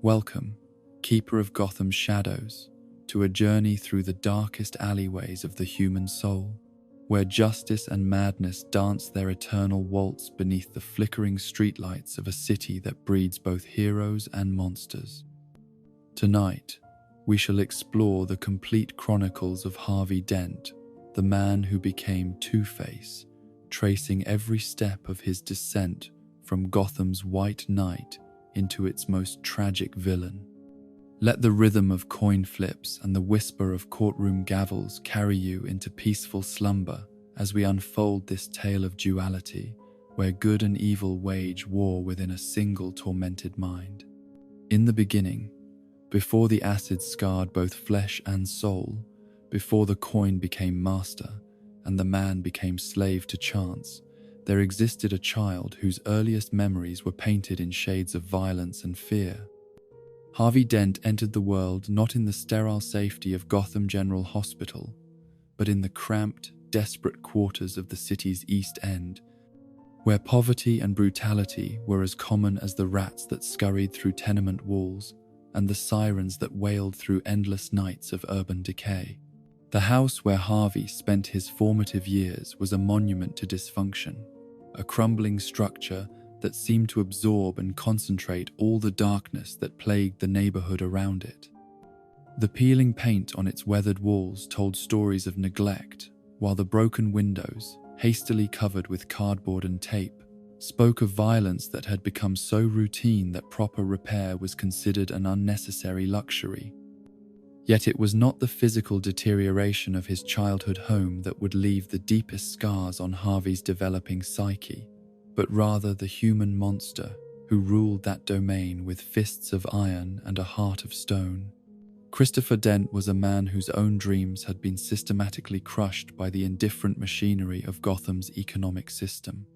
Welcome, keeper of Gotham's shadows, to a journey through the darkest alleyways of the human soul, where justice and madness dance their eternal waltz beneath the flickering streetlights of a city that breeds both heroes and monsters. Tonight, we shall explore the complete chronicles of Harvey Dent, the man who became Two-Face, tracing every step of his descent from Gotham's White Knight into its most tragic villain. Let the rhythm of coin flips and the whisper of courtroom gavels carry you into peaceful slumber as we unfold this tale of duality, where good and evil wage war within a single tormented mind. In the beginning, before the acid scarred both flesh and soul, before the coin became master and the man became slave to chance, there existed a child whose earliest memories were painted in shades of violence and fear. Harvey Dent entered the world not in the sterile safety of Gotham General Hospital, but in the cramped, desperate quarters of the city's East End, where poverty and brutality were as common as the rats that scurried through tenement walls and the sirens that wailed through endless nights of urban decay. The house where Harvey spent his formative years was a monument to dysfunction, a crumbling structure that seemed to absorb and concentrate all the darkness that plagued the neighborhood around it. The peeling paint on its weathered walls told stories of neglect, while the broken windows, hastily covered with cardboard and tape, spoke of violence that had become so routine that proper repair was considered an unnecessary luxury. Yet it was not the physical deterioration of his childhood home that would leave the deepest scars on Harvey's developing psyche, but rather the human monster who ruled that domain with fists of iron and a heart of stone. Christopher Dent was a man whose own dreams had been systematically crushed by the indifferent machinery of Gotham's economic system.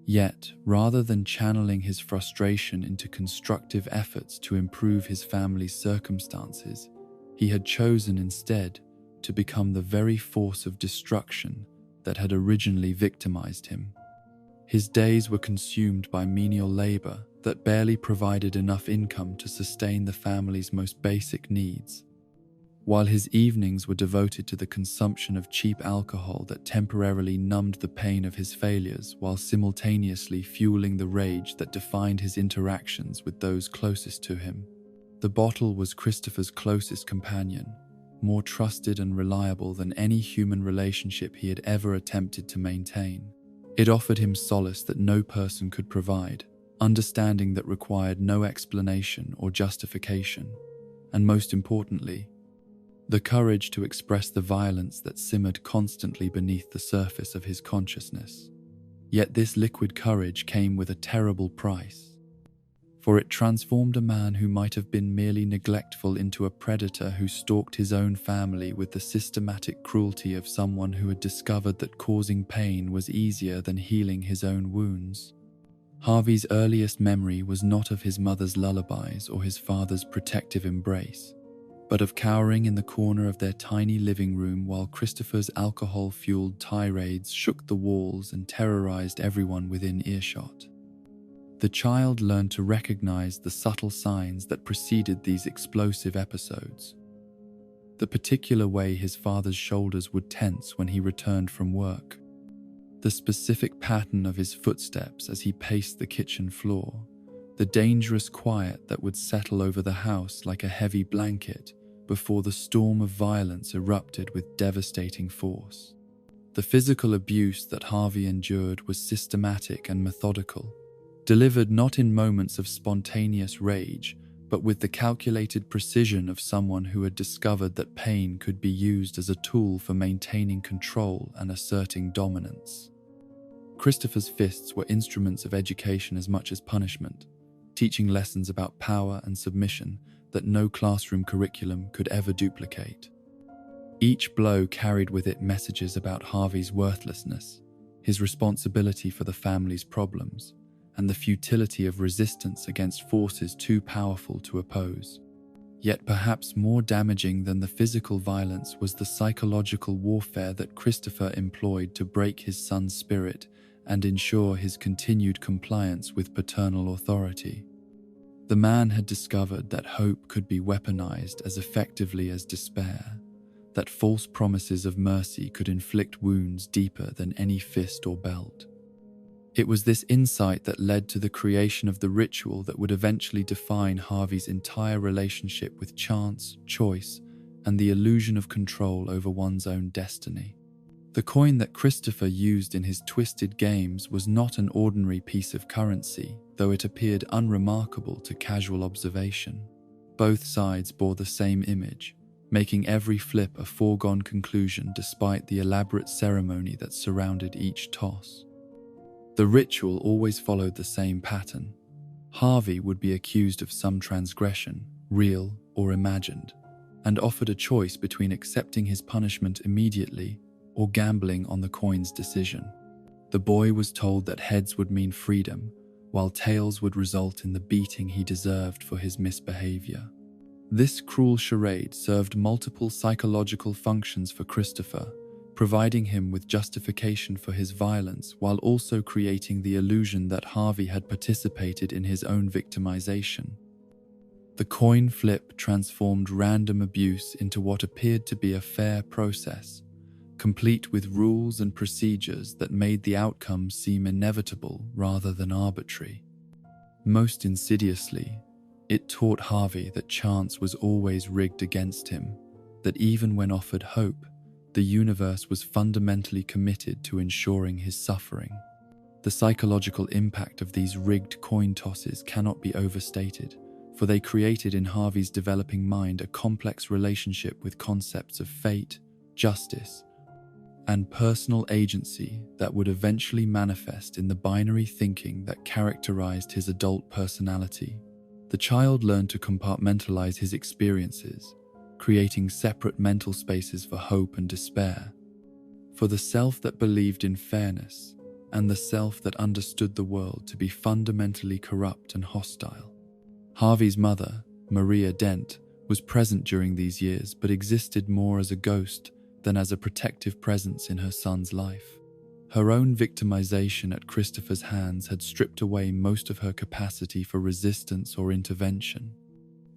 Yet, rather than channeling his frustration into constructive efforts to improve his family's circumstances, he had chosen instead to become the very force of destruction that had originally victimized him. His days were consumed by menial labor that barely provided enough income to sustain the family's most basic needs, while his evenings were devoted to the consumption of cheap alcohol that temporarily numbed the pain of his failures while simultaneously fueling the rage that defined his interactions with those closest to him. The bottle was Christopher's closest companion, more trusted and reliable than any human relationship he had ever attempted to maintain. It offered him solace that no person could provide, understanding that required no explanation or justification, and most importantly, the courage to express the violence that simmered constantly beneath the surface of his consciousness. Yet this liquid courage came with a terrible price, for it transformed a man who might have been merely neglectful into a predator who stalked his own family with the systematic cruelty of someone who had discovered that causing pain was easier than healing his own wounds. Harvey's earliest memory was not of his mother's lullabies or his father's protective embrace, but of cowering in the corner of their tiny living room while Christopher's alcohol-fueled tirades shook the walls and terrorized everyone within earshot. The child learned to recognize the subtle signs that preceded these explosive episodes. The particular way his father's shoulders would tense when he returned from work, the specific pattern of his footsteps as he paced the kitchen floor, the dangerous quiet that would settle over the house like a heavy blanket before the storm of violence erupted with devastating force. The physical abuse that Harvey endured was systematic and methodical, delivered not in moments of spontaneous rage, but with the calculated precision of someone who had discovered that pain could be used as a tool for maintaining control and asserting dominance. Christopher's fists were instruments of education as much as punishment, teaching lessons about power and submission that no classroom curriculum could ever duplicate. Each blow carried with it messages about Harvey's worthlessness, his responsibility for the family's problems, and the futility of resistance against forces too powerful to oppose. Yet perhaps more damaging than the physical violence was the psychological warfare that Christopher employed to break his son's spirit and ensure his continued compliance with paternal authority. The man had discovered that hope could be weaponized as effectively as despair, that false promises of mercy could inflict wounds deeper than any fist or belt. It was this insight that led to the creation of the ritual that would eventually define Harvey's entire relationship with chance, choice, and the illusion of control over one's own destiny. The coin that Christopher used in his twisted games was not an ordinary piece of currency, though it appeared unremarkable to casual observation. Both sides bore the same image, making every flip a foregone conclusion despite the elaborate ceremony that surrounded each toss. The ritual always followed the same pattern. Harvey would be accused of some transgression, real or imagined, and offered a choice between accepting his punishment immediately or gambling on the coin's decision. The boy was told that heads would mean freedom, while tails would result in the beating he deserved for his misbehavior. This cruel charade served multiple psychological functions for Christopher, providing him with justification for his violence while also creating the illusion that Harvey had participated in his own victimization. The coin flip transformed random abuse into what appeared to be a fair process, complete with rules and procedures that made the outcome seem inevitable rather than arbitrary. Most insidiously, it taught Harvey that chance was always rigged against him, that even when offered hope, the universe was fundamentally committed to ensuring his suffering. The psychological impact of these rigged coin tosses cannot be overstated, for they created in Harvey's developing mind a complex relationship with concepts of fate, justice, and personal agency that would eventually manifest in the binary thinking that characterized his adult personality. The child learned to compartmentalize his experiences, creating separate mental spaces for hope and despair, for the self that believed in fairness and the self that understood the world to be fundamentally corrupt and hostile. Harvey's mother, Maria Dent, was present during these years but existed more as a ghost than as a protective presence in her son's life. Her own victimization at Christopher's hands had stripped away most of her capacity for resistance or intervention,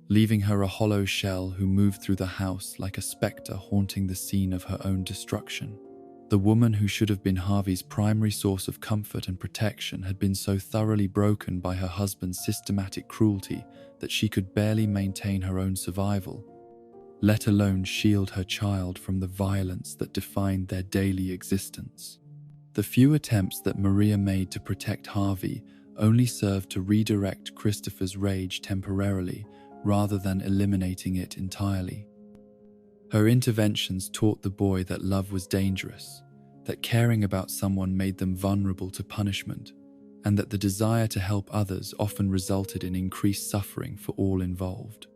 leaving her a hollow shell who moved through the house like a spectre haunting the scene of her own destruction. The woman who should have been Harvey's primary source of comfort and protection had been so thoroughly broken by her husband's systematic cruelty that she could barely maintain her own survival, let alone shield her child from the violence that defined their daily existence. The few attempts that Maria made to protect Harvey only served to redirect Christopher's rage temporarily, rather than eliminating it entirely. Her interventions taught the boy that love was dangerous, that caring about someone made them vulnerable to punishment, and that the desire to help others often resulted in increased suffering for all involved.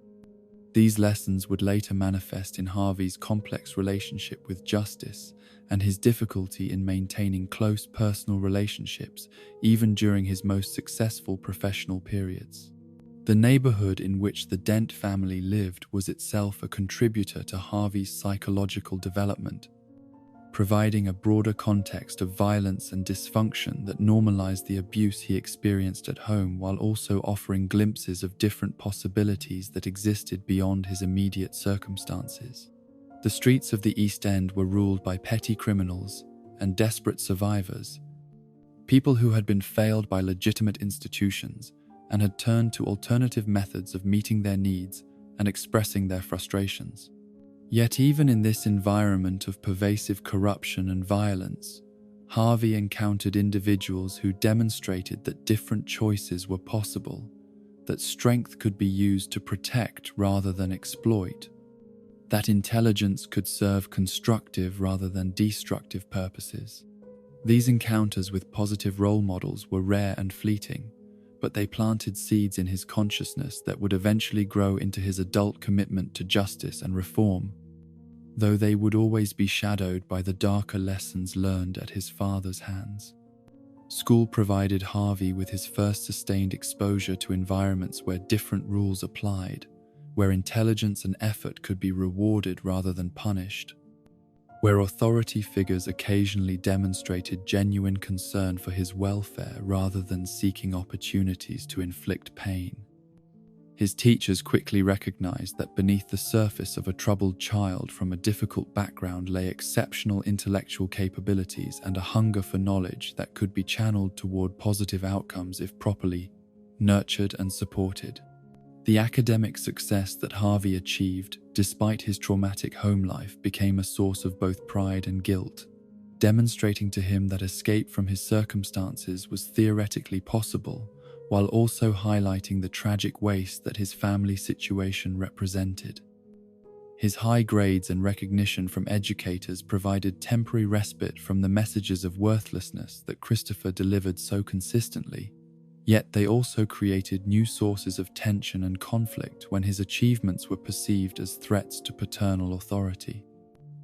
These lessons would later manifest in Harvey's complex relationship with justice and his difficulty in maintaining close personal relationships even during his most successful professional periods. The neighborhood in which the Dent family lived was itself a contributor to Harvey's psychological development, providing a broader context of violence and dysfunction that normalized the abuse he experienced at home while also offering glimpses of different possibilities that existed beyond his immediate circumstances. The streets of the East End were ruled by petty criminals and desperate survivors, people who had been failed by legitimate institutions and had turned to alternative methods of meeting their needs and expressing their frustrations. Yet even in this environment of pervasive corruption and violence, Harvey encountered individuals who demonstrated that different choices were possible, that strength could be used to protect rather than exploit, that intelligence could serve constructive rather than destructive purposes. These encounters with positive role models were rare and fleeting, but they planted seeds in his consciousness that would eventually grow into his adult commitment to justice and reform, though they would always be shadowed by the darker lessons learned at his father's hands. School provided Harvey with his first sustained exposure to environments where different rules applied, where intelligence and effort could be rewarded rather than punished, where authority figures occasionally demonstrated genuine concern for his welfare rather than seeking opportunities to inflict pain. His teachers quickly recognized that beneath the surface of a troubled child from a difficult background lay exceptional intellectual capabilities and a hunger for knowledge that could be channeled toward positive outcomes if properly nurtured and supported. The academic success that Harvey achieved, despite his traumatic home life, became a source of both pride and guilt, demonstrating to him that escape from his circumstances was theoretically possible, while also highlighting the tragic waste that his family situation represented. His high grades and recognition from educators provided temporary respite from the messages of worthlessness that Christopher delivered so consistently, yet they also created new sources of tension and conflict when his achievements were perceived as threats to paternal authority.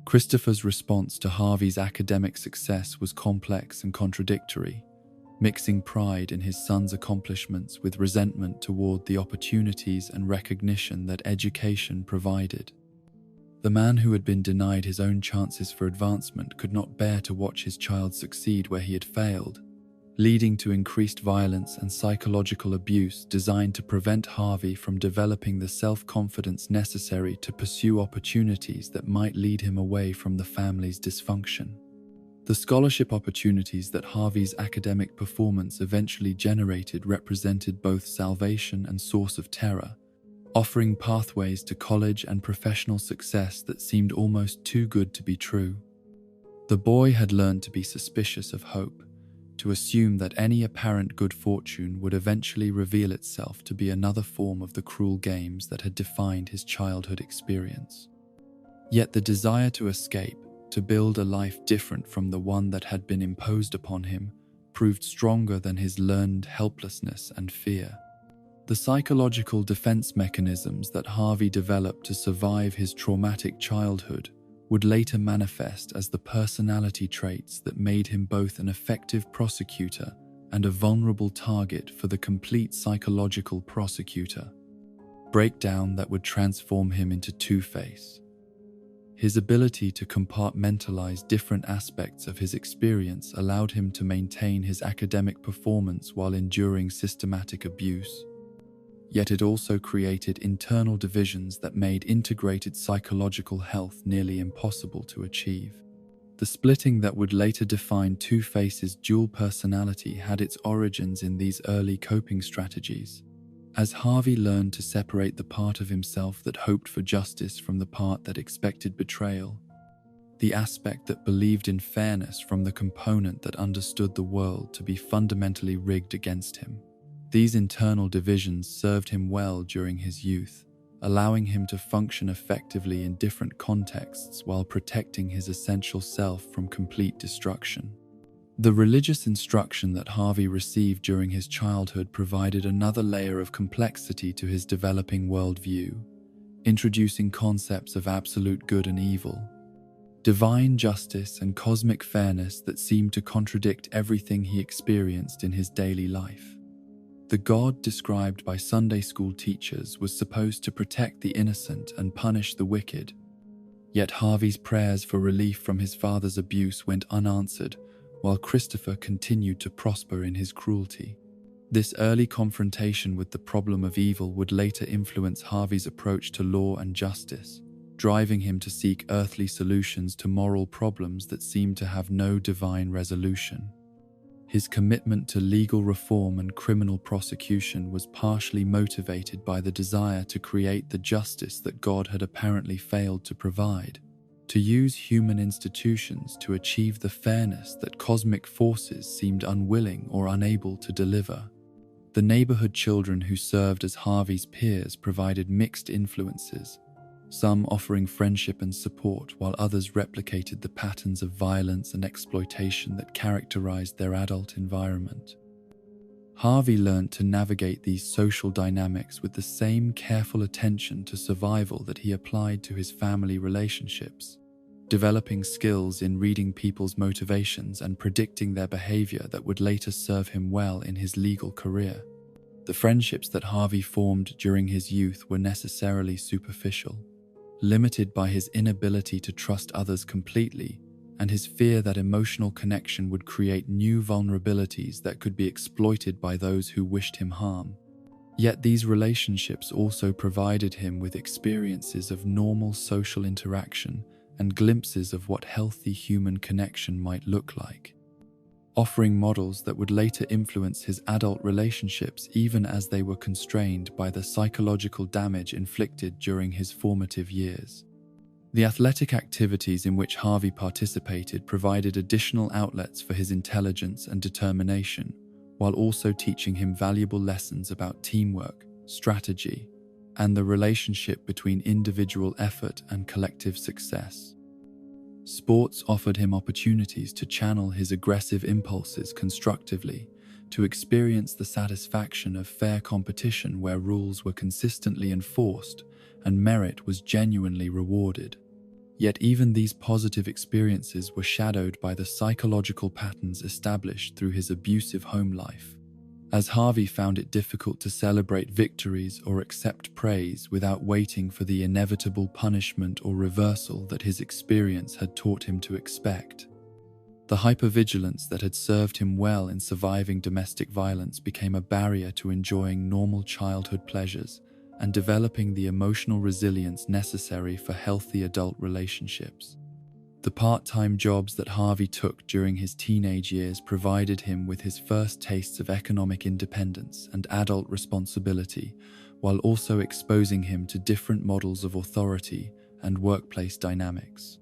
Christopher's response to Harvey's academic success was complex and contradictory, mixing pride in his son's accomplishments with resentment toward the opportunities and recognition that education provided. The man who had been denied his own chances for advancement could not bear to watch his child succeed where he had failed, leading to increased violence and psychological abuse designed to prevent Harvey from developing the self-confidence necessary to pursue opportunities that might lead him away from the family's dysfunction. The scholarship opportunities that Harvey's academic performance eventually generated represented both salvation and source of terror, offering pathways to college and professional success that seemed almost too good to be true. The boy had learned to be suspicious of hope, to assume that any apparent good fortune would eventually reveal itself to be another form of the cruel games that had defined his childhood experience. Yet the desire to escape, to build a life different from the one that had been imposed upon him, proved stronger than his learned helplessness and fear. The psychological defense mechanisms that Harvey developed to survive his traumatic childhood would later manifest as the personality traits that made him both an effective prosecutor and a vulnerable target for the complete psychological prosecutor. Breakdown that would transform him into Two-Face. His ability to compartmentalize different aspects of his experience allowed him to maintain his academic performance while enduring systematic abuse. Yet it also created internal divisions that made integrated psychological health nearly impossible to achieve. The splitting that would later define Two-Face's dual personality had its origins in these early coping strategies. As Harvey learned to separate the part of himself that hoped for justice from the part that expected betrayal, the aspect that believed in fairness from the component that understood the world to be fundamentally rigged against him. These internal divisions served him well during his youth, allowing him to function effectively in different contexts while protecting his essential self from complete destruction. The religious instruction that Harvey received during his childhood provided another layer of complexity to his developing worldview, introducing concepts of absolute good and evil, divine justice and cosmic fairness that seemed to contradict everything he experienced in his daily life. The God described by Sunday school teachers was supposed to protect the innocent and punish the wicked. Yet Harvey's prayers for relief from his father's abuse went unanswered, while Christopher continued to prosper in his cruelty. This early confrontation with the problem of evil would later influence Harvey's approach to law and justice, driving him to seek earthly solutions to moral problems that seemed to have no divine resolution. His commitment to legal reform and criminal prosecution was partially motivated by the desire to create the justice that God had apparently failed to provide, to use human institutions to achieve the fairness that cosmic forces seemed unwilling or unable to deliver. The neighborhood children who served as Harvey's peers provided mixed influences, some offering friendship and support while others replicated the patterns of violence and exploitation that characterized their adult environment. Harvey learned to navigate these social dynamics with the same careful attention to survival that he applied to his family relationships, developing skills in reading people's motivations and predicting their behavior that would later serve him well in his legal career. The friendships that Harvey formed during his youth were necessarily superficial, limited by his inability to trust others completely and his fear that emotional connection would create new vulnerabilities that could be exploited by those who wished him harm. Yet these relationships also provided him with experiences of normal social interaction and glimpses of what healthy human connection might look like, offering models that would later influence his adult relationships even as they were constrained by the psychological damage inflicted during his formative years. The athletic activities in which Harvey participated provided additional outlets for his intelligence and determination, while also teaching him valuable lessons about teamwork, strategy, and the relationship between individual effort and collective success. Sports offered him opportunities to channel his aggressive impulses constructively, to experience the satisfaction of fair competition where rules were consistently enforced and merit was genuinely rewarded. Yet even these positive experiences were shadowed by the psychological patterns established through his abusive home life, as Harvey found it difficult to celebrate victories or accept praise without waiting for the inevitable punishment or reversal that his experience had taught him to expect. The hypervigilance that had served him well in surviving domestic violence became a barrier to enjoying normal childhood pleasures and developing the emotional resilience necessary for healthy adult relationships. The part-time jobs that Harvey took during his teenage years provided him with his first tastes of economic independence and adult responsibility, while also exposing him to different models of authority and workplace dynamics.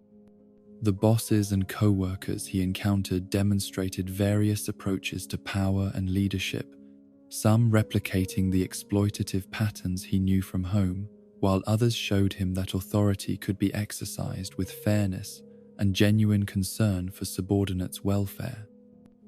The bosses and co-workers he encountered demonstrated various approaches to power and leadership, some replicating the exploitative patterns he knew from home, while others showed him that authority could be exercised with fairness and genuine concern for subordinates' welfare.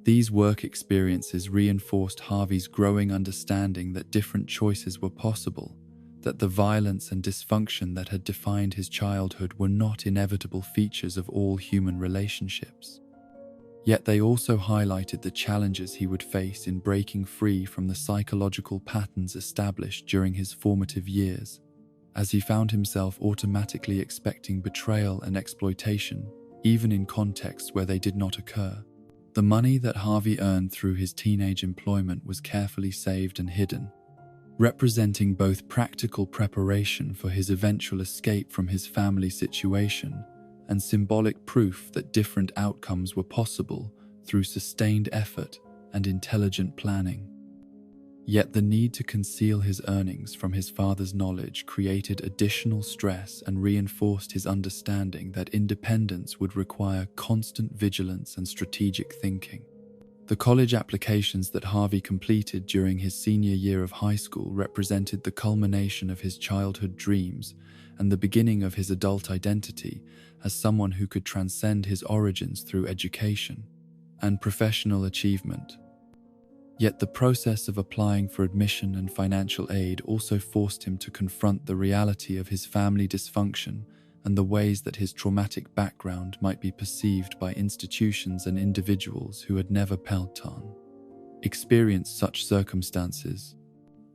These work experiences reinforced Harvey's growing understanding that different choices were possible, that the violence and dysfunction that had defined his childhood were not inevitable features of all human relationships. Yet they also highlighted the challenges he would face in breaking free from the psychological patterns established during his formative years, as he found himself automatically expecting betrayal and exploitation, even in contexts where they did not occur. The money that Harvey earned through his teenage employment was carefully saved and hidden, representing both practical preparation for his eventual escape from his family situation and symbolic proof that different outcomes were possible through sustained effort and intelligent planning. Yet the need to conceal his earnings from his father's knowledge created additional stress and reinforced his understanding that independence would require constant vigilance and strategic thinking. The college applications that Harvey completed during his senior year of high school represented the culmination of his childhood dreams and the beginning of his adult identity as someone who could transcend his origins through education and professional achievement. Yet the process of applying for admission and financial aid also forced him to confront the reality of his family dysfunction and the ways that his traumatic background might be perceived by institutions and individuals who had never experienced such circumstances.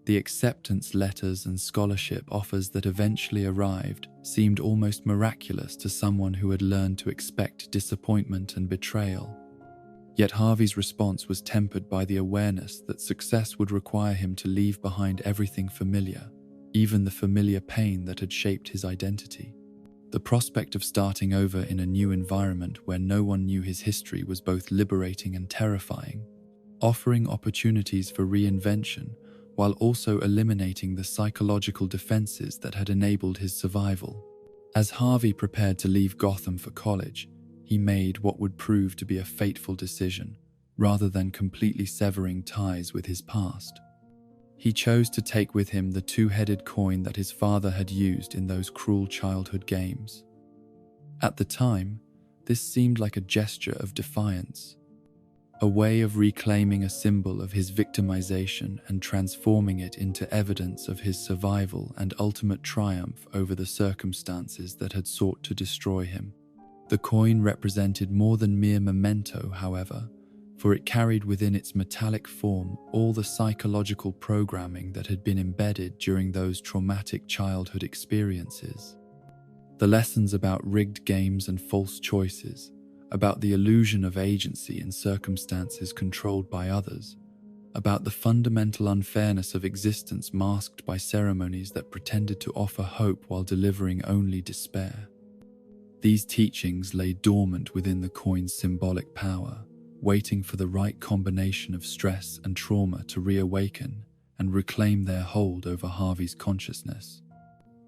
The acceptance letters and scholarship offers that eventually arrived seemed almost miraculous to someone who had learned to expect disappointment and betrayal. Yet Harvey's response was tempered by the awareness that success would require him to leave behind everything familiar, even the familiar pain that had shaped his identity. The prospect of starting over in a new environment where no one knew his history was both liberating and terrifying, offering opportunities for reinvention while also eliminating the psychological defenses that had enabled his survival. As Harvey prepared to leave Gotham for college, he made what would prove to be a fateful decision, rather than completely severing ties with his past. He chose to take with him the two-headed coin that his father had used in those cruel childhood games. At the time, this seemed like a gesture of defiance, a way of reclaiming a symbol of his victimization and transforming it into evidence of his survival and ultimate triumph over the circumstances that had sought to destroy him. The coin represented more than mere memento, however, for it carried within its metallic form all the psychological programming that had been embedded during those traumatic childhood experiences. The lessons about rigged games and false choices, about the illusion of agency in circumstances controlled by others, about the fundamental unfairness of existence masked by ceremonies that pretended to offer hope while delivering only despair. These teachings lay dormant within the coin's symbolic power, waiting for the right combination of stress and trauma to reawaken and reclaim their hold over Harvey's consciousness.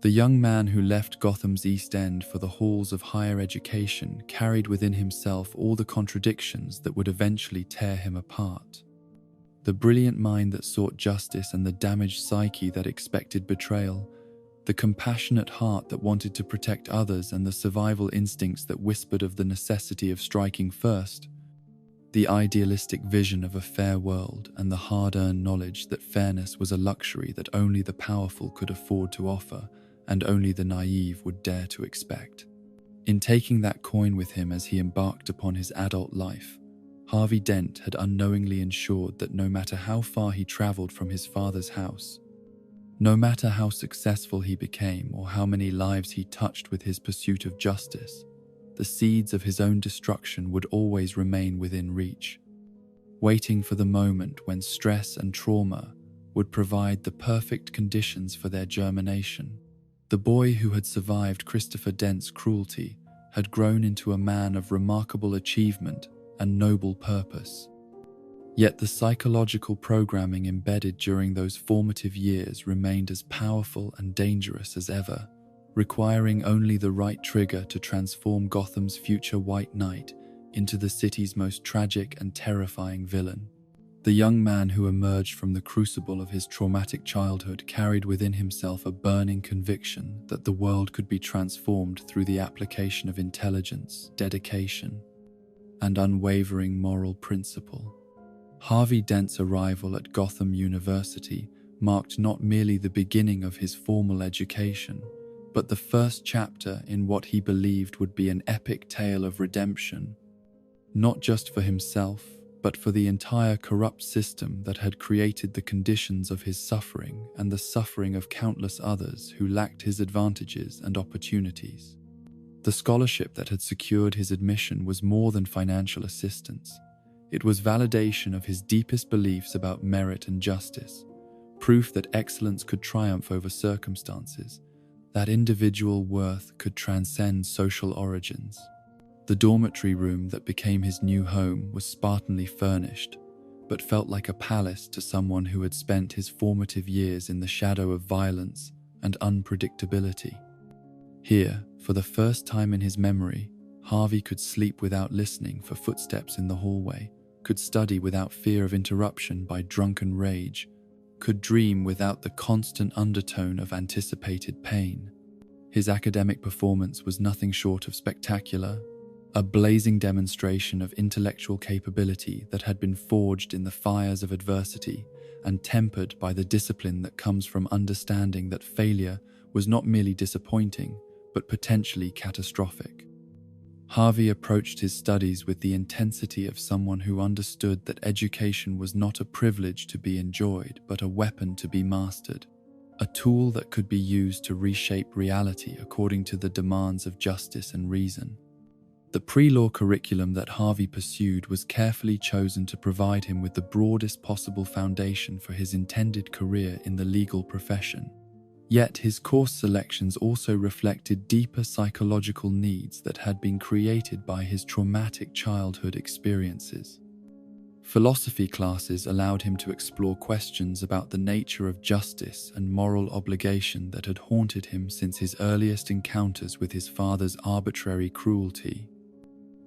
The young man who left Gotham's East End for the halls of higher education carried within himself all the contradictions that would eventually tear him apart. The brilliant mind that sought justice and the damaged psyche that expected betrayal, the compassionate heart that wanted to protect others and the survival instincts that whispered of the necessity of striking first, the idealistic vision of a fair world and the hard-earned knowledge that fairness was a luxury that only the powerful could afford to offer and only the naive would dare to expect. In taking that coin with him as he embarked upon his adult life, Harvey Dent had unknowingly ensured that no matter how far he traveled from his father's house, no matter how successful he became or how many lives he touched with his pursuit of justice, the seeds of his own destruction would always remain within reach, waiting for the moment when stress and trauma would provide the perfect conditions for their germination. The boy who had survived Christopher Dent's cruelty had grown into a man of remarkable achievement and noble purpose. Yet the psychological programming embedded during those formative years remained as powerful and dangerous as ever, requiring only the right trigger to transform Gotham's future White Knight into the city's most tragic and terrifying villain. The young man who emerged from the crucible of his traumatic childhood carried within himself a burning conviction that the world could be transformed through the application of intelligence, dedication, and unwavering moral principle. Harvey Dent's arrival at Gotham University marked not merely the beginning of his formal education, but the first chapter in what he believed would be an epic tale of redemption, not just for himself, but for the entire corrupt system that had created the conditions of his suffering and the suffering of countless others who lacked his advantages and opportunities. The scholarship that had secured his admission was more than financial assistance. It was validation of his deepest beliefs about merit and justice, proof that excellence could triumph over circumstances, that individual worth could transcend social origins. The dormitory room that became his new home was spartanly furnished, but felt like a palace to someone who had spent his formative years in the shadow of violence and unpredictability. Here, for the first time in his memory, Harvey could sleep without listening for footsteps in the hallway, could study without fear of interruption by drunken rage, could dream without the constant undertone of anticipated pain. His academic performance was nothing short of spectacular, a blazing demonstration of intellectual capability that had been forged in the fires of adversity and tempered by the discipline that comes from understanding that failure was not merely disappointing, but potentially catastrophic. Harvey approached his studies with the intensity of someone who understood that education was not a privilege to be enjoyed, but a weapon to be mastered, a tool that could be used to reshape reality according to the demands of justice and reason. The pre-law curriculum that Harvey pursued was carefully chosen to provide him with the broadest possible foundation for his intended career in the legal profession. Yet his course selections also reflected deeper psychological needs that had been created by his traumatic childhood experiences. Philosophy classes allowed him to explore questions about the nature of justice and moral obligation that had haunted him since his earliest encounters with his father's arbitrary cruelty,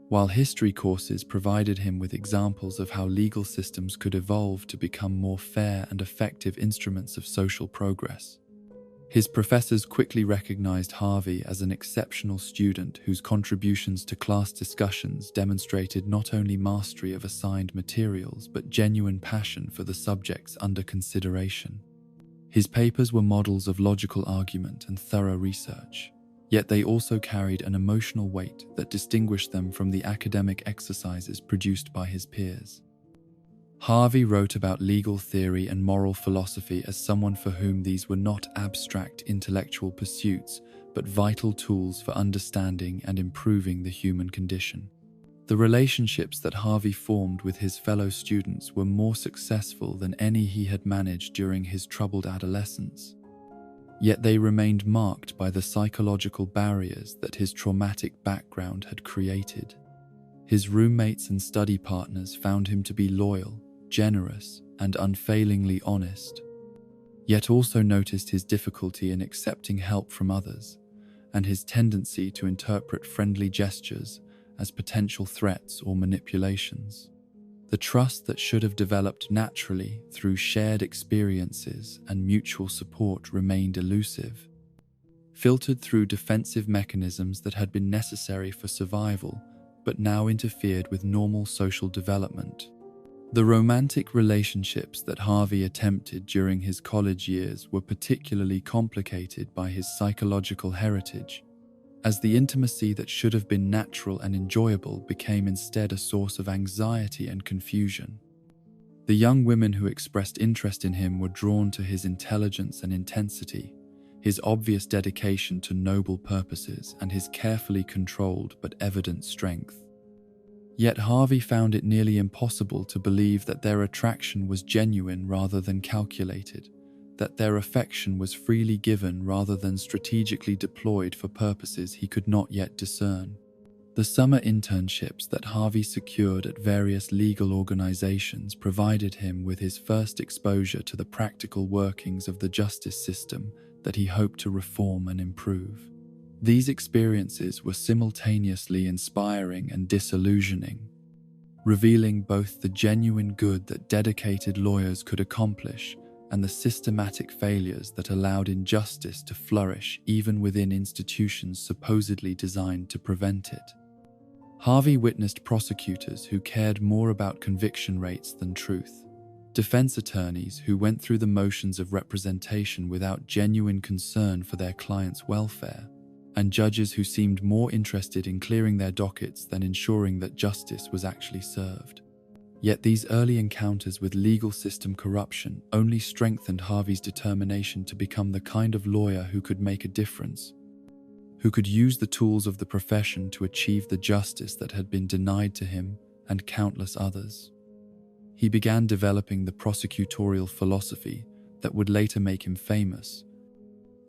while history courses provided him with examples of how legal systems could evolve to become more fair and effective instruments of social progress. His professors quickly recognized Harvey as an exceptional student whose contributions to class discussions demonstrated not only mastery of assigned materials but genuine passion for the subjects under consideration. His papers were models of logical argument and thorough research, yet they also carried an emotional weight that distinguished them from the academic exercises produced by his peers. Harvey wrote about legal theory and moral philosophy as someone for whom these were not abstract intellectual pursuits, but vital tools for understanding and improving the human condition. The relationships that Harvey formed with his fellow students were more successful than any he had managed during his troubled adolescence. Yet they remained marked by the psychological barriers that his traumatic background had created. His roommates and study partners found him to be loyal, generous, and unfailingly honest, yet also noticed his difficulty in accepting help from others, and his tendency to interpret friendly gestures as potential threats or manipulations. The trust that should have developed naturally through shared experiences and mutual support remained elusive, filtered through defensive mechanisms that had been necessary for survival but now interfered with normal social development. The romantic relationships that Harvey attempted during his college years were particularly complicated by his psychological heritage, as the intimacy that should have been natural and enjoyable became instead a source of anxiety and confusion. The young women who expressed interest in him were drawn to his intelligence and intensity, his obvious dedication to noble purposes, and his carefully controlled but evident strength. Yet Harvey found it nearly impossible to believe that their attraction was genuine rather than calculated, that their affection was freely given rather than strategically deployed for purposes he could not yet discern. The summer internships that Harvey secured at various legal organizations provided him with his first exposure to the practical workings of the justice system that he hoped to reform and improve. These experiences were simultaneously inspiring and disillusioning, revealing both the genuine good that dedicated lawyers could accomplish and the systematic failures that allowed injustice to flourish even within institutions supposedly designed to prevent it. Harvey witnessed prosecutors who cared more about conviction rates than truth, defense attorneys who went through the motions of representation without genuine concern for their clients' welfare, and judges who seemed more interested in clearing their dockets than ensuring that justice was actually served. Yet these early encounters with legal system corruption only strengthened Harvey's determination to become the kind of lawyer who could make a difference, who could use the tools of the profession to achieve the justice that had been denied to him and countless others. He began developing the prosecutorial philosophy that would later make him famous,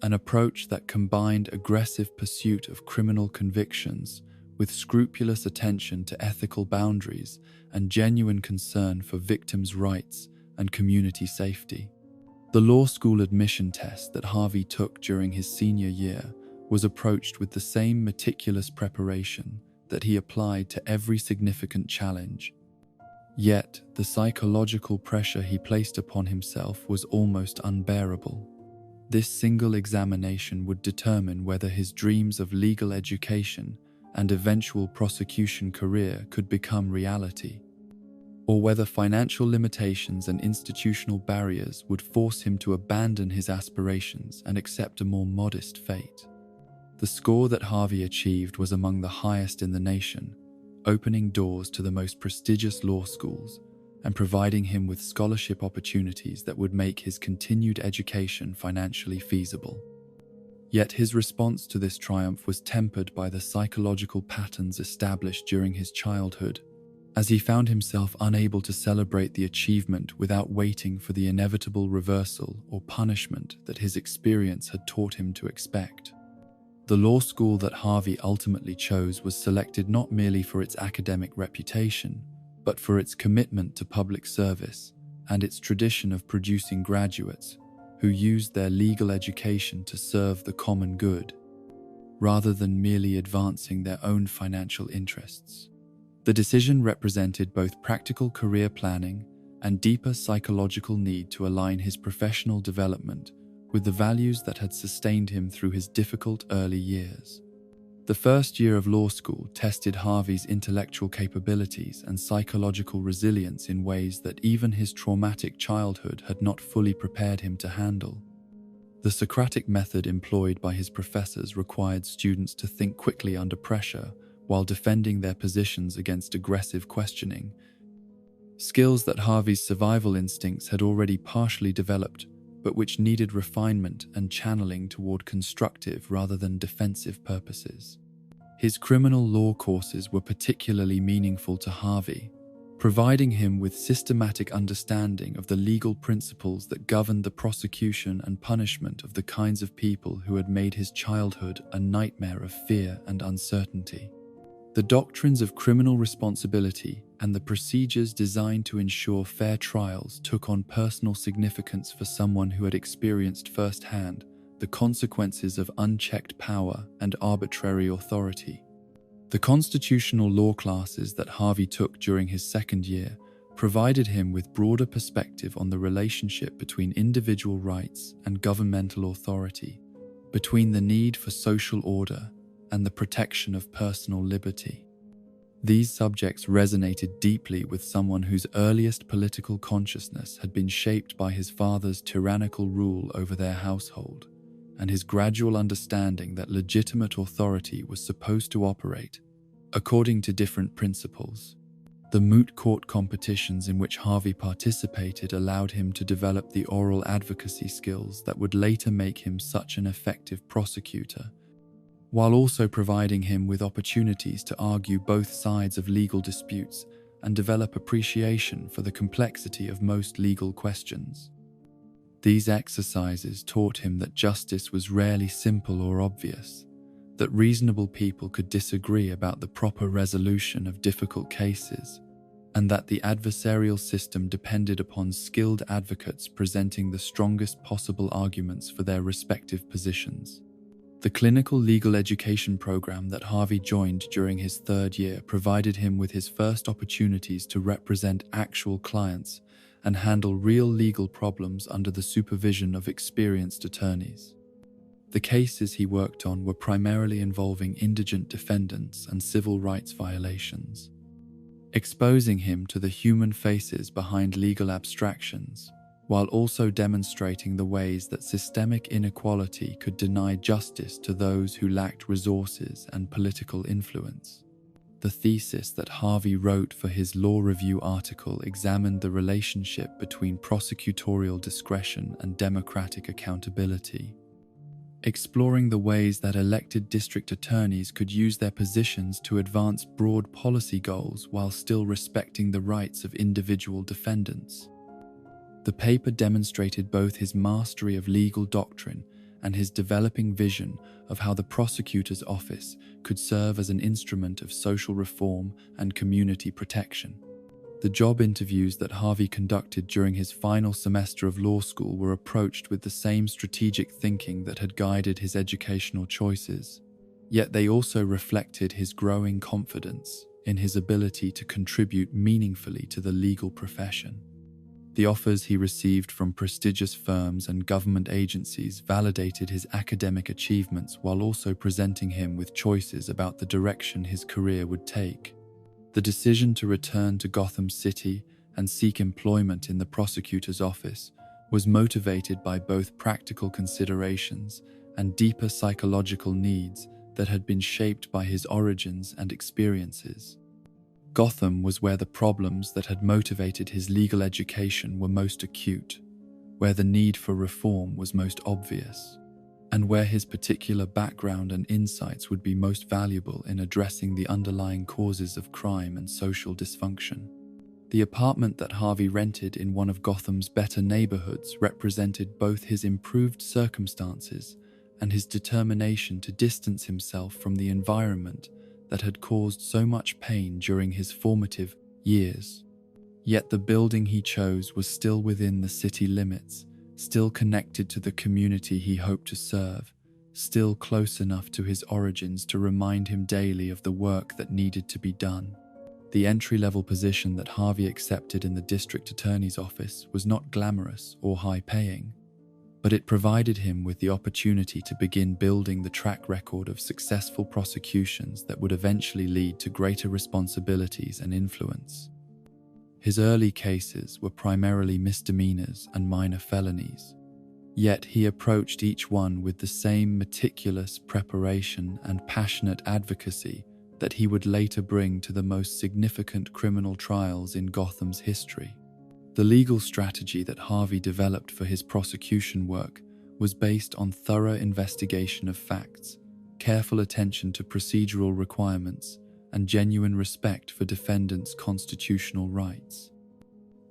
an approach that combined aggressive pursuit of criminal convictions with scrupulous attention to ethical boundaries and genuine concern for victims' rights and community safety. The law school admission test that Harvey took during his senior year was approached with the same meticulous preparation that he applied to every significant challenge. Yet, the psychological pressure he placed upon himself was almost unbearable. This single examination would determine whether his dreams of legal education and eventual prosecution career could become reality, or whether financial limitations and institutional barriers would force him to abandon his aspirations and accept a more modest fate. The score that Harvey achieved was among the highest in the nation, opening doors to the most prestigious law schools and providing him with scholarship opportunities that would make his continued education financially feasible. Yet his response to this triumph was tempered by the psychological patterns established during his childhood, as he found himself unable to celebrate the achievement without waiting for the inevitable reversal or punishment that his experience had taught him to expect. The law school that Harvey ultimately chose was selected not merely for its academic reputation, but for its commitment to public service and its tradition of producing graduates who used their legal education to serve the common good, rather than merely advancing their own financial interests. The decision represented both practical career planning and deeper psychological need to align his professional development with the values that had sustained him through his difficult early years. The first year of law school tested Harvey's intellectual capabilities and psychological resilience in ways that even his traumatic childhood had not fully prepared him to handle. The Socratic method employed by his professors required students to think quickly under pressure while defending their positions against aggressive questioning, skills that Harvey's survival instincts had already partially developed, but which needed refinement and channeling toward constructive rather than defensive purposes. His criminal law courses were particularly meaningful to Harvey, providing him with systematic understanding of the legal principles that governed the prosecution and punishment of the kinds of people who had made his childhood a nightmare of fear and uncertainty. The doctrines of criminal responsibility and the procedures designed to ensure fair trials took on personal significance for someone who had experienced firsthand the consequences of unchecked power and arbitrary authority. The constitutional law classes that Harvey took during his second year provided him with broader perspective on the relationship between individual rights and governmental authority, between the need for social order and the protection of personal liberty. These subjects resonated deeply with someone whose earliest political consciousness had been shaped by his father's tyrannical rule over their household, and his gradual understanding that legitimate authority was supposed to operate according to different principles. The moot court competitions in which Harvey participated allowed him to develop the oral advocacy skills that would later make him such an effective prosecutor, while also providing him with opportunities to argue both sides of legal disputes and develop appreciation for the complexity of most legal questions. These exercises taught him that justice was rarely simple or obvious, that reasonable people could disagree about the proper resolution of difficult cases, and that the adversarial system depended upon skilled advocates presenting the strongest possible arguments for their respective positions. The clinical legal education program that Harvey joined during his third year provided him with his first opportunities to represent actual clients and handle real legal problems under the supervision of experienced attorneys. The cases he worked on were primarily involving indigent defendants and civil rights violations, exposing him to the human faces behind legal abstractions, while also demonstrating the ways that systemic inequality could deny justice to those who lacked resources and political influence. The thesis that Harvey wrote for his law review article examined the relationship between prosecutorial discretion and democratic accountability, exploring the ways that elected district attorneys could use their positions to advance broad policy goals while still respecting the rights of individual defendants. The paper demonstrated both his mastery of legal doctrine and his developing vision of how the prosecutor's office could serve as an instrument of social reform and community protection. The job interviews that Harvey conducted during his final semester of law school were approached with the same strategic thinking that had guided his educational choices, yet they also reflected his growing confidence in his ability to contribute meaningfully to the legal profession. The offers he received from prestigious firms and government agencies validated his academic achievements while also presenting him with choices about the direction his career would take. The decision to return to Gotham City and seek employment in the prosecutor's office was motivated by both practical considerations and deeper psychological needs that had been shaped by his origins and experiences. Gotham was where the problems that had motivated his legal education were most acute, where the need for reform was most obvious, and where his particular background and insights would be most valuable in addressing the underlying causes of crime and social dysfunction. The apartment that Harvey rented in one of Gotham's better neighborhoods represented both his improved circumstances and his determination to distance himself from the environment that had caused so much pain during his formative years. Yet the building he chose was still within the city limits, still connected to the community he hoped to serve, still close enough to his origins to remind him daily of the work that needed to be done. The entry-level position that Harvey accepted in the district attorney's office was not glamorous or high-paying, but it provided him with the opportunity to begin building the track record of successful prosecutions that would eventually lead to greater responsibilities and influence. His early cases were primarily misdemeanors and minor felonies, yet he approached each one with the same meticulous preparation and passionate advocacy that he would later bring to the most significant criminal trials in Gotham's history. The legal strategy that Harvey developed for his prosecution work was based on thorough investigation of facts, careful attention to procedural requirements, and genuine respect for defendants' constitutional rights.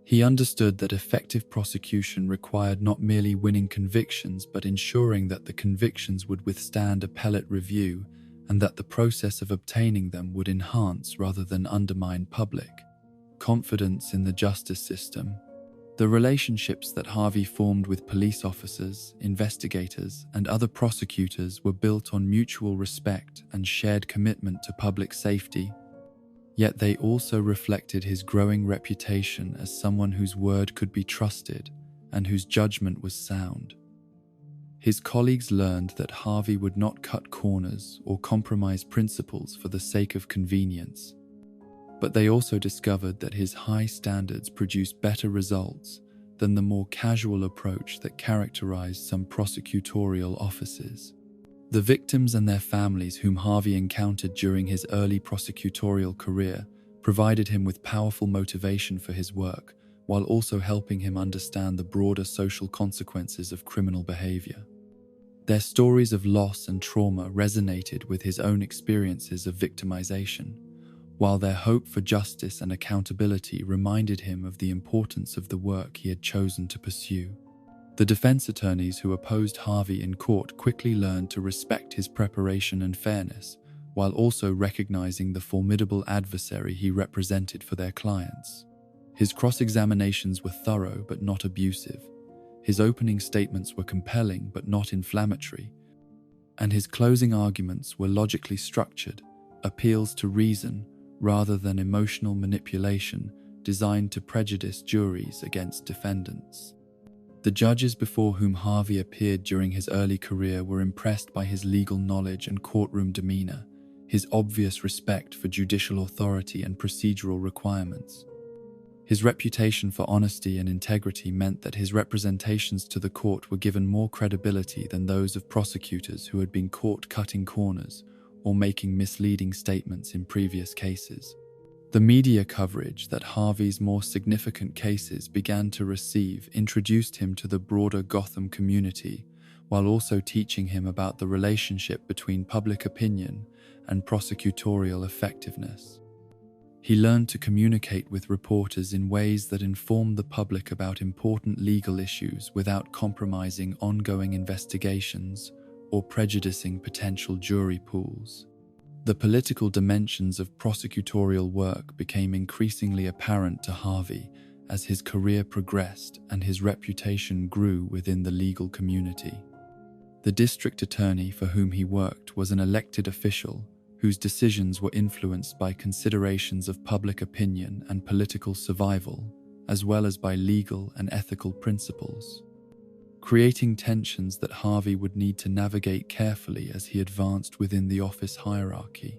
He understood that effective prosecution required not merely winning convictions but ensuring that the convictions would withstand appellate review and that the process of obtaining them would enhance rather than undermine public confidence in the justice system. The relationships that Harvey formed with police officers, investigators, and other prosecutors were built on mutual respect and shared commitment to public safety. Yet they also reflected his growing reputation as someone whose word could be trusted and whose judgment was sound. His colleagues learned that Harvey would not cut corners or compromise principles for the sake of convenience. But they also discovered that his high standards produced better results than the more casual approach that characterized some prosecutorial offices. The victims and their families whom Harvey encountered during his early prosecutorial career provided him with powerful motivation for his work, while also helping him understand the broader social consequences of criminal behavior. Their stories of loss and trauma resonated with his own experiences of victimization, while their hope for justice and accountability reminded him of the importance of the work he had chosen to pursue. The defense attorneys who opposed Harvey in court quickly learned to respect his preparation and fairness, while also recognizing the formidable adversary he represented for their clients. His cross-examinations were thorough but not abusive. His opening statements were compelling but not inflammatory, and his closing arguments were logically structured, appeals to reason rather than emotional manipulation designed to prejudice juries against defendants. The judges before whom Harvey appeared during his early career were impressed by his legal knowledge and courtroom demeanor, his obvious respect for judicial authority and procedural requirements. His reputation for honesty and integrity meant that his representations to the court were given more credibility than those of prosecutors who had been caught cutting corners or making misleading statements in previous cases. The media coverage that Harvey's more significant cases began to receive introduced him to the broader Gotham community, while also teaching him about the relationship between public opinion and prosecutorial effectiveness. He learned to communicate with reporters in ways that informed the public about important legal issues without compromising ongoing investigations or prejudicing potential jury pools. The political dimensions of prosecutorial work became increasingly apparent to Harvey as his career progressed and his reputation grew within the legal community. The district attorney for whom he worked was an elected official whose decisions were influenced by considerations of public opinion and political survival, as well as by legal and ethical principles, creating tensions that Harvey would need to navigate carefully as he advanced within the office hierarchy.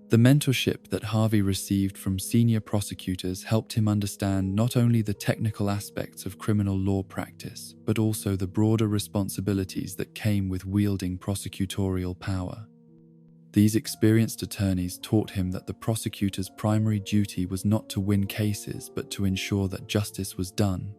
The mentorship that Harvey received from senior prosecutors helped him understand not only the technical aspects of criminal law practice, but also the broader responsibilities that came with wielding prosecutorial power. These experienced attorneys taught him that the prosecutor's primary duty was not to win cases but to ensure that justice was done,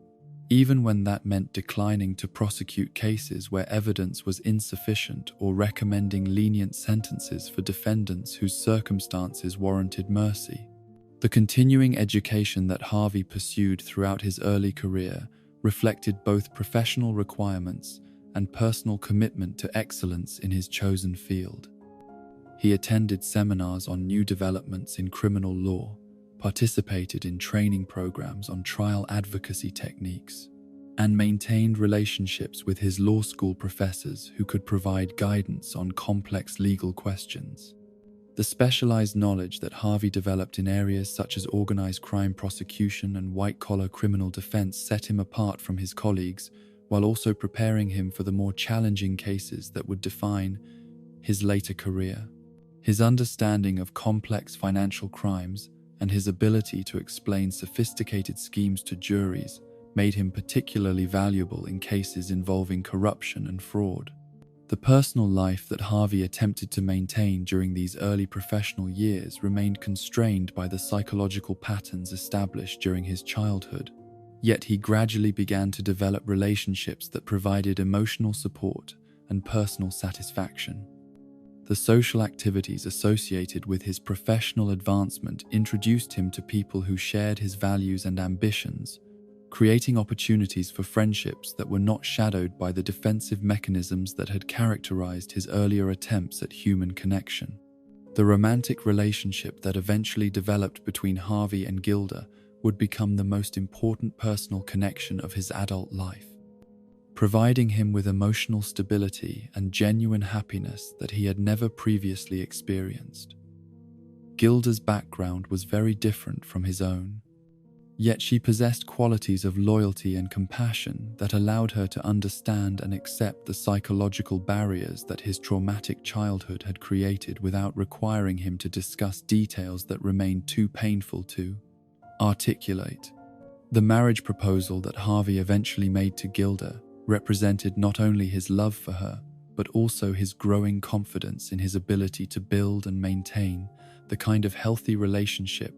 even when that meant declining to prosecute cases where evidence was insufficient or recommending lenient sentences for defendants whose circumstances warranted mercy. The continuing education that Harvey pursued throughout his early career reflected both professional requirements and personal commitment to excellence in his chosen field. He attended seminars on new developments in criminal law, participated in training programs on trial advocacy techniques, and maintained relationships with his law school professors who could provide guidance on complex legal questions. The specialized knowledge that Harvey developed in areas such as organized crime prosecution and white-collar criminal defense set him apart from his colleagues, while also preparing him for the more challenging cases that would define his later career. His understanding of complex financial crimes and his ability to explain sophisticated schemes to juries made him particularly valuable in cases involving corruption and fraud. The personal life that Harvey attempted to maintain during these early professional years remained constrained by the psychological patterns established during his childhood, yet he gradually began to develop relationships that provided emotional support and personal satisfaction. The social activities associated with his professional advancement introduced him to people who shared his values and ambitions, creating opportunities for friendships that were not shadowed by the defensive mechanisms that had characterized his earlier attempts at human connection. The romantic relationship that eventually developed between Harvey and Gilda would become the most important personal connection of his adult life, providing him with emotional stability and genuine happiness that he had never previously experienced. Gilda's background was very different from his own, yet she possessed qualities of loyalty and compassion that allowed her to understand and accept the psychological barriers that his traumatic childhood had created without requiring him to discuss details that remained too painful to articulate. The marriage proposal that Harvey eventually made to Gilda represented not only his love for her, but also his growing confidence in his ability to build and maintain the kind of healthy relationship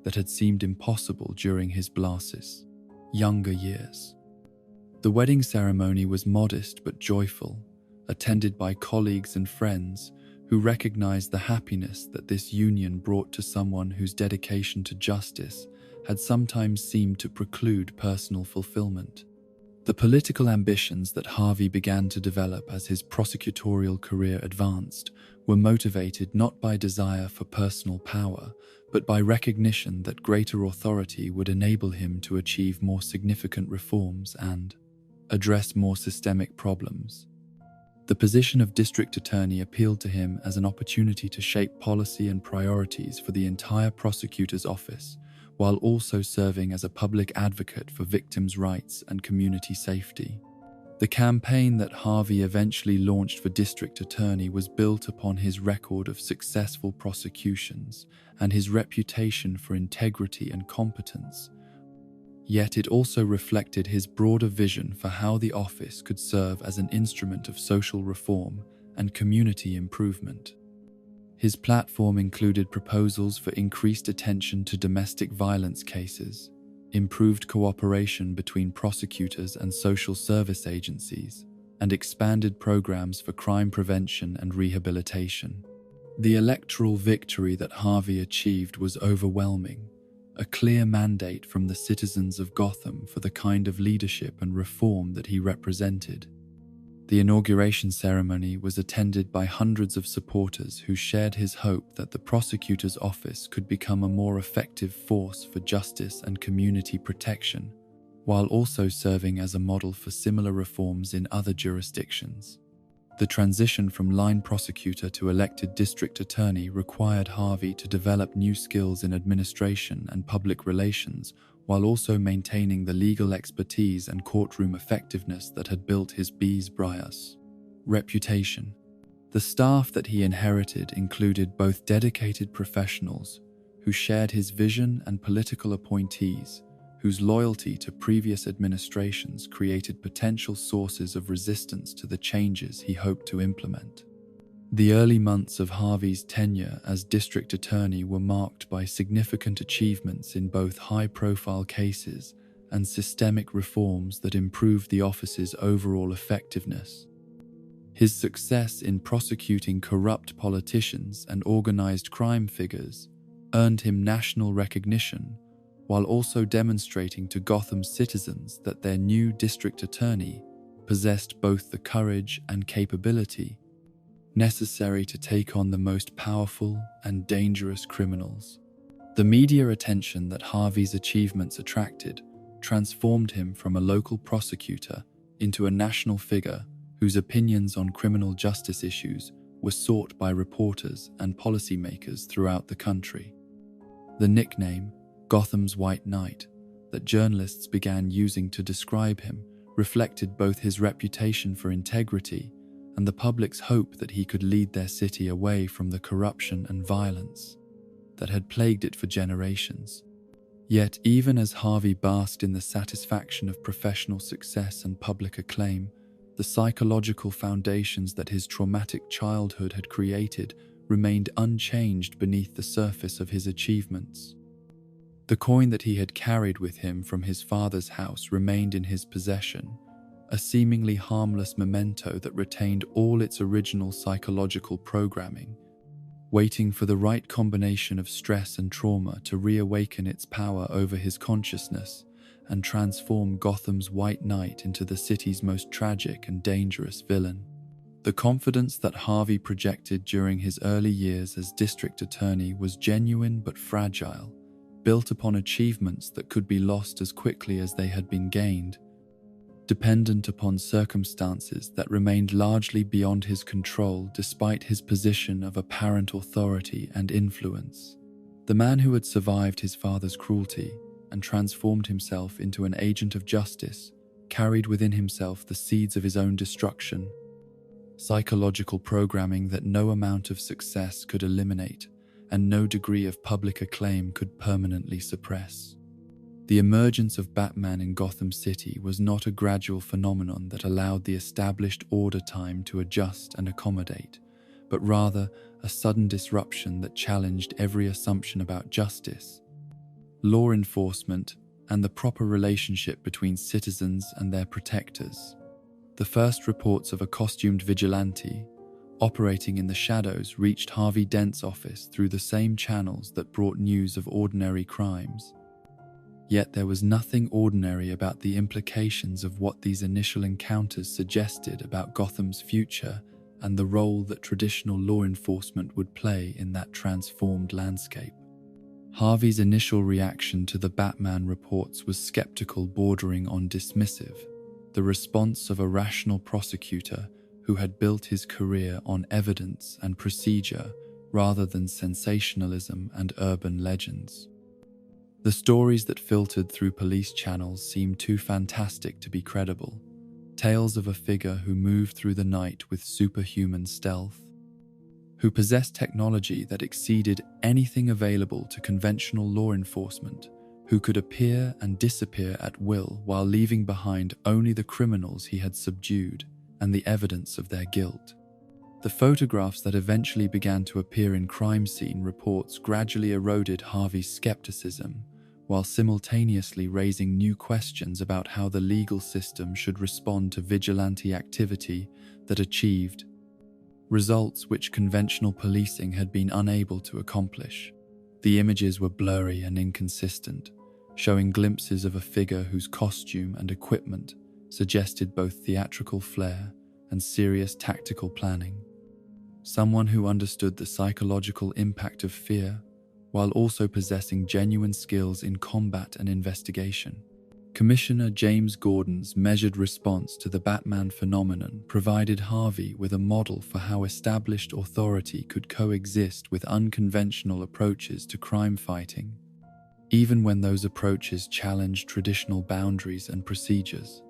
that had seemed impossible during his Blas's younger years. The wedding ceremony was modest but joyful, attended by colleagues and friends who recognized the happiness that this union brought to someone whose dedication to justice had sometimes seemed to preclude personal fulfillment. The political ambitions that Harvey began to develop as his prosecutorial career advanced were motivated not by desire for personal power, but by recognition that greater authority would enable him to achieve more significant reforms and address more systemic problems. The position of district attorney appealed to him as an opportunity to shape policy and priorities for the entire prosecutor's office, while also serving as a public advocate for victims' rights and community safety. The campaign that Harvey eventually launched for district attorney was built upon his record of successful prosecutions and his reputation for integrity and competence. Yet it also reflected his broader vision for how the office could serve as an instrument of social reform and community improvement. His platform included proposals for increased attention to domestic violence cases, improved cooperation between prosecutors and social service agencies, and expanded programs for crime prevention and rehabilitation. The electoral victory that Harvey achieved was overwhelming, a clear mandate from the citizens of Gotham for the kind of leadership and reform that he represented. The inauguration ceremony was attended by hundreds of supporters who shared his hope that the prosecutor's office could become a more effective force for justice and community protection, while also serving as a model for similar reforms in other jurisdictions. The transition from line prosecutor to elected district attorney required Harvey to develop new skills in administration and public relations, while also maintaining the legal expertise and courtroom effectiveness that had built his B's reputation. The staff that he inherited included both dedicated professionals who shared his vision and political appointees whose loyalty to previous administrations created potential sources of resistance to the changes he hoped to implement. The early months of Harvey's tenure as district attorney were marked by significant achievements in both high-profile cases and systemic reforms that improved the office's overall effectiveness. His success in prosecuting corrupt politicians and organized crime figures earned him national recognition, while also demonstrating to Gotham's citizens that their new district attorney possessed both the courage and capability necessary to take on the most powerful and dangerous criminals. The media attention that Harvey's achievements attracted transformed him from a local prosecutor into a national figure whose opinions on criminal justice issues were sought by reporters and policymakers throughout the country. The nickname, Gotham's White Knight, that journalists began using to describe him reflected both his reputation for integrity and the public's hope that he could lead their city away from the corruption and violence that had plagued it for generations. Yet, even as Harvey basked in the satisfaction of professional success and public acclaim, the psychological foundations that his traumatic childhood had created remained unchanged beneath the surface of his achievements. The coin that he had carried with him from his father's house remained in his possession, a seemingly harmless memento that retained all its original psychological programming, waiting for the right combination of stress and trauma to reawaken its power over his consciousness and transform Gotham's White Knight into the city's most tragic and dangerous villain. The confidence that Harvey projected during his early years as district attorney was genuine but fragile, built upon achievements that could be lost as quickly as they had been gained, dependent upon circumstances that remained largely beyond his control despite his position of apparent authority and influence. The man who had survived his father's cruelty and transformed himself into an agent of justice carried within himself the seeds of his own destruction, psychological programming that no amount of success could eliminate and no degree of public acclaim could permanently suppress. The emergence of Batman in Gotham City was not a gradual phenomenon that allowed the established order time to adjust and accommodate, but rather a sudden disruption that challenged every assumption about justice, law enforcement, and the proper relationship between citizens and their protectors. The first reports of a costumed vigilante operating in the shadows reached Harvey Dent's office through the same channels that brought news of ordinary crimes. Yet there was nothing ordinary about the implications of what these initial encounters suggested about Gotham's future and the role that traditional law enforcement would play in that transformed landscape. Harvey's initial reaction to the Batman reports was skeptical, bordering on dismissive, the response of a rational prosecutor who had built his career on evidence and procedure rather than sensationalism and urban legends. The stories that filtered through police channels seemed too fantastic to be credible, tales of a figure who moved through the night with superhuman stealth, who possessed technology that exceeded anything available to conventional law enforcement, who could appear and disappear at will while leaving behind only the criminals he had subdued and the evidence of their guilt. The photographs that eventually began to appear in crime scene reports gradually eroded Harvey's skepticism, while simultaneously raising new questions about how the legal system should respond to vigilante activity that achieved results which conventional policing had been unable to accomplish. The images were blurry and inconsistent, showing glimpses of a figure whose costume and equipment suggested both theatrical flair and serious tactical planning. Someone who understood the psychological impact of fear while also possessing genuine skills in combat and investigation. Commissioner James Gordon's measured response to the Batman phenomenon provided Harvey with a model for how established authority could coexist with unconventional approaches to crime fighting, even when those approaches challenged traditional boundaries and procedures.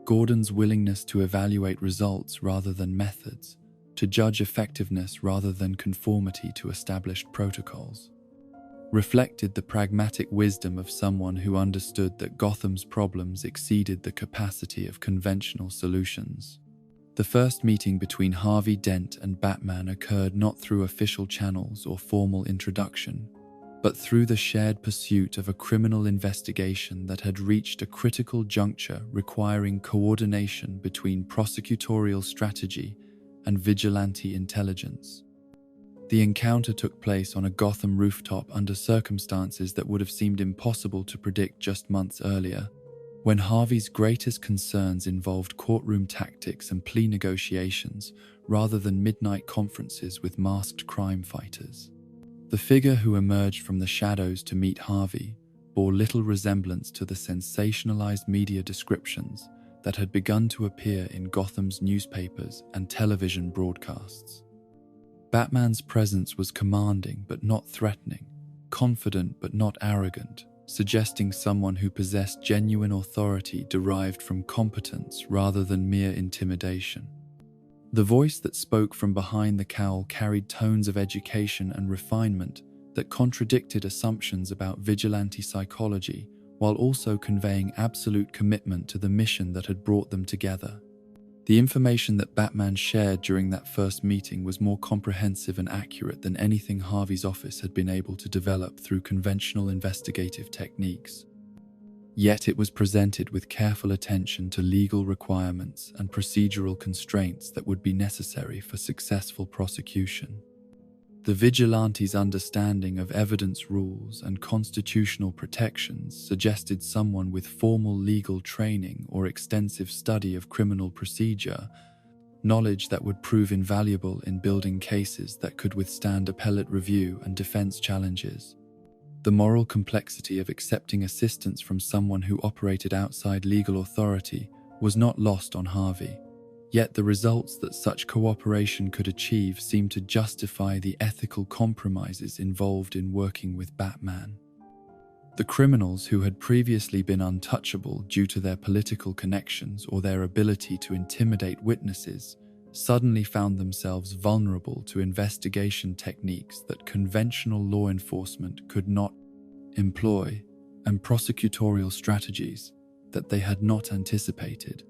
Gordon's willingness to evaluate results rather than methods, to judge effectiveness rather than conformity to established protocols, reflected the pragmatic wisdom of someone who understood that Gotham's problems exceeded the capacity of conventional solutions. The first meeting between Harvey Dent and Batman occurred not through official channels or formal introduction, but through the shared pursuit of a criminal investigation that had reached a critical juncture requiring coordination between prosecutorial strategy and vigilante intelligence. The encounter took place on a Gotham rooftop under circumstances that would have seemed impossible to predict just months earlier, when Harvey's greatest concerns involved courtroom tactics and plea negotiations rather than midnight conferences with masked crime fighters. The figure who emerged from the shadows to meet Harvey bore little resemblance to the sensationalized media descriptions that had begun to appear in Gotham's newspapers and television broadcasts. Batman's presence was commanding but not threatening, confident but not arrogant, suggesting someone who possessed genuine authority derived from competence rather than mere intimidation. The voice that spoke from behind the cowl carried tones of education and refinement that contradicted assumptions about vigilante psychology, while also conveying absolute commitment to the mission that had brought them together. The information that Batman shared during that first meeting was more comprehensive and accurate than anything Harvey's office had been able to develop through conventional investigative techniques. Yet it was presented with careful attention to legal requirements and procedural constraints that would be necessary for successful prosecution. The vigilante's understanding of evidence rules and constitutional protections suggested someone with formal legal training or extensive study of criminal procedure, knowledge that would prove invaluable in building cases that could withstand appellate review and defense challenges. The moral complexity of accepting assistance from someone who operated outside legal authority was not lost on Harvey. Yet the results that such cooperation could achieve seemed to justify the ethical compromises involved in working with Batman. The criminals who had previously been untouchable due to their political connections or their ability to intimidate witnesses suddenly found themselves vulnerable to investigation techniques that conventional law enforcement could not employ, and prosecutorial strategies that they had not anticipated.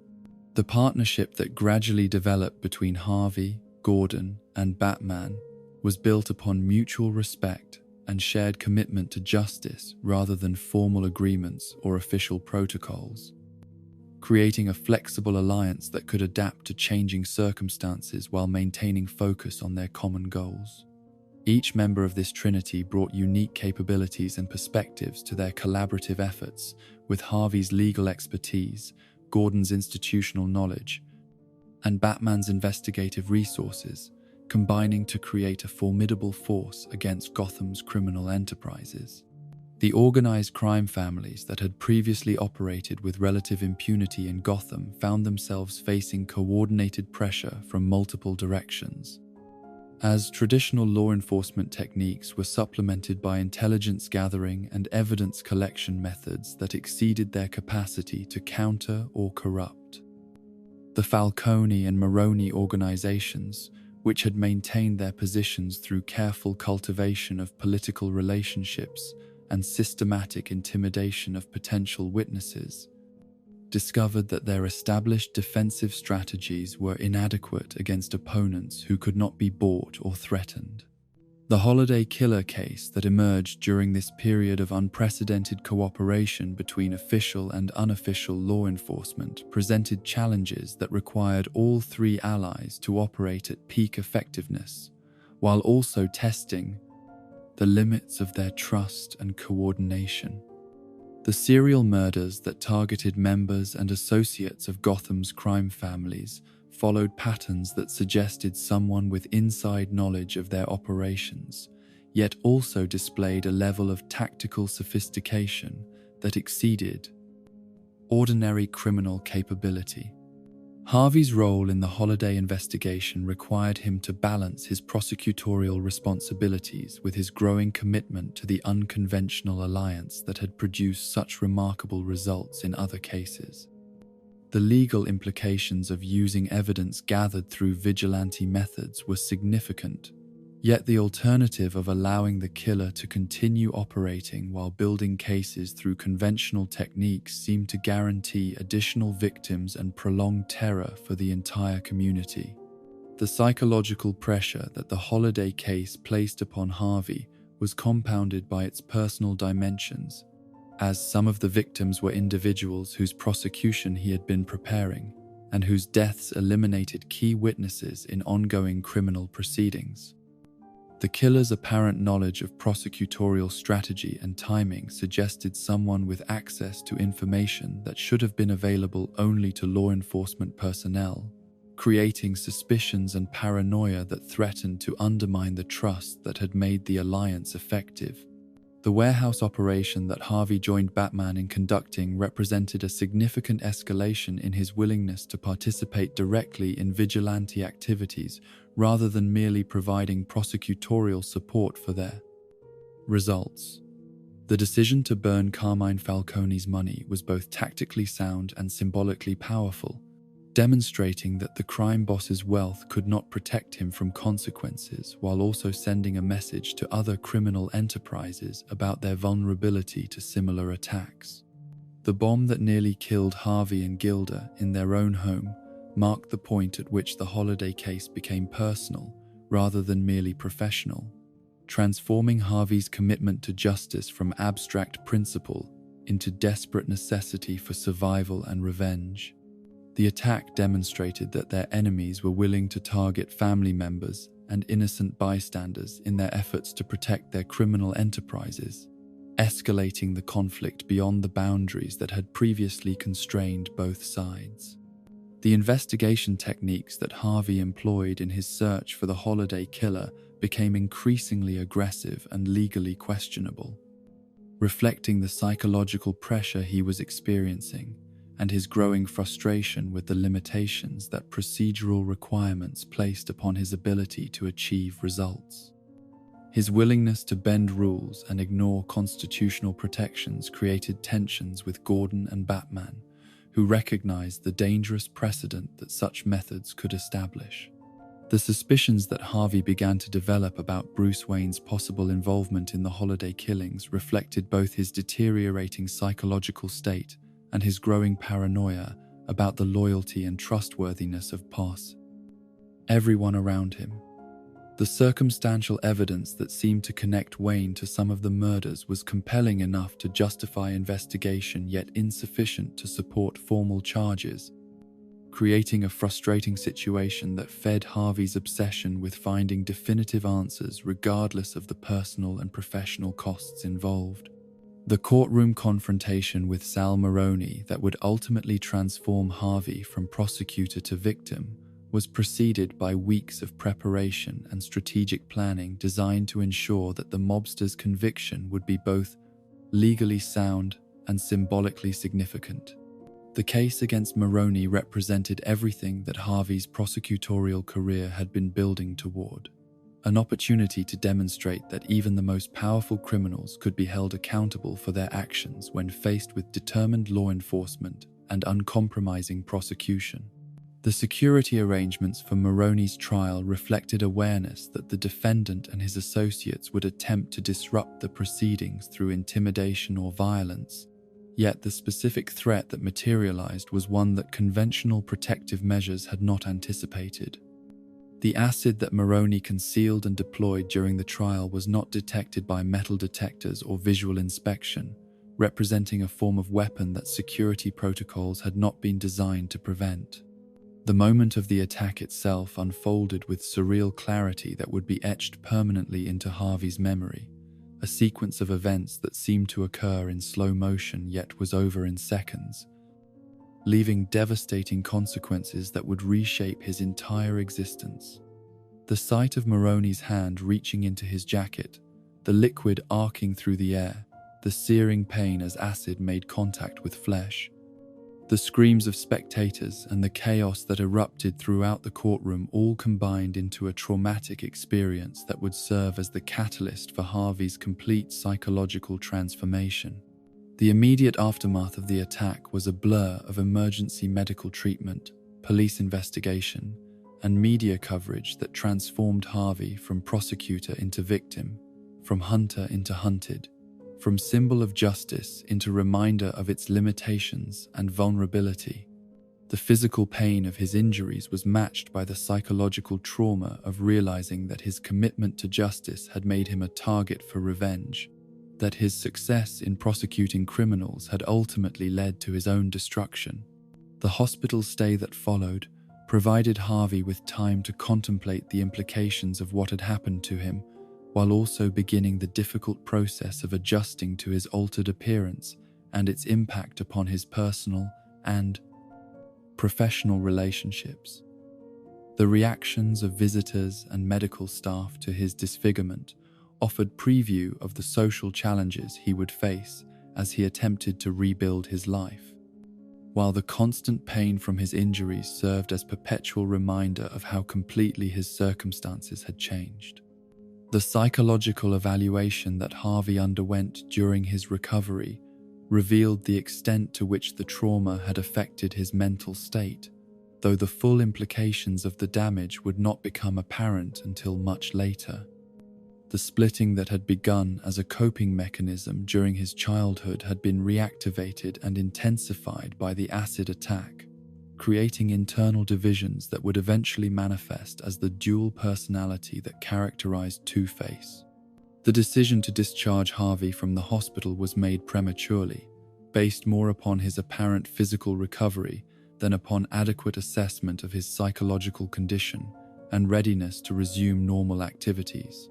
The partnership that gradually developed between Harvey, Gordon, and Batman was built upon mutual respect and shared commitment to justice rather than formal agreements or official protocols, creating a flexible alliance that could adapt to changing circumstances while maintaining focus on their common goals. Each member of this trinity brought unique capabilities and perspectives to their collaborative efforts, with Harvey's legal expertise, Gordon's institutional knowledge, and Batman's investigative resources, combining to create a formidable force against Gotham's criminal enterprises. The organized crime families that had previously operated with relative impunity in Gotham found themselves facing coordinated pressure from multiple directions. As traditional law enforcement techniques were supplemented by intelligence gathering and evidence collection methods that exceeded their capacity to counter or corrupt. The Falcone and Moroni organizations, which had maintained their positions through careful cultivation of political relationships and systematic intimidation of potential witnesses, discovered that their established defensive strategies were inadequate against opponents who could not be bought or threatened. The Holiday Killer case that emerged during this period of unprecedented cooperation between official and unofficial law enforcement presented challenges that required all three allies to operate at peak effectiveness, while also testing the limits of their trust and coordination. The serial murders that targeted members and associates of Gotham's crime families followed patterns that suggested someone with inside knowledge of their operations, yet also displayed a level of tactical sophistication that exceeded ordinary criminal capability. Harvey's role in the Holiday investigation required him to balance his prosecutorial responsibilities with his growing commitment to the unconventional alliance that had produced such remarkable results in other cases. The legal implications of using evidence gathered through vigilante methods were significant, yet the alternative of allowing the killer to continue operating while building cases through conventional techniques seemed to guarantee additional victims and prolonged terror for the entire community. The psychological pressure that the Holiday case placed upon Harvey was compounded by its personal dimensions, as some of the victims were individuals whose prosecution he had been preparing, and whose deaths eliminated key witnesses in ongoing criminal proceedings. The killer's apparent knowledge of prosecutorial strategy and timing suggested someone with access to information that should have been available only to law enforcement personnel, creating suspicions and paranoia that threatened to undermine the trust that had made the alliance effective. The warehouse operation that Harvey joined Batman in conducting represented a significant escalation in his willingness to participate directly in vigilante activities rather than merely providing prosecutorial support for their results. The decision to burn Carmine Falcone's money was both tactically sound and symbolically powerful, demonstrating that the crime boss's wealth could not protect him from consequences while also sending a message to other criminal enterprises about their vulnerability to similar attacks. The bomb that nearly killed Harvey and Gilda in their own home marked the point at which the Holiday case became personal rather than merely professional, transforming Harvey's commitment to justice from abstract principle into desperate necessity for survival and revenge. The attack demonstrated that their enemies were willing to target family members and innocent bystanders in their efforts to protect their criminal enterprises, escalating the conflict beyond the boundaries that had previously constrained both sides. The investigation techniques that Harvey employed in his search for the holiday killer became increasingly aggressive and legally questionable, reflecting the psychological pressure he was experiencing and his growing frustration with the limitations that procedural requirements placed upon his ability to achieve results. His willingness to bend rules and ignore constitutional protections created tensions with Gordon and Batman, who recognized the dangerous precedent that such methods could establish. The suspicions that Harvey began to develop about Bruce Wayne's possible involvement in the holiday killings reflected both his deteriorating psychological state and his growing paranoia about the loyalty and trustworthiness of everyone around him. The circumstantial evidence that seemed to connect Wayne to some of the murders was compelling enough to justify investigation, yet insufficient to support formal charges, creating a frustrating situation that fed Harvey's obsession with finding definitive answers regardless of the personal and professional costs involved. The courtroom confrontation with Sal Moroni that would ultimately transform Harvey from prosecutor to victim was preceded by weeks of preparation and strategic planning designed to ensure that the mobster's conviction would be both legally sound and symbolically significant. The case against Moroni represented everything that Harvey's prosecutorial career had been building toward. An opportunity to demonstrate that even the most powerful criminals could be held accountable for their actions when faced with determined law enforcement and uncompromising prosecution. The security arrangements for Moroni's trial reflected awareness that the defendant and his associates would attempt to disrupt the proceedings through intimidation or violence, yet the specific threat that materialized was one that conventional protective measures had not anticipated. The acid that Moroni concealed and deployed during the trial was not detected by metal detectors or visual inspection, representing a form of weapon that security protocols had not been designed to prevent. The moment of the attack itself unfolded with surreal clarity that would be etched permanently into Harvey's memory, a sequence of events that seemed to occur in slow motion yet was over in seconds, leaving devastating consequences that would reshape his entire existence. The sight of Moroni's hand reaching into his jacket, the liquid arcing through the air, the searing pain as acid made contact with flesh, the screams of spectators and the chaos that erupted throughout the courtroom all combined into a traumatic experience that would serve as the catalyst for Harvey's complete psychological transformation. The immediate aftermath of the attack was a blur of emergency medical treatment, police investigation, and media coverage that transformed Harvey from prosecutor into victim, from hunter into hunted, from symbol of justice into reminder of its limitations and vulnerability. The physical pain of his injuries was matched by the psychological trauma of realizing that his commitment to justice had made him a target for revenge, that his success in prosecuting criminals had ultimately led to his own destruction. The hospital stay that followed provided Harvey with time to contemplate the implications of what had happened to him, while also beginning the difficult process of adjusting to his altered appearance and its impact upon his personal and professional relationships. The reactions of visitors and medical staff to his disfigurement offered preview of the social challenges he would face as he attempted to rebuild his life, while the constant pain from his injuries served as perpetual reminder of how completely his circumstances had changed. The psychological evaluation that Harvey underwent during his recovery revealed the extent to which the trauma had affected his mental state, though the full implications of the damage would not become apparent until much later. The splitting that had begun as a coping mechanism during his childhood had been reactivated and intensified by the acid attack, creating internal divisions that would eventually manifest as the dual personality that characterized Two-Face. The decision to discharge Harvey from the hospital was made prematurely, based more upon his apparent physical recovery than upon adequate assessment of his psychological condition and readiness to resume normal activities.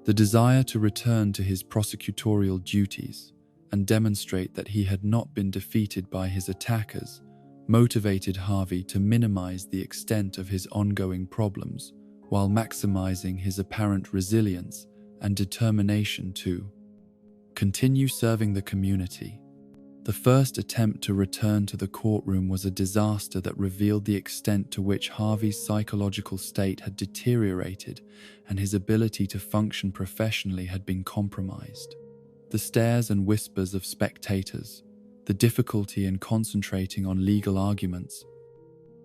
The desire to return to his prosecutorial duties and demonstrate that he had not been defeated by his attackers motivated Harvey to minimize the extent of his ongoing problems while maximizing his apparent resilience and determination to continue serving the community. The first attempt to return to the courtroom was a disaster that revealed the extent to which Harvey's psychological state had deteriorated and his ability to function professionally had been compromised. The stares and whispers of spectators, the difficulty in concentrating on legal arguments,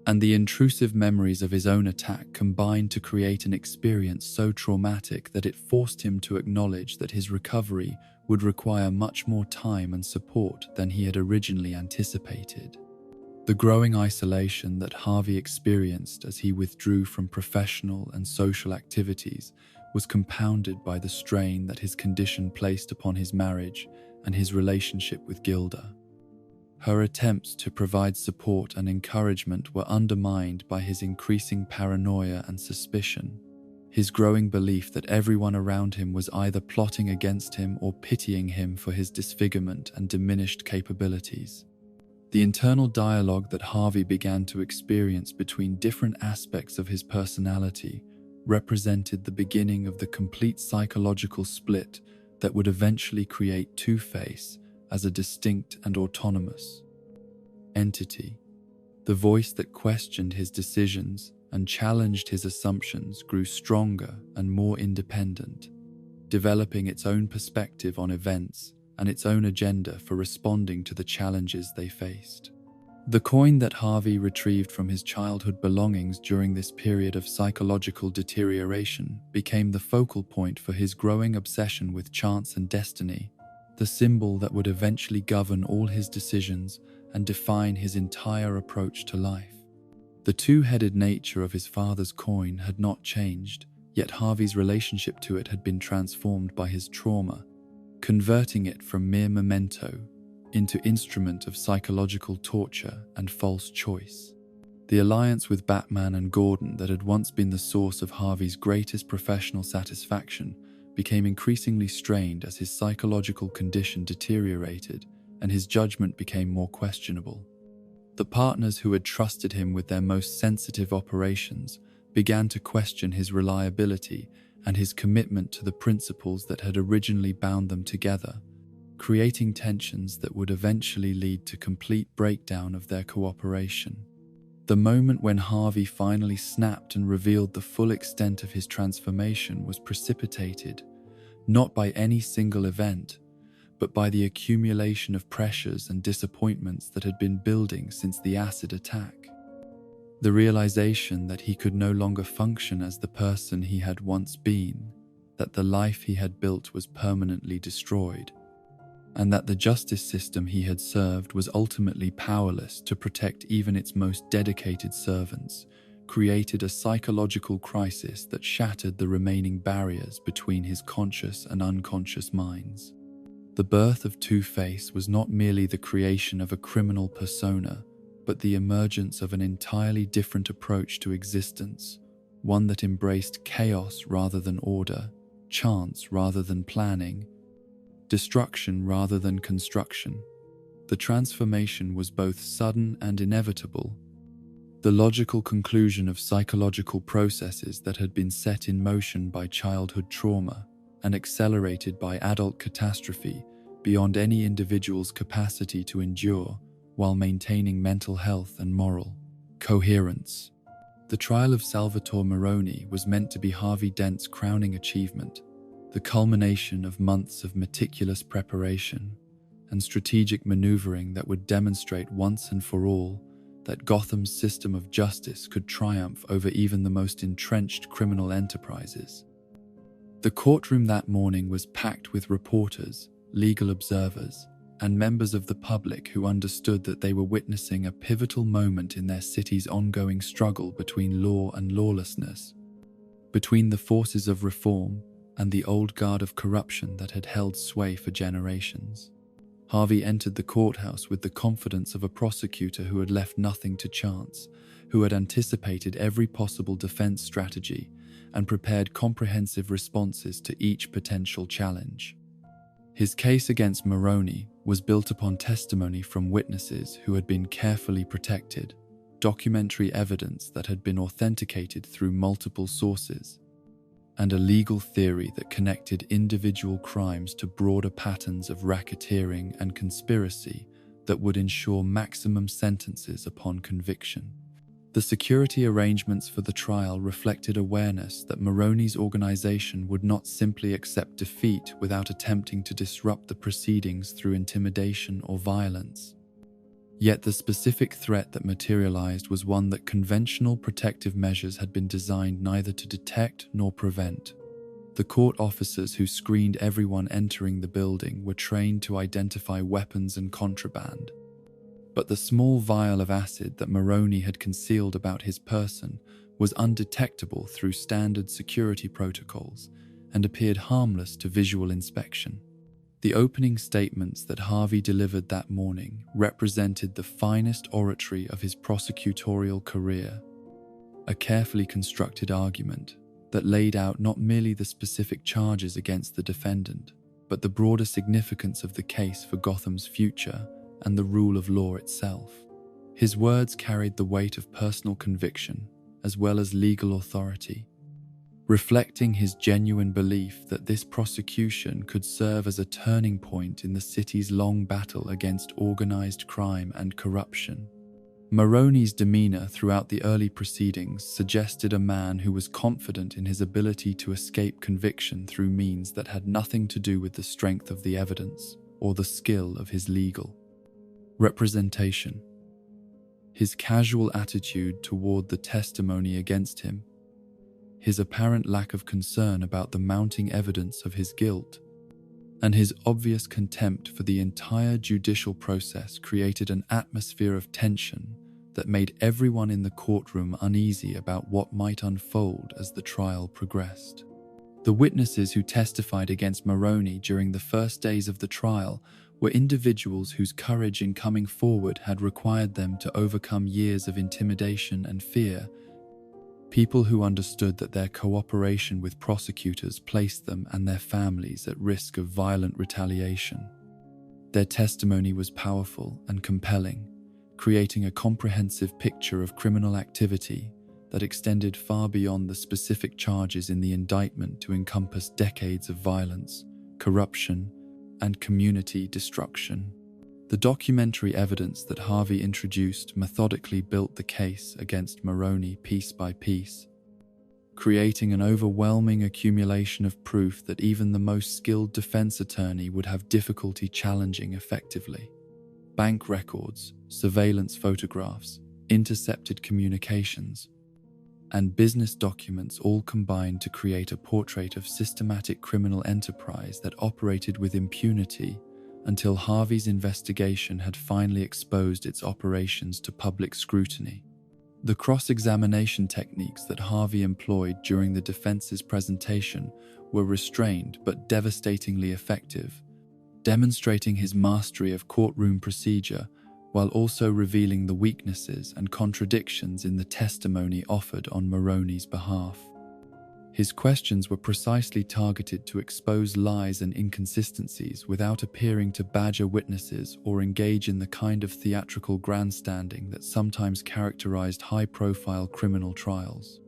and the intrusive memories of his own attack combined to create an experience so traumatic that it forced him to acknowledge that his recovery would require much more time and support than he had originally anticipated. The growing isolation that Harvey experienced as he withdrew from professional and social activities was compounded by the strain that his condition placed upon his marriage and his relationship with Gilda. Her attempts to provide support and encouragement were undermined by his increasing paranoia and suspicion, his growing belief that everyone around him was either plotting against him or pitying him for his disfigurement and diminished capabilities. The internal dialogue that Harvey began to experience between different aspects of his personality represented the beginning of the complete psychological split that would eventually create Two-Face as a distinct and autonomous entity. The voice that questioned his decisions and challenged his assumptions grew stronger and more independent, developing its own perspective on events and its own agenda for responding to the challenges they faced. The coin that Harvey retrieved from his childhood belongings during this period of psychological deterioration became the focal point for his growing obsession with chance and destiny, the symbol that would eventually govern all his decisions and define his entire approach to life. The two-headed nature of his father's coin had not changed, yet Harvey's relationship to it had been transformed by his trauma, converting it from mere memento into instrument of psychological torture and false choice. The alliance with Batman and Gordon that had once been the source of Harvey's greatest professional satisfaction became increasingly strained as his psychological condition deteriorated and his judgment became more questionable. The partners who had trusted him with their most sensitive operations began to question his reliability and his commitment to the principles that had originally bound them together, creating tensions that would eventually lead to complete breakdown of their cooperation. The moment when Harvey finally snapped and revealed the full extent of his transformation was precipitated, not by any single event, but by the accumulation of pressures and disappointments that had been building since the acid attack. The realization that he could no longer function as the person he had once been, that the life he had built was permanently destroyed, and that the justice system he had served was ultimately powerless to protect even its most dedicated servants, created a psychological crisis that shattered the remaining barriers between his conscious and unconscious minds. The birth of Two-Face was not merely the creation of a criminal persona, but the emergence of an entirely different approach to existence, one that embraced chaos rather than order, chance rather than planning, destruction rather than construction. The transformation was both sudden and inevitable, the logical conclusion of psychological processes that had been set in motion by childhood trauma and accelerated by adult catastrophe beyond any individual's capacity to endure while maintaining mental health and moral coherence. The trial of Salvatore Moroni was meant to be Harvey Dent's crowning achievement, the culmination of months of meticulous preparation and strategic maneuvering that would demonstrate once and for all that Gotham's system of justice could triumph over even the most entrenched criminal enterprises. The courtroom that morning was packed with reporters, legal observers, and members of the public who understood that they were witnessing a pivotal moment in their city's ongoing struggle between law and lawlessness, between the forces of reform and the old guard of corruption that had held sway for generations. Harvey entered the courthouse with the confidence of a prosecutor who had left nothing to chance, who had anticipated every possible defense strategy and prepared comprehensive responses to each potential challenge. His case against Moroni was built upon testimony from witnesses who had been carefully protected, documentary evidence that had been authenticated through multiple sources, and a legal theory that connected individual crimes to broader patterns of racketeering and conspiracy that would ensure maximum sentences upon conviction. The security arrangements for the trial reflected awareness that Moroni's organization would not simply accept defeat without attempting to disrupt the proceedings through intimidation or violence. Yet the specific threat that materialized was one that conventional protective measures had been designed neither to detect nor prevent. The court officers who screened everyone entering the building were trained to identify weapons and contraband. But the small vial of acid that Moroni had concealed about his person was undetectable through standard security protocols and appeared harmless to visual inspection. The opening statements that Harvey delivered that morning represented the finest oratory of his prosecutorial career, a carefully constructed argument that laid out not merely the specific charges against the defendant, but the broader significance of the case for Gotham's future and the rule of law itself. His words carried the weight of personal conviction as well as legal authority, reflecting his genuine belief that this prosecution could serve as a turning point in the city's long battle against organized crime and corruption. Moroni's demeanor throughout the early proceedings suggested a man who was confident in his ability to escape conviction through means that had nothing to do with the strength of the evidence or the skill of his legal representation. His casual attitude toward the testimony against him, his apparent lack of concern about the mounting evidence of his guilt, and his obvious contempt for the entire judicial process created an atmosphere of tension that made everyone in the courtroom uneasy about what might unfold as the trial progressed. The witnesses who testified against Moroni during the first days of the trial were individuals whose courage in coming forward had required them to overcome years of intimidation and fear, people who understood that their cooperation with prosecutors placed them and their families at risk of violent retaliation. Their testimony was powerful and compelling, creating a comprehensive picture of criminal activity that extended far beyond the specific charges in the indictment to encompass decades of violence, corruption, and community destruction. The documentary evidence that Harvey introduced methodically built the case against Moroni piece by piece, creating an overwhelming accumulation of proof that even the most skilled defense attorney would have difficulty challenging effectively. Bank records, surveillance photographs, intercepted communications, and business documents all combined to create a portrait of systematic criminal enterprise that operated with impunity until Harvey's investigation had finally exposed its operations to public scrutiny. The cross-examination techniques that Harvey employed during the defense's presentation were restrained but devastatingly effective, demonstrating his mastery of courtroom procedure while also revealing the weaknesses and contradictions in the testimony offered on Moroni's behalf. His questions were precisely targeted to expose lies and inconsistencies without appearing to badger witnesses or engage in the kind of theatrical grandstanding that sometimes characterized high-profile criminal trials.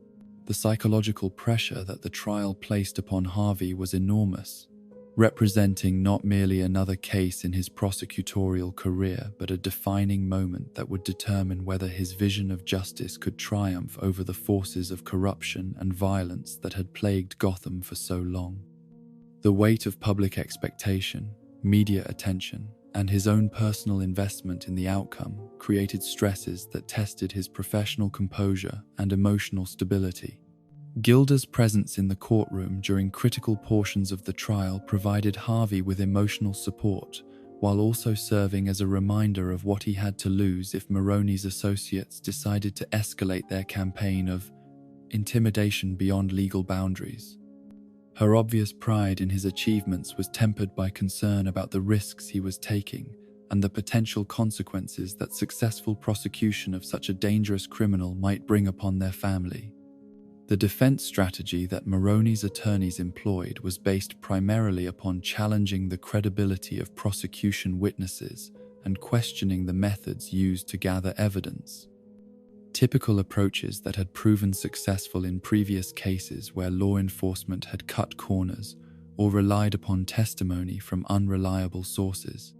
The psychological pressure that the trial placed upon Harvey was enormous, representing not merely another case in his prosecutorial career, but a defining moment that would determine whether his vision of justice could triumph over the forces of corruption and violence that had plagued Gotham for so long. The weight of public expectation, media attention, and his own personal investment in the outcome created stresses that tested his professional composure and emotional stability. Gilda's presence in the courtroom during critical portions of the trial provided Harvey with emotional support, while also serving as a reminder of what he had to lose if Moroni's associates decided to escalate their campaign of intimidation beyond legal boundaries. Her obvious pride in his achievements was tempered by concern about the risks he was taking and the potential consequences that successful prosecution of such a dangerous criminal might bring upon their family. The defense strategy that Moroni's attorneys employed was based primarily upon challenging the credibility of prosecution witnesses and questioning the methods used to gather evidence. Typical approaches that had proven successful in previous cases where law enforcement had cut corners or relied upon testimony from unreliable sources.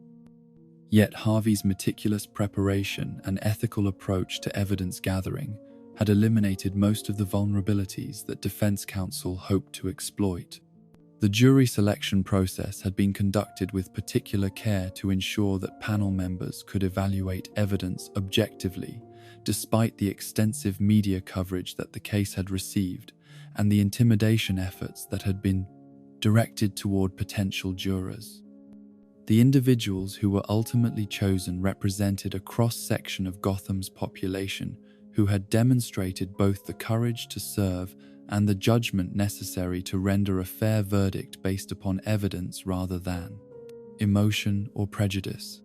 Yet Harvey's meticulous preparation and ethical approach to evidence gathering had eliminated most of the vulnerabilities that defense counsel hoped to exploit. The jury selection process had been conducted with particular care to ensure that panel members could evaluate evidence objectively, despite the extensive media coverage that the case had received and the intimidation efforts that had been directed toward potential jurors. The individuals who were ultimately chosen represented a cross-section of Gotham's population who had demonstrated both the courage to serve and the judgment necessary to render a fair verdict based upon evidence rather than emotion or prejudice.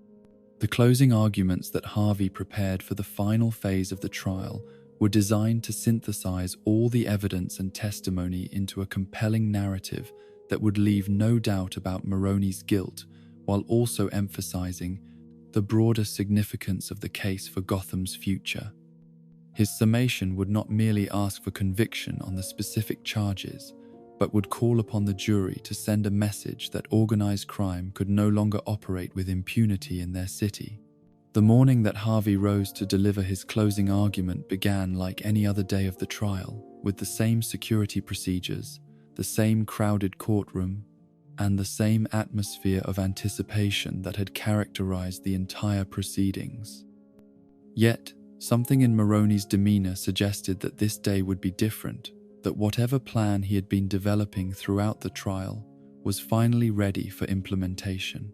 The closing arguments that Harvey prepared for the final phase of the trial were designed to synthesize all the evidence and testimony into a compelling narrative that would leave no doubt about Moroni's guilt, while also emphasizing the broader significance of the case for Gotham's future. His summation would not merely ask for conviction on the specific charges, but would call upon the jury to send a message that organized crime could no longer operate with impunity in their city. The morning that Harvey rose to deliver his closing argument began like any other day of the trial, with the same security procedures, the same crowded courtroom, and the same atmosphere of anticipation that had characterized the entire proceedings. Yet, something in Moroni's demeanor suggested that this day would be different, that whatever plan he had been developing throughout the trial was finally ready for implementation.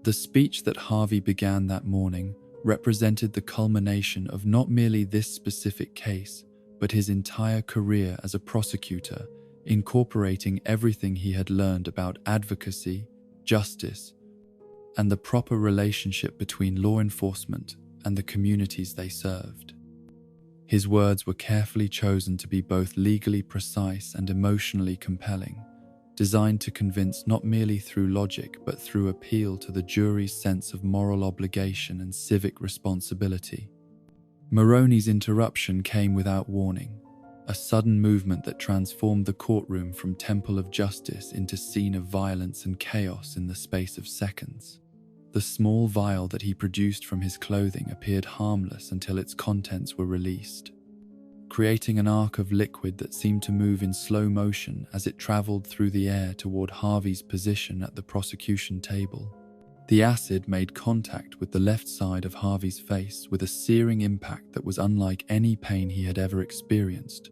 The speech that Harvey began that morning represented the culmination of not merely this specific case, but his entire career as a prosecutor, incorporating everything he had learned about advocacy, justice, and the proper relationship between law enforcement and the communities they served. His words were carefully chosen to be both legally precise and emotionally compelling, designed to convince not merely through logic but through appeal to the jury's sense of moral obligation and civic responsibility. Moroni's interruption came without warning, a sudden movement that transformed the courtroom from temple of justice into scene of violence and chaos in the space of seconds. The small vial that he produced from his clothing appeared harmless until its contents were released, creating an arc of liquid that seemed to move in slow motion as it traveled through the air toward Harvey's position at the prosecution table. The acid made contact with the left side of Harvey's face with a searing impact that was unlike any pain he had ever experienced,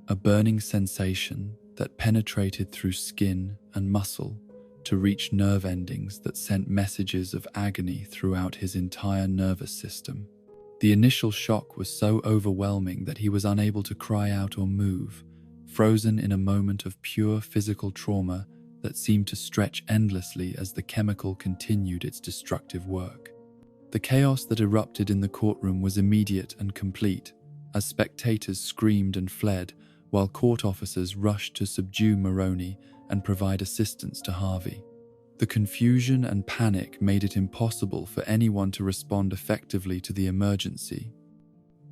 a burning sensation that penetrated through skin and muscle to reach nerve endings that sent messages of agony throughout his entire nervous system. The initial shock was so overwhelming that he was unable to cry out or move, frozen in a moment of pure physical trauma that seemed to stretch endlessly as the chemical continued its destructive work. The chaos that erupted in the courtroom was immediate and complete, as spectators screamed and fled, while court officers rushed to subdue Moroni and provide assistance to Harvey. The confusion and panic made it impossible for anyone to respond effectively to the emergency,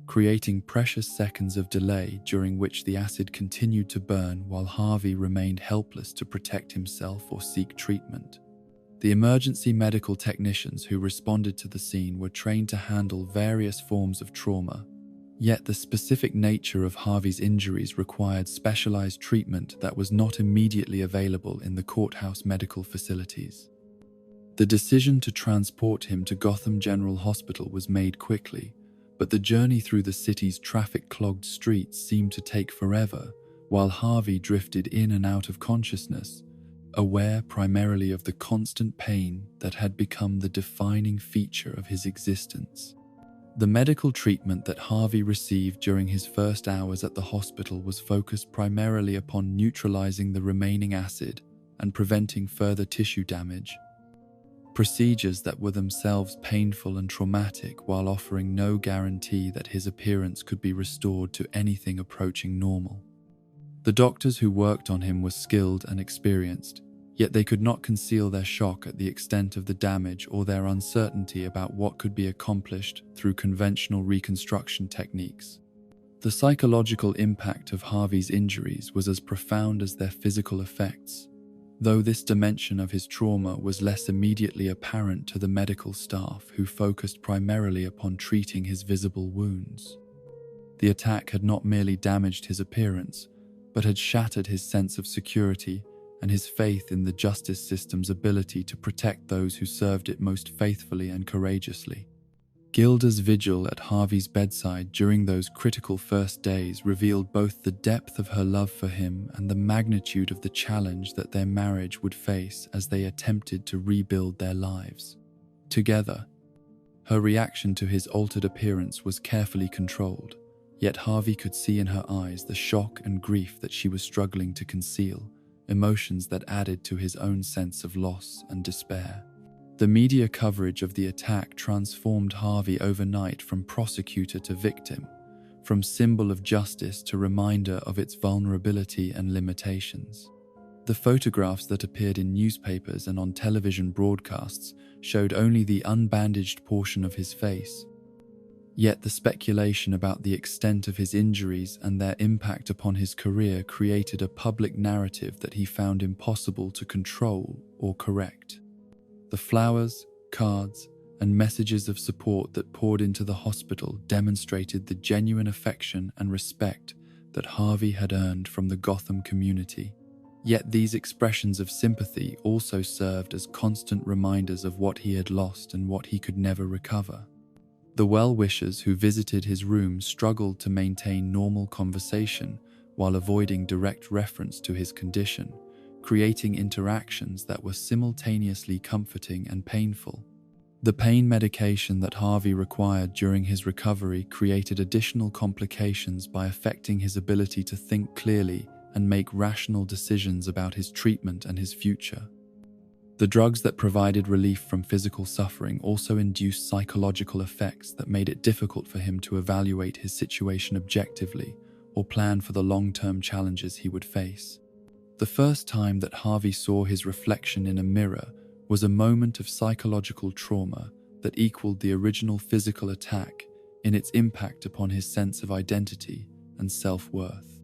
creating precious seconds of delay during which the acid continued to burn while Harvey remained helpless to protect himself or seek treatment. The emergency medical technicians who responded to the scene were trained to handle various forms of trauma, yet the specific nature of Harvey's injuries required specialized treatment that was not immediately available in the courthouse medical facilities. The decision to transport him to Gotham General Hospital was made quickly, but the journey through the city's traffic-clogged streets seemed to take forever, while Harvey drifted in and out of consciousness, aware primarily of the constant pain that had become the defining feature of his existence. The medical treatment that Harvey received during his first hours at the hospital was focused primarily upon neutralizing the remaining acid and preventing further tissue damage. procedures that were themselves painful and traumatic while offering no guarantee that his appearance could be restored to anything approaching normal. The doctors who worked on him were skilled and experienced, yet they could not conceal their shock at the extent of the damage or their uncertainty about what could be accomplished through conventional reconstruction techniques. The psychological impact of Harvey's injuries was as profound as their physical effects, though this dimension of his trauma was less immediately apparent to the medical staff who focused primarily upon treating his visible wounds. The attack had not merely damaged his appearance, but had shattered his sense of security and his faith in the justice system's ability to protect those who served it most faithfully and courageously. Gilda's vigil at Harvey's bedside during those critical first days revealed both the depth of her love for him and the magnitude of the challenge that their marriage would face as they attempted to rebuild their lives. Together, her reaction to his altered appearance was carefully controlled, yet Harvey could see in her eyes the shock and grief that she was struggling to conceal, emotions that added to his own sense of loss and despair. The media coverage of the attack transformed Harvey overnight from prosecutor to victim, from symbol of justice to reminder of its vulnerability and limitations. The photographs that appeared in newspapers and on television broadcasts showed only the unbandaged portion of his face. Yet the speculation about the extent of his injuries and their impact upon his career created a public narrative that he found impossible to control or correct. The flowers, cards, and messages of support that poured into the hospital demonstrated the genuine affection and respect that Harvey had earned from the Gotham community. Yet these expressions of sympathy also served as constant reminders of what he had lost and what he could never recover. The well-wishers who visited his room struggled to maintain normal conversation while avoiding direct reference to his condition, creating interactions that were simultaneously comforting and painful. The pain medication that Harvey required during his recovery created additional complications by affecting his ability to think clearly and make rational decisions about his treatment and his future. The drugs that provided relief from physical suffering also induced psychological effects that made it difficult for him to evaluate his situation objectively or plan for the long-term challenges he would face. The first time that Harvey saw his reflection in a mirror was a moment of psychological trauma that equaled the original physical attack in its impact upon his sense of identity and self-worth.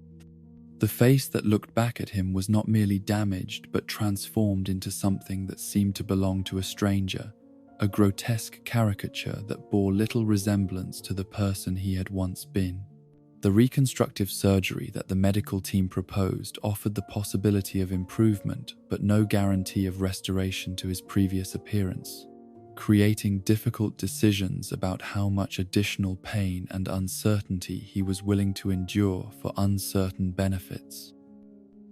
The face that looked back at him was not merely damaged but transformed into something that seemed to belong to a stranger, a grotesque caricature that bore little resemblance to the person he had once been. The reconstructive surgery that the medical team proposed offered the possibility of improvement but no guarantee of restoration to his previous appearance, creating difficult decisions about how much additional pain and uncertainty he was willing to endure for uncertain benefits.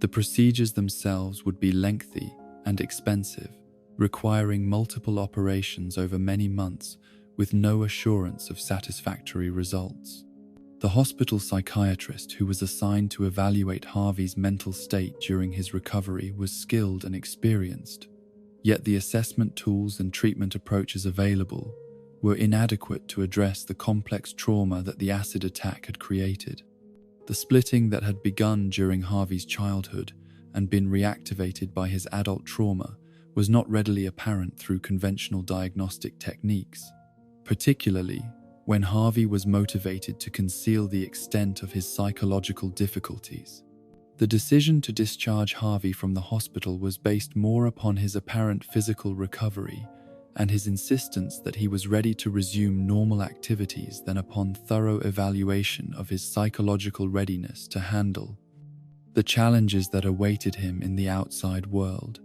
The procedures themselves would be lengthy and expensive, requiring multiple operations over many months with no assurance of satisfactory results. The hospital psychiatrist who was assigned to evaluate Harvey's mental state during his recovery was skilled and experienced, yet the assessment tools and treatment approaches available were inadequate to address the complex trauma that the acid attack had created. The splitting that had begun during Harvey's childhood and been reactivated by his adult trauma was not readily apparent through conventional diagnostic techniques, particularly when Harvey was motivated to conceal the extent of his psychological difficulties. The decision to discharge Harvey from the hospital was based more upon his apparent physical recovery and his insistence that he was ready to resume normal activities than upon thorough evaluation of his psychological readiness to handle the challenges that awaited him in the outside world.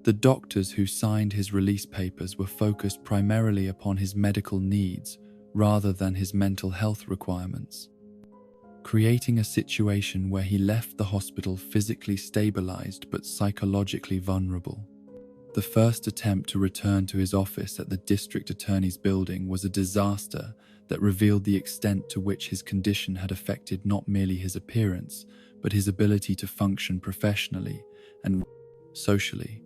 The doctors who signed his release papers were focused primarily upon his medical needs rather than his mental health requirements, creating a situation where he left the hospital physically stabilized but psychologically vulnerable. The first attempt to return to his office at the district attorney's building was a disaster that revealed the extent to which his condition had affected not merely his appearance, but his ability to function professionally and socially.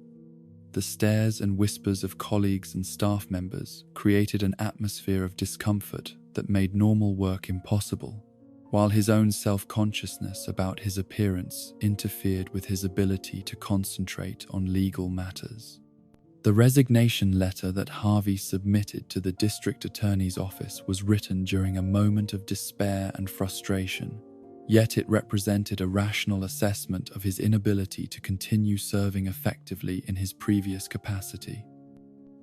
the stares and whispers of colleagues and staff members created an atmosphere of discomfort that made normal work impossible, while his own self-consciousness about his appearance interfered with his ability to concentrate on legal matters. The resignation letter that Harvey submitted to the district attorney's office was written during a moment of despair and frustration, yet it represented a rational assessment of his inability to continue serving effectively in his previous capacity.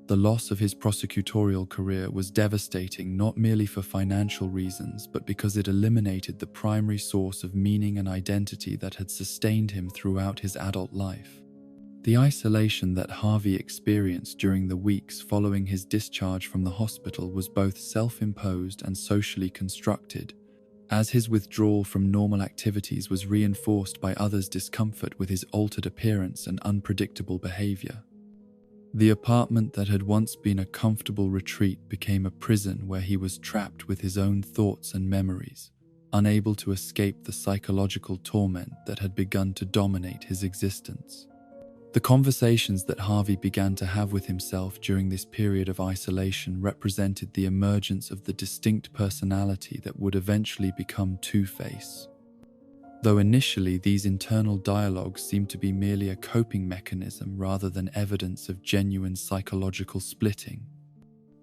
The loss of his prosecutorial career was devastating not merely for financial reasons, but because it eliminated the primary source of meaning and identity that had sustained him throughout his adult life. The isolation that Harvey experienced during the weeks following his discharge from the hospital was both self-imposed and socially constructed, as his withdrawal from normal activities was reinforced by others' discomfort with his altered appearance and unpredictable behavior. The apartment that had once been a comfortable retreat became a prison where he was trapped with his own thoughts and memories, unable to escape the psychological torment that had begun to dominate his existence. The conversations that Harvey began to have with himself during this period of isolation represented the emergence of the distinct personality that would eventually become Two-Face. Though initially these internal dialogues seemed to be merely a coping mechanism rather than evidence of genuine psychological splitting,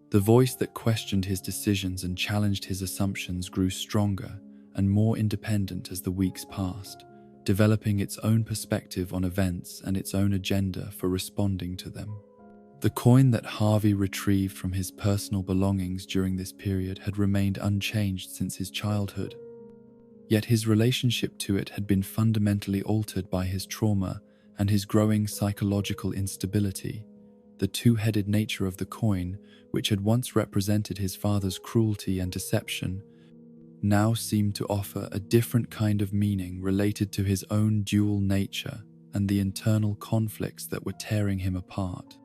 the voice that questioned his decisions and challenged his assumptions grew stronger and more independent as the weeks passed, developing its own perspective on events and its own agenda for responding to them. The coin that Harvey retrieved from his personal belongings during this period had remained unchanged since his childhood, yet his relationship to it had been fundamentally altered by his trauma and his growing psychological instability. The two-headed nature of the coin, which had once represented his father's cruelty and deception, now seemed to offer a different kind of meaning related to his own dual nature and the internal conflicts that were tearing him apart.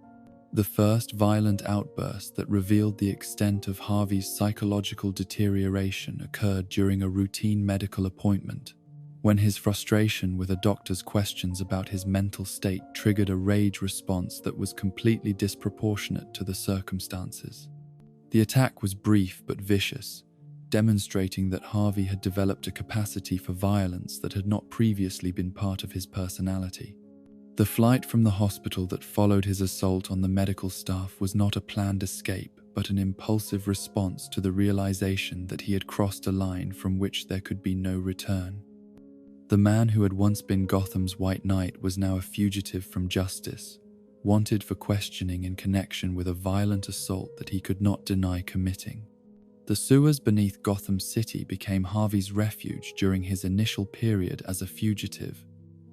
The first violent outburst that revealed the extent of Harvey's psychological deterioration occurred during a routine medical appointment, when his frustration with a doctor's questions about his mental state triggered a rage response that was completely disproportionate to the circumstances. The attack was brief but vicious, demonstrating that Harvey had developed a capacity for violence that had not previously been part of his personality. The flight from the hospital that followed his assault on the medical staff was not a planned escape, but an impulsive response to the realization that he had crossed a line from which there could be no return. The man who had once been Gotham's White Knight was now a fugitive from justice, wanted for questioning in connection with a violent assault that he could not deny committing. The sewers beneath Gotham City became Harvey's refuge during his initial period as a fugitive,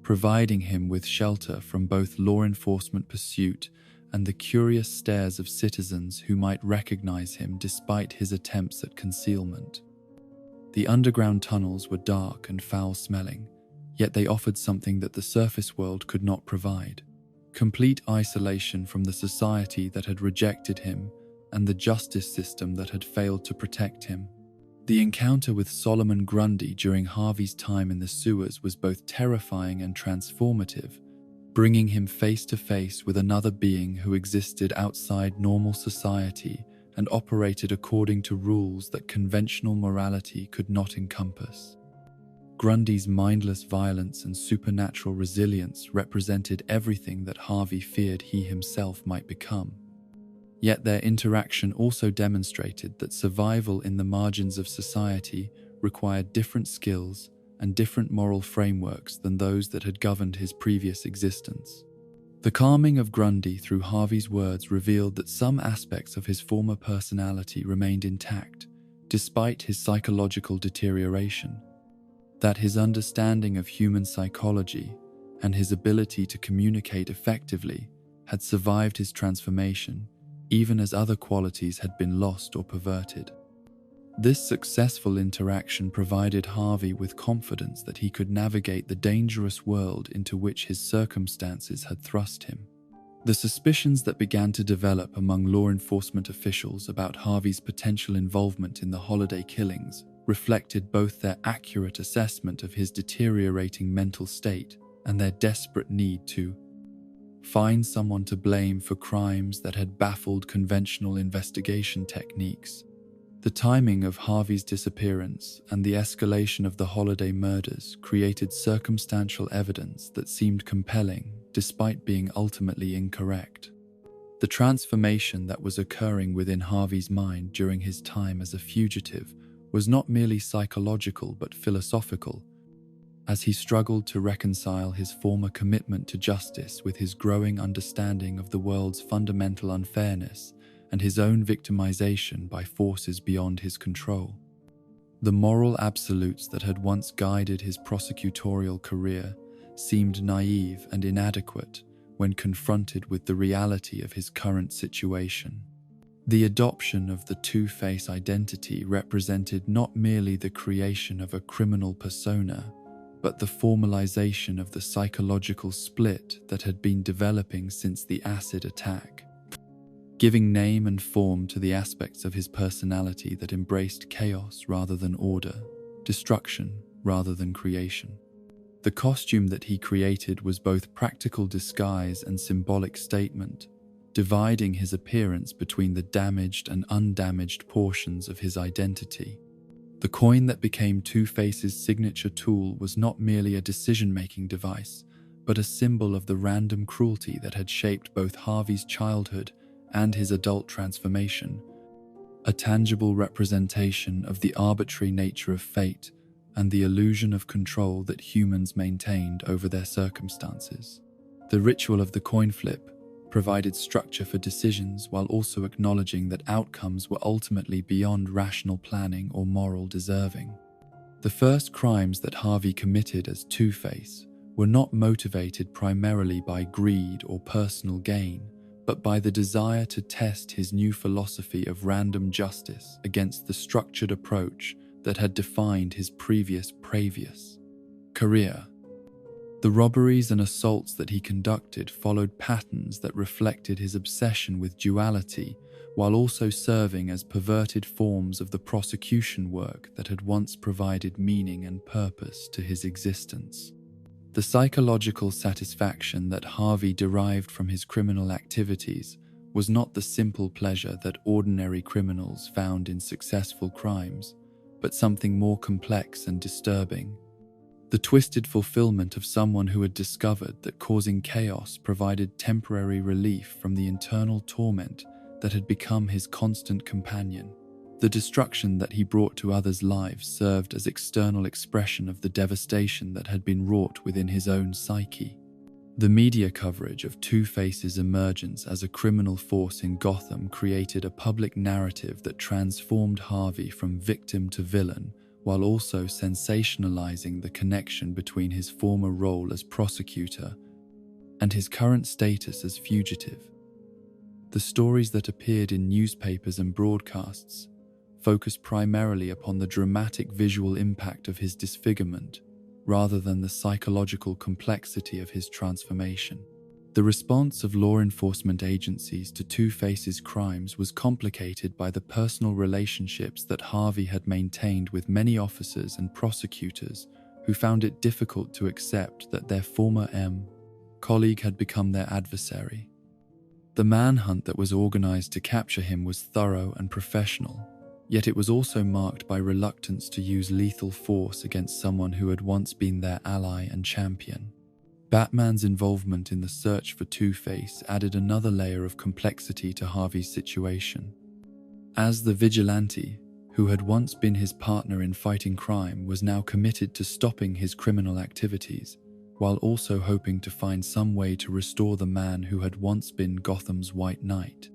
providing him with shelter from both law enforcement pursuit and the curious stares of citizens who might recognize him despite his attempts at concealment. The underground tunnels were dark and foul-smelling, yet they offered something that the surface world could not provide: complete isolation from the society that had rejected him and the justice system that had failed to protect him. The encounter with Solomon Grundy during Harvey's time in the sewers was both terrifying and transformative, bringing him face to face with another being who existed outside normal society and operated according to rules that conventional morality could not encompass. Grundy's mindless violence and supernatural resilience represented everything that Harvey feared he himself might become. Yet their interaction also demonstrated that survival in the margins of society required different skills and different moral frameworks than those that had governed his previous existence. The calming of Grundy through Harvey's words revealed that some aspects of his former personality remained intact, despite his psychological deterioration, that his understanding of human psychology and his ability to communicate effectively had survived his transformation, even as other qualities had been lost or perverted. This successful interaction provided Harvey with confidence that he could navigate the dangerous world into which his circumstances had thrust him. The suspicions that began to develop among law enforcement officials about Harvey's potential involvement in the holiday killings reflected both their accurate assessment of his deteriorating mental state and their desperate need to find someone to blame for crimes that had baffled conventional investigation techniques. The timing of Harvey's disappearance and the escalation of the Holiday murders created circumstantial evidence that seemed compelling despite being ultimately incorrect. The transformation that was occurring within Harvey's mind during his time as a fugitive was not merely psychological but philosophical, as he struggled to reconcile his former commitment to justice with his growing understanding of the world's fundamental unfairness and his own victimization by forces beyond his control. The moral absolutes that had once guided his prosecutorial career seemed naive and inadequate when confronted with the reality of his current situation. The adoption of the Two-Face identity represented not merely the creation of a criminal persona, but the formalization of the psychological split that had been developing since the acid attack, giving name and form to the aspects of his personality that embraced chaos rather than order, destruction rather than creation. The costume that he created was both practical disguise and symbolic statement, dividing his appearance between the damaged and undamaged portions of his identity. The coin that became Two-Face's signature tool was not merely a decision-making device, but a symbol of the random cruelty that had shaped both Harvey's childhood and his adult transformation, a tangible representation of the arbitrary nature of fate and the illusion of control that humans maintained over their circumstances. The ritual of the coin flip provided structure for decisions while also acknowledging that outcomes were ultimately beyond rational planning or moral deserving. The first crimes that Harvey committed as Two-Face were not motivated primarily by greed or personal gain, but by the desire to test his new philosophy of random justice against the structured approach that had defined his previous career. The robberies and assaults that he conducted followed patterns that reflected his obsession with duality, while also serving as perverted forms of the prosecution work that had once provided meaning and purpose to his existence. The psychological satisfaction that Harvey derived from his criminal activities was not the simple pleasure that ordinary criminals found in successful crimes, but something more complex and disturbing. The twisted fulfillment of someone who had discovered that causing chaos provided temporary relief from the internal torment that had become his constant companion. The destruction that he brought to others' lives served as external expression of the devastation that had been wrought within his own psyche. The media coverage of Two-Face's emergence as a criminal force in Gotham created a public narrative that transformed Harvey from victim to villain, while also sensationalizing the connection between his former role as prosecutor and his current status as fugitive. The stories that appeared in newspapers and broadcasts focused primarily upon the dramatic visual impact of his disfigurement, rather than the psychological complexity of his transformation. The response of law enforcement agencies to Two-Face's crimes was complicated by the personal relationships that Harvey had maintained with many officers and prosecutors who found it difficult to accept that their former colleague had become their adversary. The manhunt that was organized to capture him was thorough and professional, yet it was also marked by reluctance to use lethal force against someone who had once been their ally and champion. Batman's involvement in the search for Two-Face added another layer of complexity to Harvey's situation. As the vigilante, who had once been his partner in fighting crime, was now committed to stopping his criminal activities, while also hoping to find some way to restore the man who had once been Gotham's White Knight.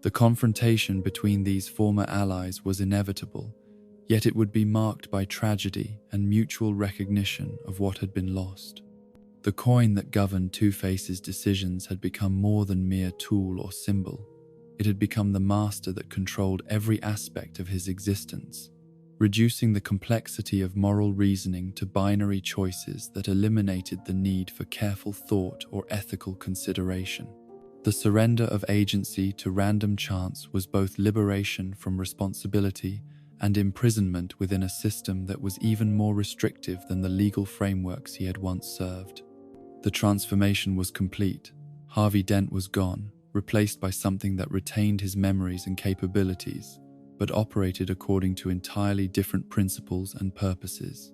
The confrontation between these former allies was inevitable, yet it would be marked by tragedy and mutual recognition of what had been lost. The coin that governed Two-Face's decisions had become more than mere tool or symbol. It had become the master that controlled every aspect of his existence, reducing the complexity of moral reasoning to binary choices that eliminated the need for careful thought or ethical consideration. The surrender of agency to random chance was both liberation from responsibility and imprisonment within a system that was even more restrictive than the legal frameworks he had once served. The transformation was complete, Harvey Dent was gone, replaced by something that retained his memories and capabilities, but operated according to entirely different principles and purposes.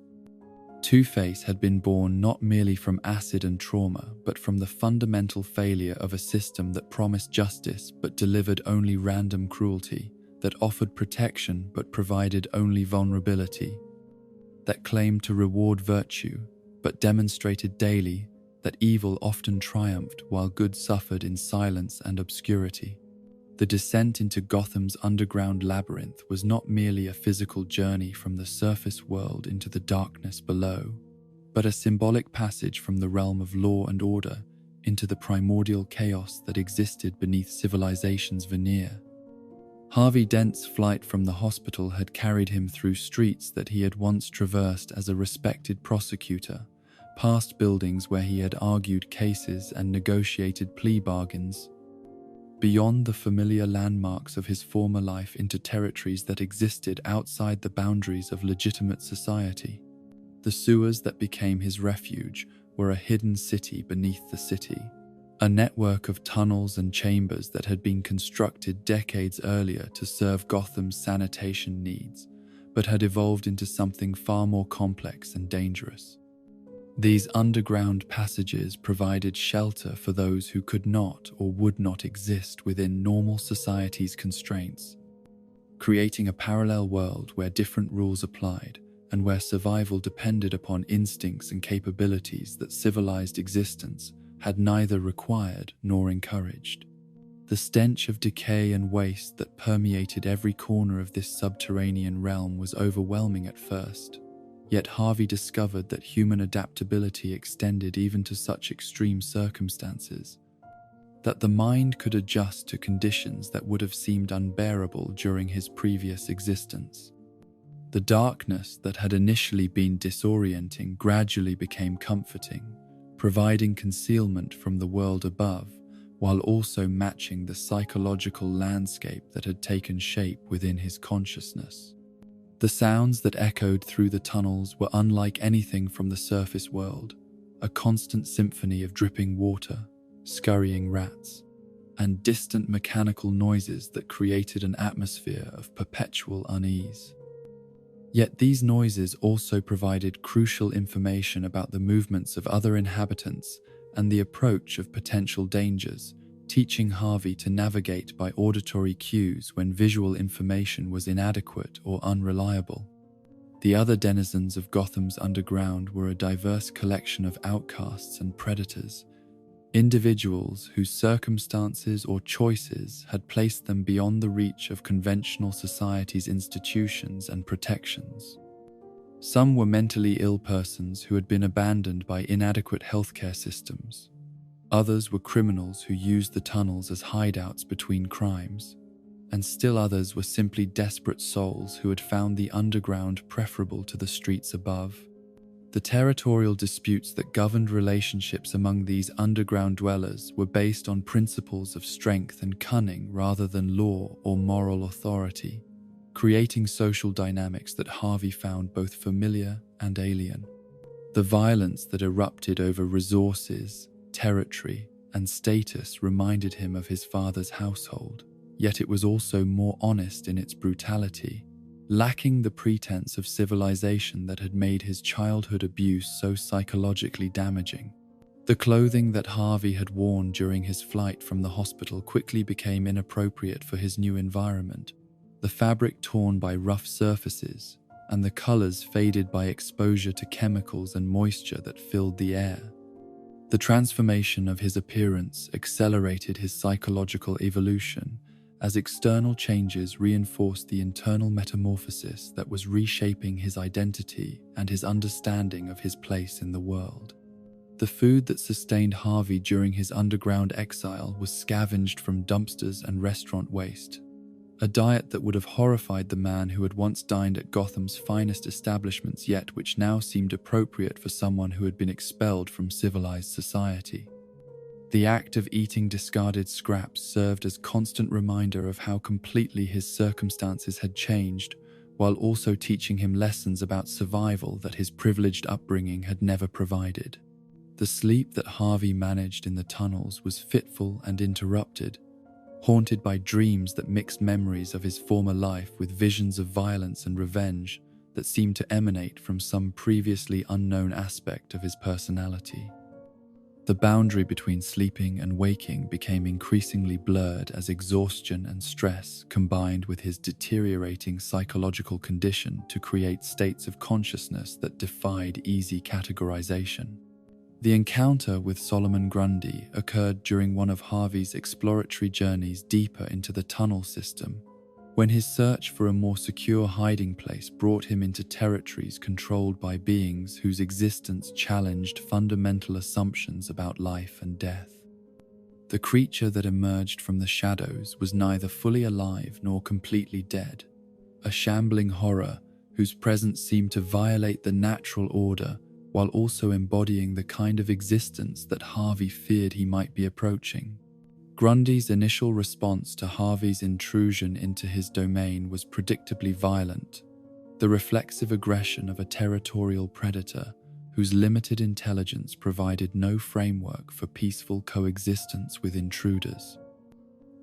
Two-Face had been born not merely from acid and trauma, but from the fundamental failure of a system that promised justice but delivered only random cruelty, that offered protection but provided only vulnerability, that claimed to reward virtue but demonstrated daily that evil often triumphed while good suffered in silence and obscurity. The descent into Gotham's underground labyrinth was not merely a physical journey from the surface world into the darkness below, but a symbolic passage from the realm of law and order into the primordial chaos that existed beneath civilization's veneer. Harvey Dent's flight from the hospital had carried him through streets that he had once traversed as a respected prosecutor, past buildings where he had argued cases and negotiated plea bargains, beyond the familiar landmarks of his former life into territories that existed outside the boundaries of legitimate society. The sewers that became his refuge were a hidden city beneath the city, a network of tunnels and chambers that had been constructed decades earlier to serve Gotham's sanitation needs, but had evolved into something far more complex and dangerous. These underground passages provided shelter for those who could not or would not exist within normal society's constraints, creating a parallel world where different rules applied and where survival depended upon instincts and capabilities that civilized existence had neither required nor encouraged. The stench of decay and waste that permeated every corner of this subterranean realm was overwhelming at first. Yet Harvey discovered that human adaptability extended even to such extreme circumstances, that the mind could adjust to conditions that would have seemed unbearable during his previous existence. The darkness that had initially been disorienting gradually became comforting, providing concealment from the world above, while also matching the psychological landscape that had taken shape within his consciousness. The sounds that echoed through the tunnels were unlike anything from the surface world, a constant symphony of dripping water, scurrying rats, and distant mechanical noises that created an atmosphere of perpetual unease. Yet these noises also provided crucial information about the movements of other inhabitants and the approach of potential dangers, teaching Harvey to navigate by auditory cues when visual information was inadequate or unreliable. The other denizens of Gotham's underground were a diverse collection of outcasts and predators, individuals whose circumstances or choices had placed them beyond the reach of conventional society's institutions and protections. Some were mentally ill persons who had been abandoned by inadequate healthcare systems. Others were criminals who used the tunnels as hideouts between crimes, and still others were simply desperate souls who had found the underground preferable to the streets above. The territorial disputes that governed relationships among these underground dwellers were based on principles of strength and cunning rather than law or moral authority, creating social dynamics that Harvey found both familiar and alien. The violence that erupted over resources, territory, and status reminded him of his father's household, yet it was also more honest in its brutality, lacking the pretense of civilization that had made his childhood abuse so psychologically damaging. The clothing that Harvey had worn during his flight from the hospital quickly became inappropriate for his new environment, the fabric torn by rough surfaces, and the colors faded by exposure to chemicals and moisture that filled the air. The transformation of his appearance accelerated his psychological evolution, as external changes reinforced the internal metamorphosis that was reshaping his identity and his understanding of his place in the world. The food that sustained Harvey during his underground exile was scavenged from dumpsters and restaurant waste, a diet that would have horrified the man who had once dined at Gotham's finest establishments, yet which now seemed appropriate for someone who had been expelled from civilized society. The act of eating discarded scraps served as constant reminder of how completely his circumstances had changed, while also teaching him lessons about survival that his privileged upbringing had never provided. The sleep that Harvey managed in the tunnels was fitful and interrupted, haunted by dreams that mixed memories of his former life with visions of violence and revenge that seemed to emanate from some previously unknown aspect of his personality. The boundary between sleeping and waking became increasingly blurred as exhaustion and stress combined with his deteriorating psychological condition to create states of consciousness that defied easy categorization. The encounter with Solomon Grundy occurred during one of Harvey's exploratory journeys deeper into the tunnel system, when his search for a more secure hiding place brought him into territories controlled by beings whose existence challenged fundamental assumptions about life and death. The creature that emerged from the shadows was neither fully alive nor completely dead, a shambling horror whose presence seemed to violate the natural order while also embodying the kind of existence that Harvey feared he might be approaching. Grundy's initial response to Harvey's intrusion into his domain was predictably violent, the reflexive aggression of a territorial predator whose limited intelligence provided no framework for peaceful coexistence with intruders.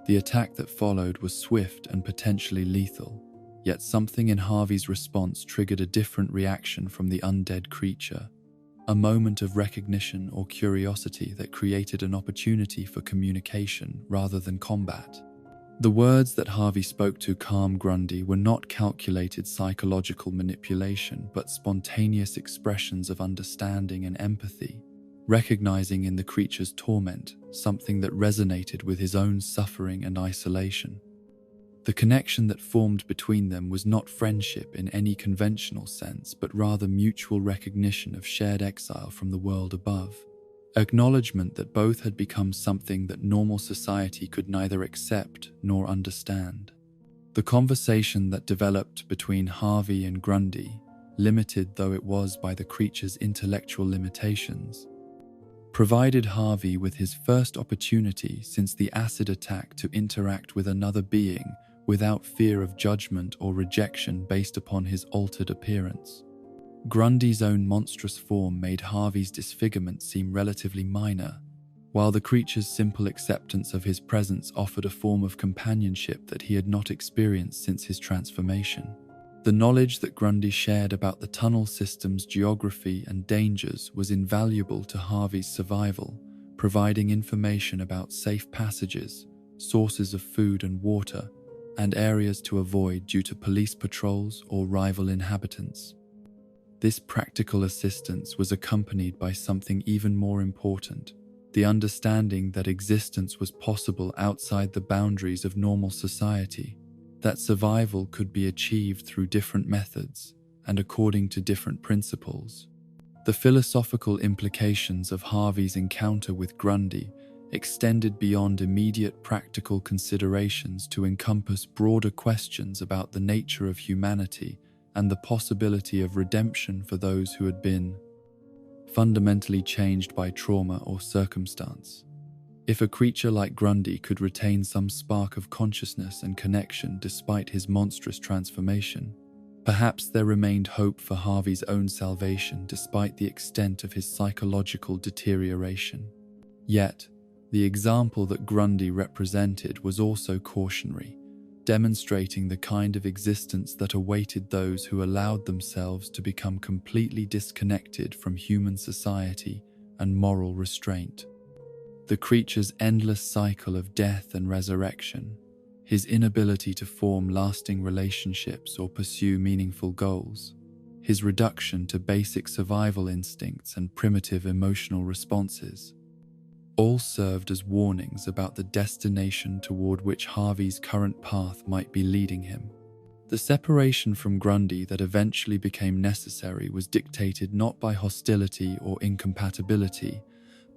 The attack that followed was swift and potentially lethal, yet something in Harvey's response triggered a different reaction from the undead creature, a moment of recognition or curiosity that created an opportunity for communication rather than combat. The words that Harvey spoke to calm Grundy were not calculated psychological manipulation, but spontaneous expressions of understanding and empathy, recognizing in the creature's torment something that resonated with his own suffering and isolation. The connection that formed between them was not friendship in any conventional sense, but rather mutual recognition of shared exile from the world above, acknowledgement that both had become something that normal society could neither accept nor understand. The conversation that developed between Harvey and Grundy, limited though it was by the creature's intellectual limitations, provided Harvey with his first opportunity since the acid attack to interact with another being without fear of judgment or rejection based upon his altered appearance. Grundy's own monstrous form made Harvey's disfigurement seem relatively minor, while the creature's simple acceptance of his presence offered a form of companionship that he had not experienced since his transformation. The knowledge that Grundy shared about the tunnel system's geography and dangers was invaluable to Harvey's survival, providing information about safe passages, sources of food and water, and areas to avoid due to police patrols or rival inhabitants. This practical assistance was accompanied by something even more important, the understanding that existence was possible outside the boundaries of normal society, that survival could be achieved through different methods and according to different principles. The philosophical implications of Harvey's encounter with Grundy extended beyond immediate practical considerations to encompass broader questions about the nature of humanity and the possibility of redemption for those who had been fundamentally changed by trauma or circumstance. If a creature like Grundy could retain some spark of consciousness and connection despite his monstrous transformation, perhaps there remained hope for Harvey's own salvation despite the extent of his psychological deterioration. Yet, the example that Grundy represented was also cautionary, demonstrating the kind of existence that awaited those who allowed themselves to become completely disconnected from human society and moral restraint. The creature's endless cycle of death and resurrection, his inability to form lasting relationships or pursue meaningful goals, his reduction to basic survival instincts and primitive emotional responses, all served as warnings about the destination toward which Harvey's current path might be leading him. The separation from Grundy that eventually became necessary was dictated not by hostility or incompatibility,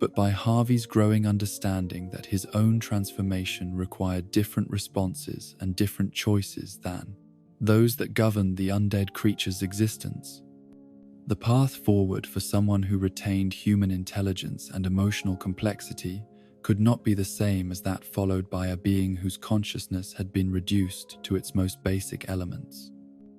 but by Harvey's growing understanding that his own transformation required different responses and different choices than those that governed the undead creature's existence. The path forward for someone who retained human intelligence and emotional complexity could not be the same as that followed by a being whose consciousness had been reduced to its most basic elements.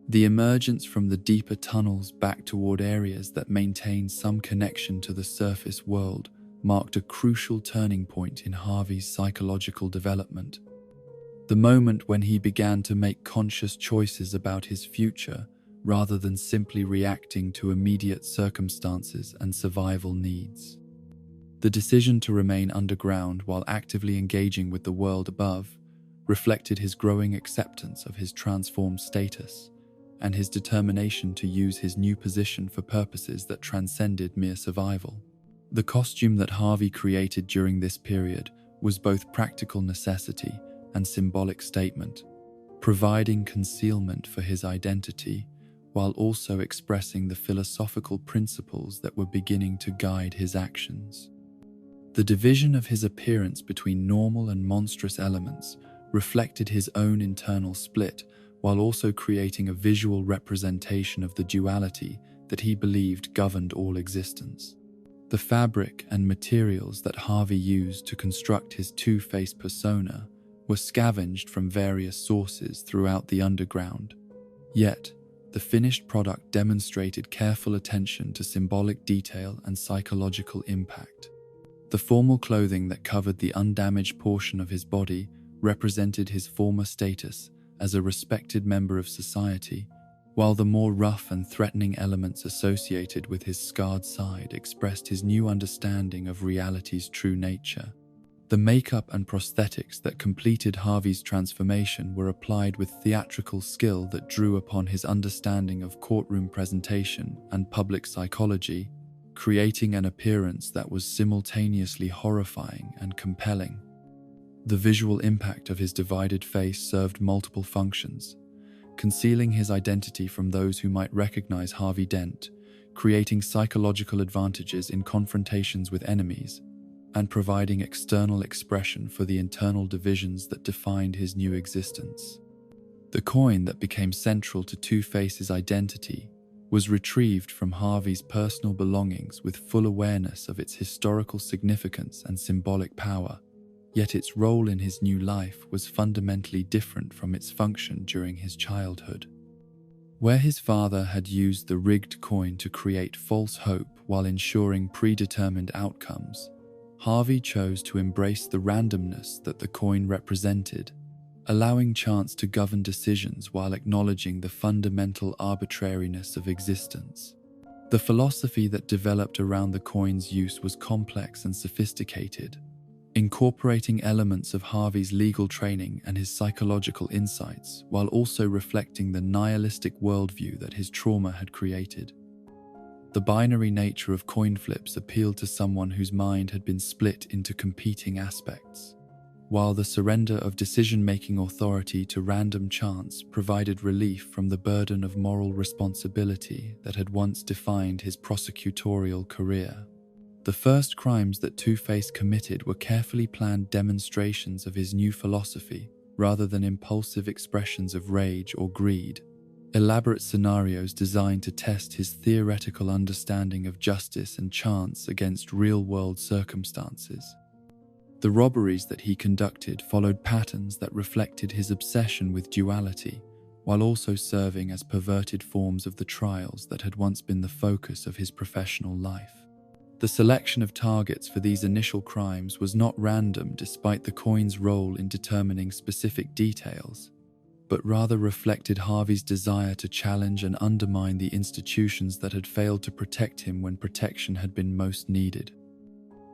The emergence from the deeper tunnels back toward areas that maintain some connection to the surface world marked a crucial turning point in Harvey's psychological development. The moment when he began to make conscious choices about his future rather than simply reacting to immediate circumstances and survival needs. The decision to remain underground while actively engaging with the world above reflected his growing acceptance of his transformed status and his determination to use his new position for purposes that transcended mere survival. The costume that Harvey created during this period was both practical necessity and symbolic statement, providing concealment for his identity while also expressing the philosophical principles that were beginning to guide his actions. The division of his appearance between normal and monstrous elements reflected his own internal split, while also creating a visual representation of the duality that he believed governed all existence. The fabric and materials that Harvey used to construct his two-faced persona were scavenged from various sources throughout the underground. Yet, the finished product demonstrated careful attention to symbolic detail and psychological impact. The formal clothing that covered the undamaged portion of his body represented his former status as a respected member of society, while the more rough and threatening elements associated with his scarred side expressed his new understanding of reality's true nature. The makeup and prosthetics that completed Harvey's transformation were applied with theatrical skill that drew upon his understanding of courtroom presentation and public psychology, creating an appearance that was simultaneously horrifying and compelling. The visual impact of his divided face served multiple functions, concealing his identity from those who might recognize Harvey Dent, creating psychological advantages in confrontations with enemies, and providing external expression for the internal divisions that defined his new existence. The coin that became central to Two-Face's identity was retrieved from Harvey's personal belongings with full awareness of its historical significance and symbolic power, yet its role in his new life was fundamentally different from its function during his childhood. Where his father had used the rigged coin to create false hope while ensuring predetermined outcomes, Harvey chose to embrace the randomness that the coin represented, allowing chance to govern decisions while acknowledging the fundamental arbitrariness of existence. The philosophy that developed around the coin's use was complex and sophisticated, incorporating elements of Harvey's legal training and his psychological insights, while also reflecting the nihilistic worldview that his trauma had created. The binary nature of coin flips appealed to someone whose mind had been split into competing aspects, while the surrender of decision-making authority to random chance provided relief from the burden of moral responsibility that had once defined his prosecutorial career. The first crimes that Two-Face committed were carefully planned demonstrations of his new philosophy rather than impulsive expressions of rage or greed, elaborate scenarios designed to test his theoretical understanding of justice and chance against real-world circumstances. The robberies that he conducted followed patterns that reflected his obsession with duality, while also serving as perverted forms of the trials that had once been the focus of his professional life. The selection of targets for these initial crimes was not random despite the coin's role in determining specific details, but rather reflected Harvey's desire to challenge and undermine the institutions that had failed to protect him when protection had been most needed.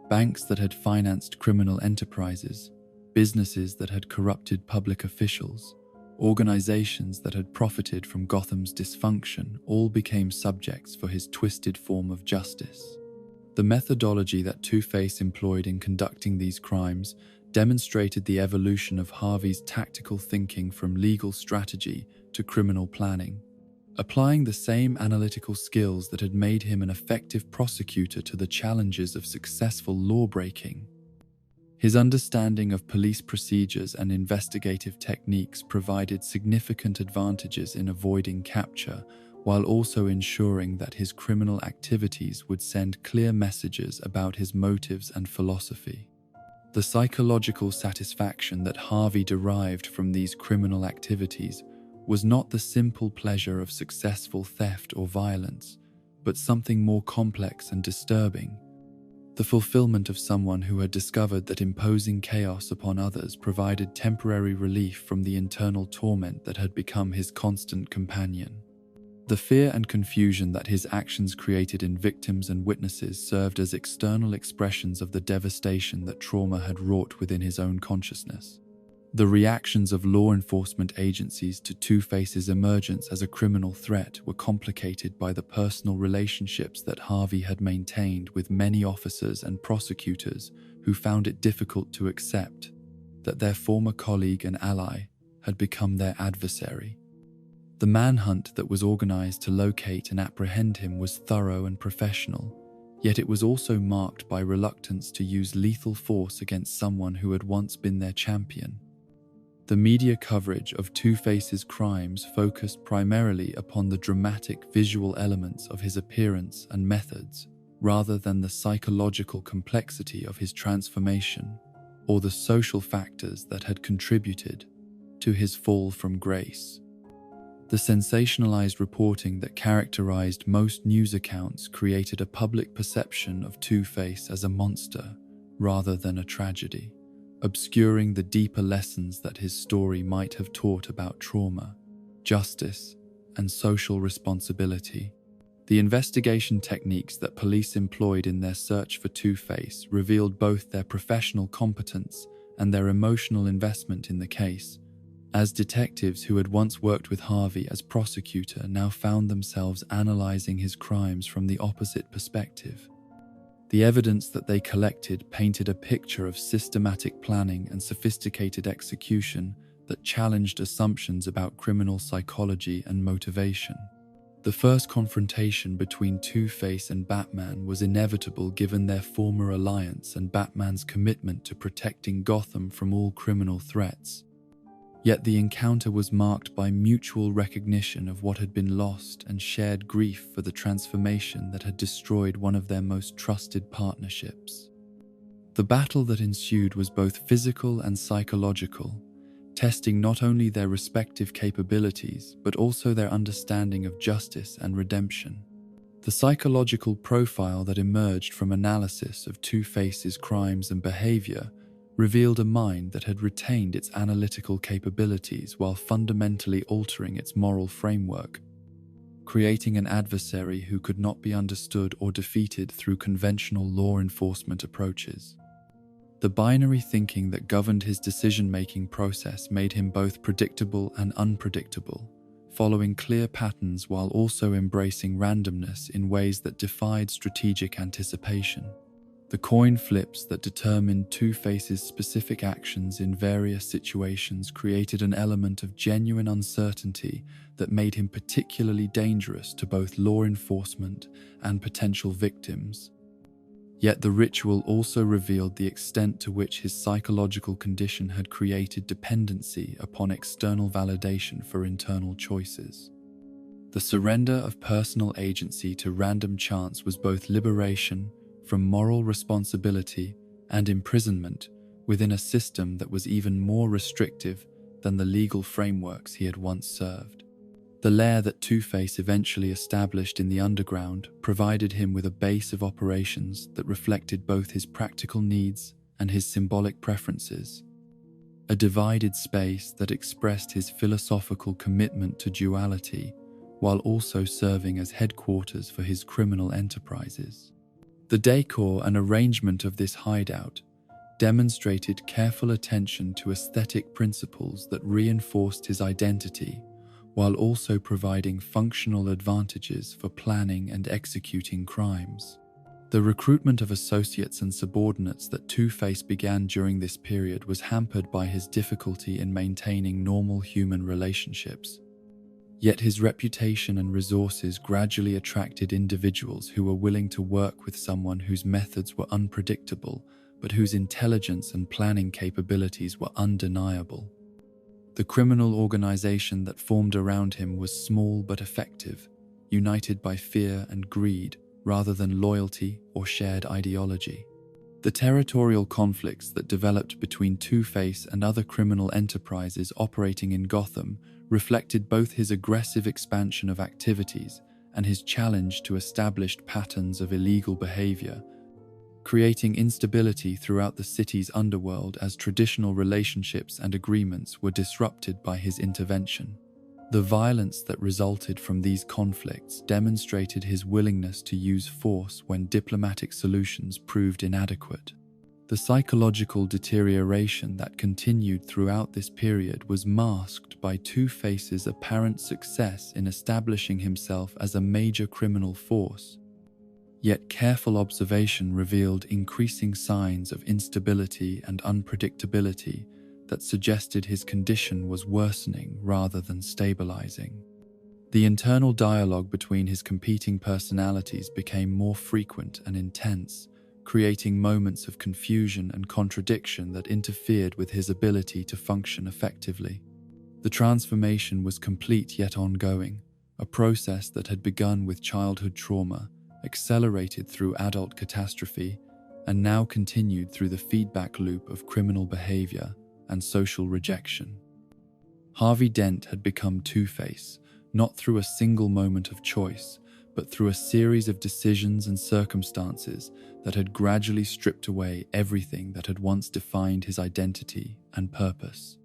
Banks that had financed criminal enterprises, businesses that had corrupted public officials, organizations that had profited from Gotham's dysfunction all became subjects for his twisted form of justice. The methodology that Two-Face employed in conducting these crimes demonstrated the evolution of Harvey's tactical thinking from legal strategy to criminal planning, applying the same analytical skills that had made him an effective prosecutor to the challenges of successful law-breaking. His understanding of police procedures and investigative techniques provided significant advantages in avoiding capture, while also ensuring that his criminal activities would send clear messages about his motives and philosophy. The psychological satisfaction that Harvey derived from these criminal activities was not the simple pleasure of successful theft or violence, but something more complex and disturbing: the fulfillment of someone who had discovered that imposing chaos upon others provided temporary relief from the internal torment that had become his constant companion. The fear and confusion that his actions created in victims and witnesses served as external expressions of the devastation that trauma had wrought within his own consciousness. The reactions of law enforcement agencies to Two-Face's emergence as a criminal threat were complicated by the personal relationships that Harvey had maintained with many officers and prosecutors who found it difficult to accept that their former colleague and ally had become their adversary. The manhunt that was organized to locate and apprehend him was thorough and professional, yet it was also marked by reluctance to use lethal force against someone who had once been their champion. The media coverage of Two-Face's crimes focused primarily upon the dramatic visual elements of his appearance and methods, rather than the psychological complexity of his transformation or the social factors that had contributed to his fall from grace. The sensationalized reporting that characterized most news accounts created a public perception of Two-Face as a monster rather than a tragedy, obscuring the deeper lessons that his story might have taught about trauma, justice, and social responsibility. The investigation techniques that police employed in their search for Two-Face revealed both their professional competence and their emotional investment in the case, as detectives who had once worked with Harvey as prosecutor now found themselves analyzing his crimes from the opposite perspective. The evidence that they collected painted a picture of systematic planning and sophisticated execution that challenged assumptions about criminal psychology and motivation. The first confrontation between Two-Face and Batman was inevitable given their former alliance and Batman's commitment to protecting Gotham from all criminal threats. Yet the encounter was marked by mutual recognition of what had been lost and shared grief for the transformation that had destroyed one of their most trusted partnerships. The battle that ensued was both physical and psychological, testing not only their respective capabilities but also their understanding of justice and redemption. The psychological profile that emerged from analysis of Two-Face's crimes and behavior revealed a mind that had retained its analytical capabilities while fundamentally altering its moral framework, creating an adversary who could not be understood or defeated through conventional law enforcement approaches. The binary thinking that governed his decision-making process made him both predictable and unpredictable, following clear patterns while also embracing randomness in ways that defied strategic anticipation. The coin flips that determined Two-Face's specific actions in various situations created an element of genuine uncertainty that made him particularly dangerous to both law enforcement and potential victims. Yet the ritual also revealed the extent to which his psychological condition had created dependency upon external validation for internal choices. The surrender of personal agency to random chance was both liberation from moral responsibility and imprisonment within a system that was even more restrictive than the legal frameworks he had once served. The lair that Two-Face eventually established in the underground provided him with a base of operations that reflected both his practical needs and his symbolic preferences, a divided space that expressed his philosophical commitment to duality while also serving as headquarters for his criminal enterprises. The decor and arrangement of this hideout demonstrated careful attention to aesthetic principles that reinforced his identity while also providing functional advantages for planning and executing crimes. The recruitment of associates and subordinates that Two-Face began during this period was hampered by his difficulty in maintaining normal human relationships. Yet his reputation and resources gradually attracted individuals who were willing to work with someone whose methods were unpredictable, but whose intelligence and planning capabilities were undeniable. The criminal organization that formed around him was small but effective, united by fear and greed rather than loyalty or shared ideology. The territorial conflicts that developed between Two-Face and other criminal enterprises operating in Gotham reflected both his aggressive expansion of activities and his challenge to established patterns of illegal behavior, creating instability throughout the city's underworld as traditional relationships and agreements were disrupted by his intervention. The violence that resulted from these conflicts demonstrated his willingness to use force when diplomatic solutions proved inadequate. The psychological deterioration that continued throughout this period was masked by Two-Face's apparent success in establishing himself as a major criminal force. Yet careful observation revealed increasing signs of instability and unpredictability that suggested his condition was worsening rather than stabilizing. The internal dialogue between his competing personalities became more frequent and intense, creating moments of confusion and contradiction that interfered with his ability to function effectively. The transformation was complete yet ongoing, a process that had begun with childhood trauma, accelerated through adult catastrophe, and now continued through the feedback loop of criminal behavior and social rejection. Harvey Dent had become Two-Face, not through a single moment of choice, but through a series of decisions and circumstances that had gradually stripped away everything that had once defined his identity and purpose,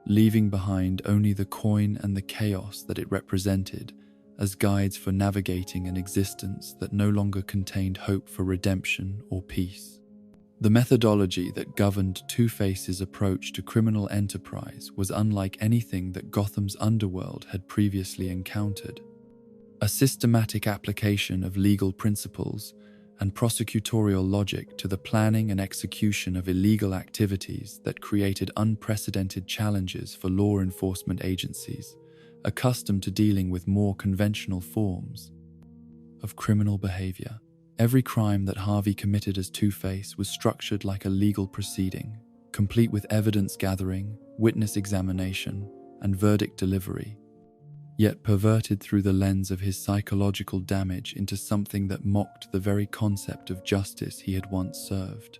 leaving behind only the coin and the chaos that it represented as guides for navigating an existence that no longer contained hope for redemption or peace. The methodology that governed Two-Face's approach to criminal enterprise was unlike anything that Gotham's underworld had previously encountered. A systematic application of legal principles and prosecutorial logic to the planning and execution of illegal activities that created unprecedented challenges for law enforcement agencies, accustomed to dealing with more conventional forms of criminal behavior. Every crime that Harvey committed as Two-Face was structured like a legal proceeding, complete with evidence gathering, witness examination, and verdict delivery, yet perverted through the lens of his psychological damage into something that mocked the very concept of justice he had once served.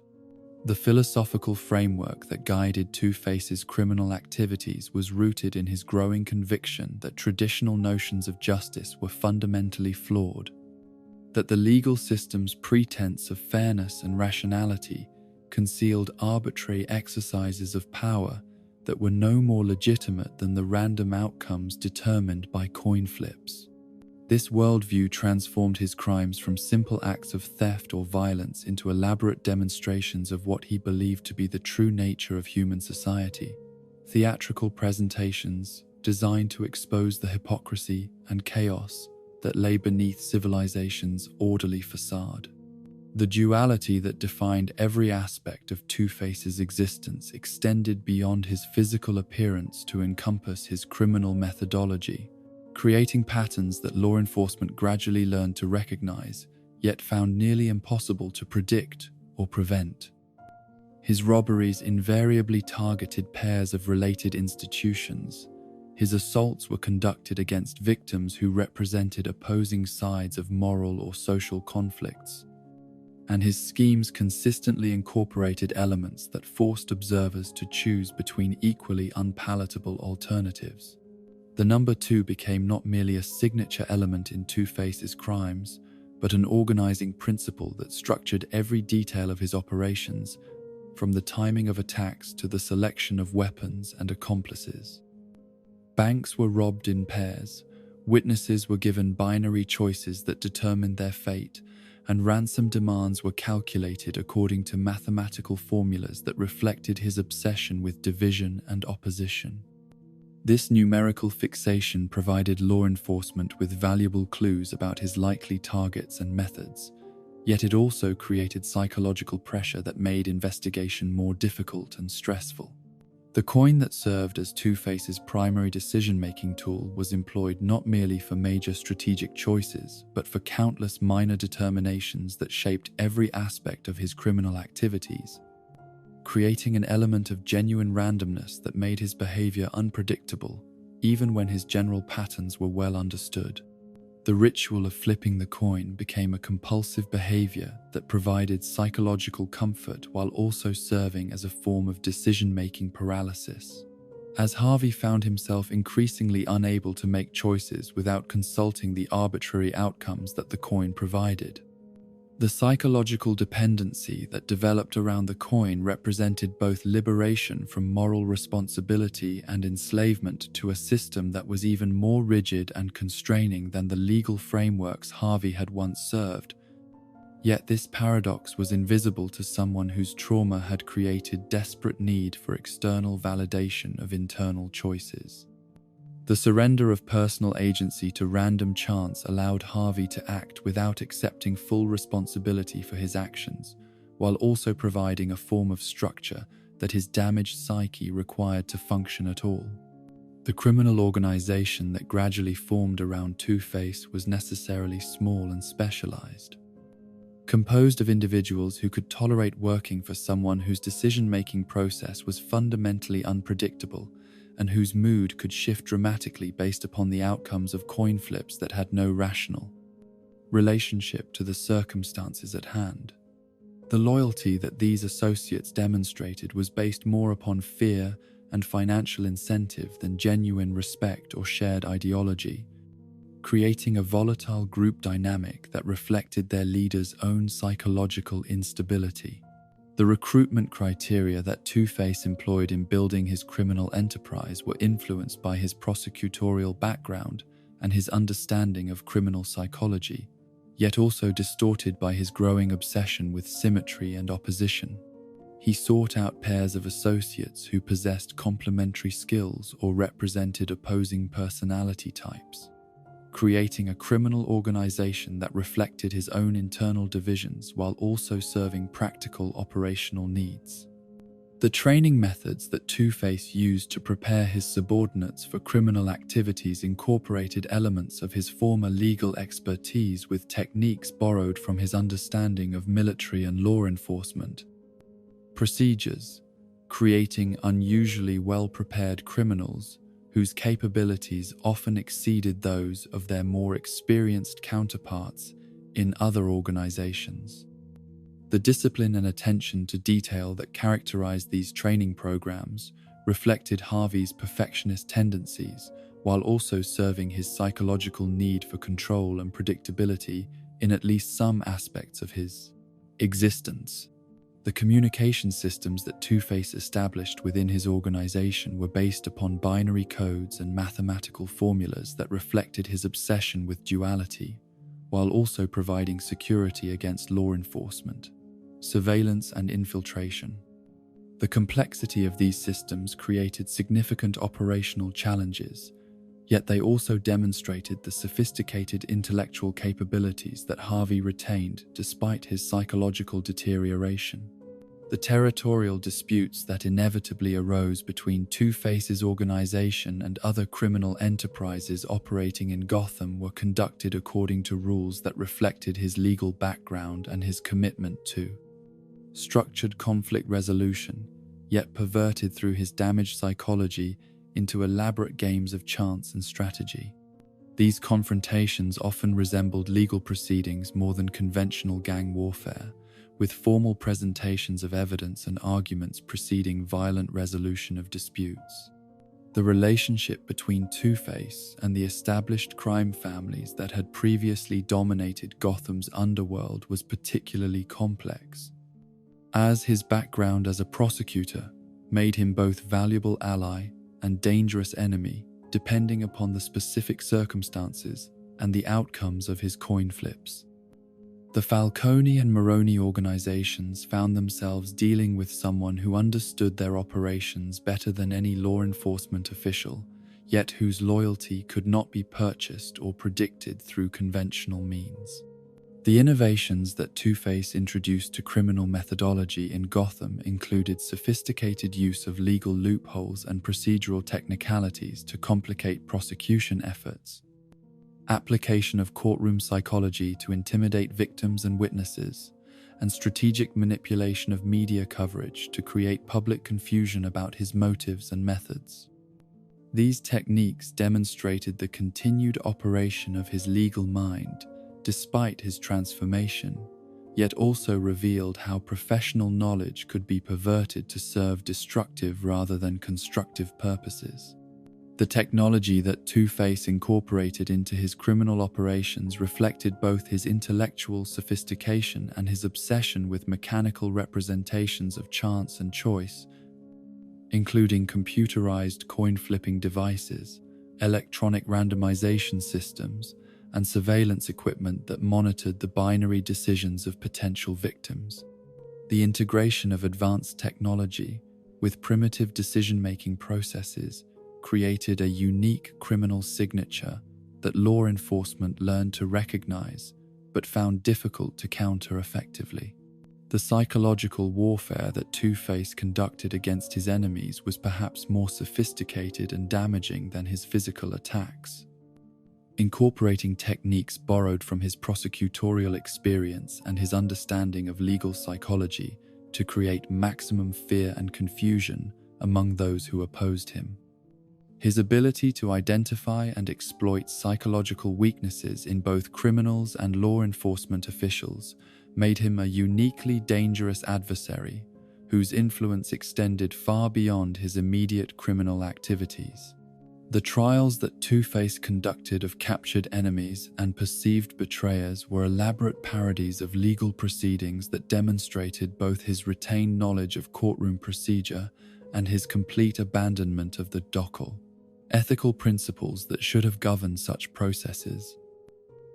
The philosophical framework that guided Two-Face's criminal activities was rooted in his growing conviction that traditional notions of justice were fundamentally flawed, that the legal system's pretense of fairness and rationality concealed arbitrary exercises of power that were no more legitimate than the random outcomes determined by coin flips. This worldview transformed his crimes from simple acts of theft or violence into elaborate demonstrations of what he believed to be the true nature of human society, theatrical presentations designed to expose the hypocrisy and chaos that lay beneath civilization's orderly facade. The duality that defined every aspect of Two-Face's existence extended beyond his physical appearance to encompass his criminal methodology, creating patterns that law enforcement gradually learned to recognize, yet found nearly impossible to predict or prevent. His robberies invariably targeted pairs of related institutions. His assaults were conducted against victims who represented opposing sides of moral or social conflicts, and his schemes consistently incorporated elements that forced observers to choose between equally unpalatable alternatives. The number 2 became not merely a signature element in Two-Face's crimes, but an organizing principle that structured every detail of his operations, from the timing of attacks to the selection of weapons and accomplices. Banks were robbed in pairs, witnesses were given binary choices that determined their fate, and ransom demands were calculated according to mathematical formulas that reflected his obsession with division and opposition. This numerical fixation provided law enforcement with valuable clues about his likely targets and methods, yet it also created psychological pressure that made investigation more difficult and stressful. The coin that served as Two-Face's primary decision-making tool was employed not merely for major strategic choices, but for countless minor determinations that shaped every aspect of his criminal activities, creating an element of genuine randomness that made his behavior unpredictable, even when his general patterns were well understood. The ritual of flipping the coin became a compulsive behavior that provided psychological comfort while also serving as a form of decision-making paralysis. As Harvey found himself increasingly unable to make choices without consulting the arbitrary outcomes that the coin provided. The psychological dependency that developed around the coin represented both liberation from moral responsibility and enslavement to a system that was even more rigid and constraining than the legal frameworks Harvey had once served. Yet this paradox was invisible to someone whose trauma had created desperate need for external validation of internal choices. The surrender of personal agency to random chance allowed Harvey to act without accepting full responsibility for his actions, while also providing a form of structure that his damaged psyche required to function at all. The criminal organization that gradually formed around Two-Face was necessarily small and specialized. Composed of individuals who could tolerate working for someone whose decision-making process was fundamentally unpredictable, and whose mood could shift dramatically based upon the outcomes of coin flips that had no rational relationship to the circumstances at hand. The loyalty that these associates demonstrated was based more upon fear and financial incentive than genuine respect or shared ideology, creating a volatile group dynamic that reflected their leaders' own psychological instability. The recruitment criteria that Two-Face employed in building his criminal enterprise were influenced by his prosecutorial background and his understanding of criminal psychology, yet also distorted by his growing obsession with symmetry and opposition. He sought out pairs of associates who possessed complementary skills or represented opposing personality types, creating a criminal organization that reflected his own internal divisions while also serving practical operational needs. The training methods that Two-Face used to prepare his subordinates for criminal activities incorporated elements of his former legal expertise with techniques borrowed from his understanding of military and law enforcement procedures, creating unusually well-prepared criminals whose capabilities often exceeded those of their more experienced counterparts in other organizations. The discipline and attention to detail that characterized these training programs reflected Harvey's perfectionist tendencies, while also serving his psychological need for control and predictability in at least some aspects of his existence. The communication systems that Two-Face established within his organization were based upon binary codes and mathematical formulas that reflected his obsession with duality, while also providing security against law enforcement, surveillance, and infiltration. The complexity of these systems created significant operational challenges, yet they also demonstrated the sophisticated intellectual capabilities that Harvey retained despite his psychological deterioration. The territorial disputes that inevitably arose between Two-Face's organization and other criminal enterprises operating in Gotham were conducted according to rules that reflected his legal background and his commitment to structured conflict resolution, yet perverted through his damaged psychology into elaborate games of chance and strategy. These confrontations often resembled legal proceedings more than conventional gang warfare, with formal presentations of evidence and arguments preceding violent resolution of disputes. The relationship between Two-Face and the established crime families that had previously dominated Gotham's underworld was particularly complex, as his background as a prosecutor made him both valuable ally and dangerous enemy, depending upon the specific circumstances and the outcomes of his coin flips. The Falcone and Moroni organizations found themselves dealing with someone who understood their operations better than any law enforcement official, yet whose loyalty could not be purchased or predicted through conventional means. The innovations that Two-Face introduced to criminal methodology in Gotham included sophisticated use of legal loopholes and procedural technicalities to complicate prosecution efforts, application of courtroom psychology to intimidate victims and witnesses, and strategic manipulation of media coverage to create public confusion about his motives and methods. These techniques demonstrated the continued operation of his legal mind despite his transformation, yet also revealed how professional knowledge could be perverted to serve destructive rather than constructive purposes. The technology that Two-Face incorporated into his criminal operations reflected both his intellectual sophistication and his obsession with mechanical representations of chance and choice, including computerized coin-flipping devices, electronic randomization systems, and surveillance equipment that monitored the binary decisions of potential victims. The integration of advanced technology with primitive decision-making processes created a unique criminal signature that law enforcement learned to recognize but found difficult to counter effectively. The psychological warfare that Two-Face conducted against his enemies was perhaps more sophisticated and damaging than his physical attacks. Incorporating techniques borrowed from his prosecutorial experience and his understanding of legal psychology to create maximum fear and confusion among those who opposed him. His ability to identify and exploit psychological weaknesses in both criminals and law enforcement officials made him a uniquely dangerous adversary whose influence extended far beyond his immediate criminal activities. The trials that Two-Face conducted of captured enemies and perceived betrayers were elaborate parodies of legal proceedings that demonstrated both his retained knowledge of courtroom procedure and his complete abandonment of the docal ethical principles that should have governed such processes.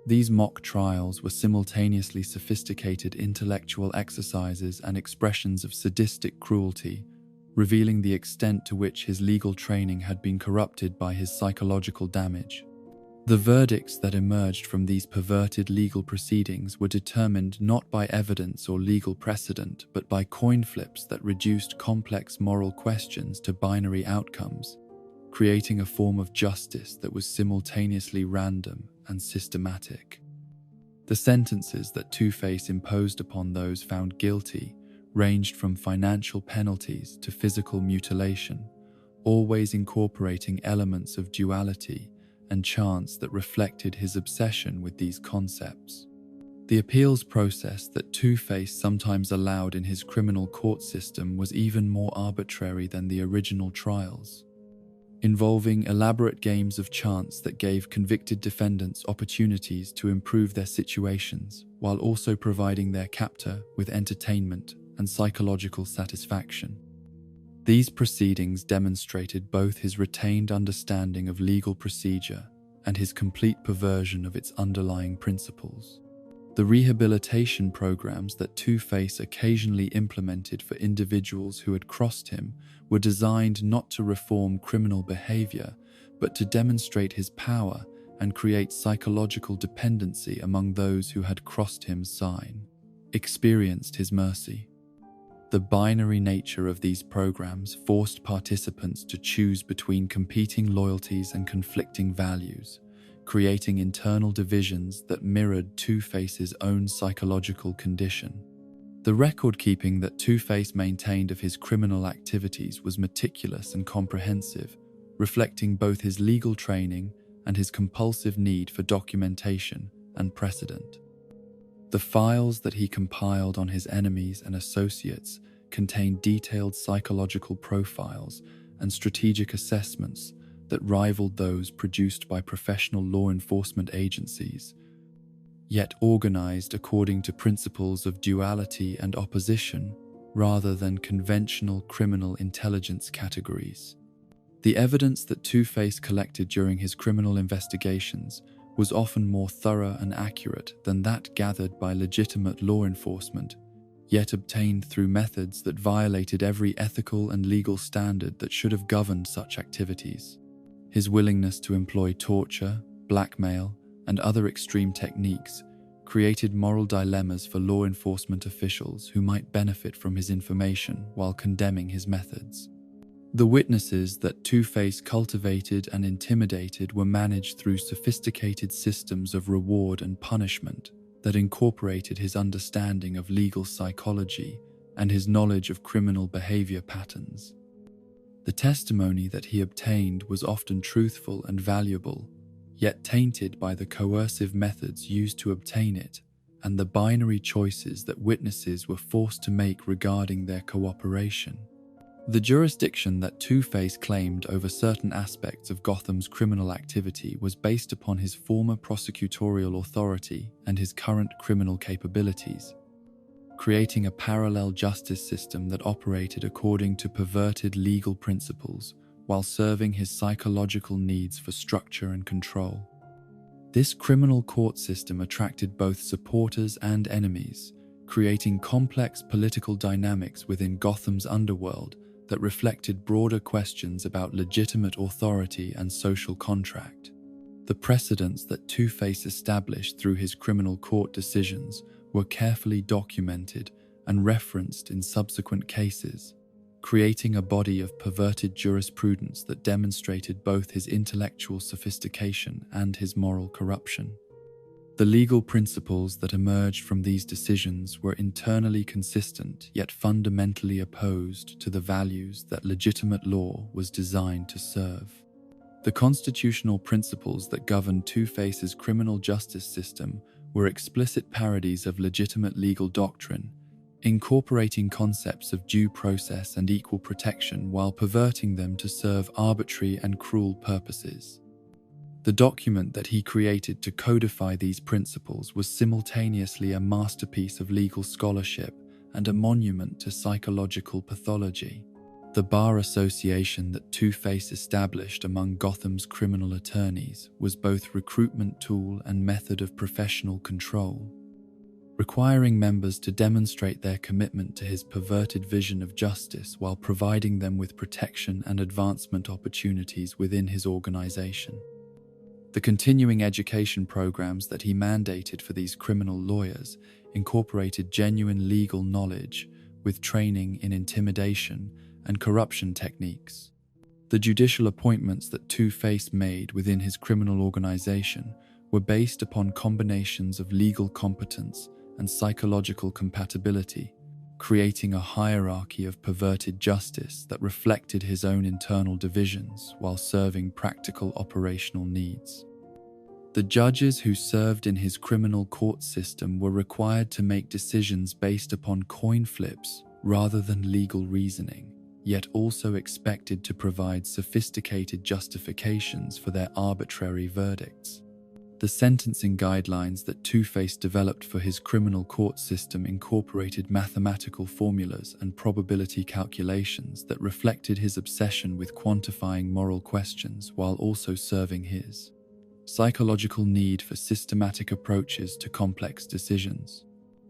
These mock trials were simultaneously sophisticated intellectual exercises and expressions of sadistic cruelty, revealing the extent to which his legal training had been corrupted by his psychological damage. The verdicts that emerged from these perverted legal proceedings were determined not by evidence or legal precedent, but by coin flips that reduced complex moral questions to binary outcomes, creating a form of justice that was simultaneously random and systematic. The sentences that Two-Face imposed upon those found guilty ranged from financial penalties to physical mutilation, always incorporating elements of duality and chance that reflected his obsession with these concepts. The appeals process that Two-Face sometimes allowed in his criminal court system was even more arbitrary than the original trials, involving elaborate games of chance that gave convicted defendants opportunities to improve their situations while also providing their captor with entertainment and psychological satisfaction. These proceedings demonstrated both his retained understanding of legal procedure and his complete perversion of its underlying principles. The rehabilitation programs that Two-Face occasionally implemented for individuals who had crossed him were designed not to reform criminal behavior, but to demonstrate his power and create psychological dependency among those who had crossed him experienced his mercy. The binary nature of these programs forced participants to choose between competing loyalties and conflicting values, creating internal divisions that mirrored Two-Face's own psychological condition. The record-keeping that Two-Face maintained of his criminal activities was meticulous and comprehensive, reflecting both his legal training and his compulsive need for documentation and precedent. The files that he compiled on his enemies and associates contained detailed psychological profiles and strategic assessments that rivaled those produced by professional law enforcement agencies, yet organized according to principles of duality and opposition rather than conventional criminal intelligence categories. The evidence that Two-Face collected during his criminal investigations was often more thorough and accurate than that gathered by legitimate law enforcement, yet obtained through methods that violated every ethical and legal standard that should have governed such activities. His willingness to employ torture, blackmail, and other extreme techniques created moral dilemmas for law enforcement officials who might benefit from his information while condemning his methods. The witnesses that Two-Face cultivated and intimidated were managed through sophisticated systems of reward and punishment that incorporated his understanding of legal psychology and his knowledge of criminal behavior patterns. The testimony that he obtained was often truthful and valuable, yet tainted by the coercive methods used to obtain it and the binary choices that witnesses were forced to make regarding their cooperation. The jurisdiction that Two-Face claimed over certain aspects of Gotham's criminal activity was based upon his former prosecutorial authority and his current criminal capabilities, creating a parallel justice system that operated according to perverted legal principles while serving his psychological needs for structure and control. This criminal court system attracted both supporters and enemies, creating complex political dynamics within Gotham's underworld that reflected broader questions about legitimate authority and social contract. The precedents that Two-Face established through his criminal court decisions were carefully documented and referenced in subsequent cases, creating a body of perverted jurisprudence that demonstrated both his intellectual sophistication and his moral corruption. The legal principles that emerged from these decisions were internally consistent yet fundamentally opposed to the values that legitimate law was designed to serve. The constitutional principles that governed Two-Face's criminal justice system were explicit parodies of legitimate legal doctrine, incorporating concepts of due process and equal protection while perverting them to serve arbitrary and cruel purposes. The document that he created to codify these principles was simultaneously a masterpiece of legal scholarship and a monument to psychological pathology. The bar association that Two-Face established among Gotham's criminal attorneys was both recruitment tool and method of professional control, requiring members to demonstrate their commitment to his perverted vision of justice while providing them with protection and advancement opportunities within his organization. The continuing education programs that he mandated for these criminal lawyers incorporated genuine legal knowledge with training in intimidation and corruption techniques. The judicial appointments that Two-Face made within his criminal organization were based upon combinations of legal competence and psychological compatibility, creating a hierarchy of perverted justice that reflected his own internal divisions while serving practical operational needs. The judges who served in his criminal court system were required to make decisions based upon coin flips rather than legal reasoning, yet also expected to provide sophisticated justifications for their arbitrary verdicts. The sentencing guidelines that Two-Face developed for his criminal court system incorporated mathematical formulas and probability calculations that reflected his obsession with quantifying moral questions while also serving his psychological need for systematic approaches to complex decisions.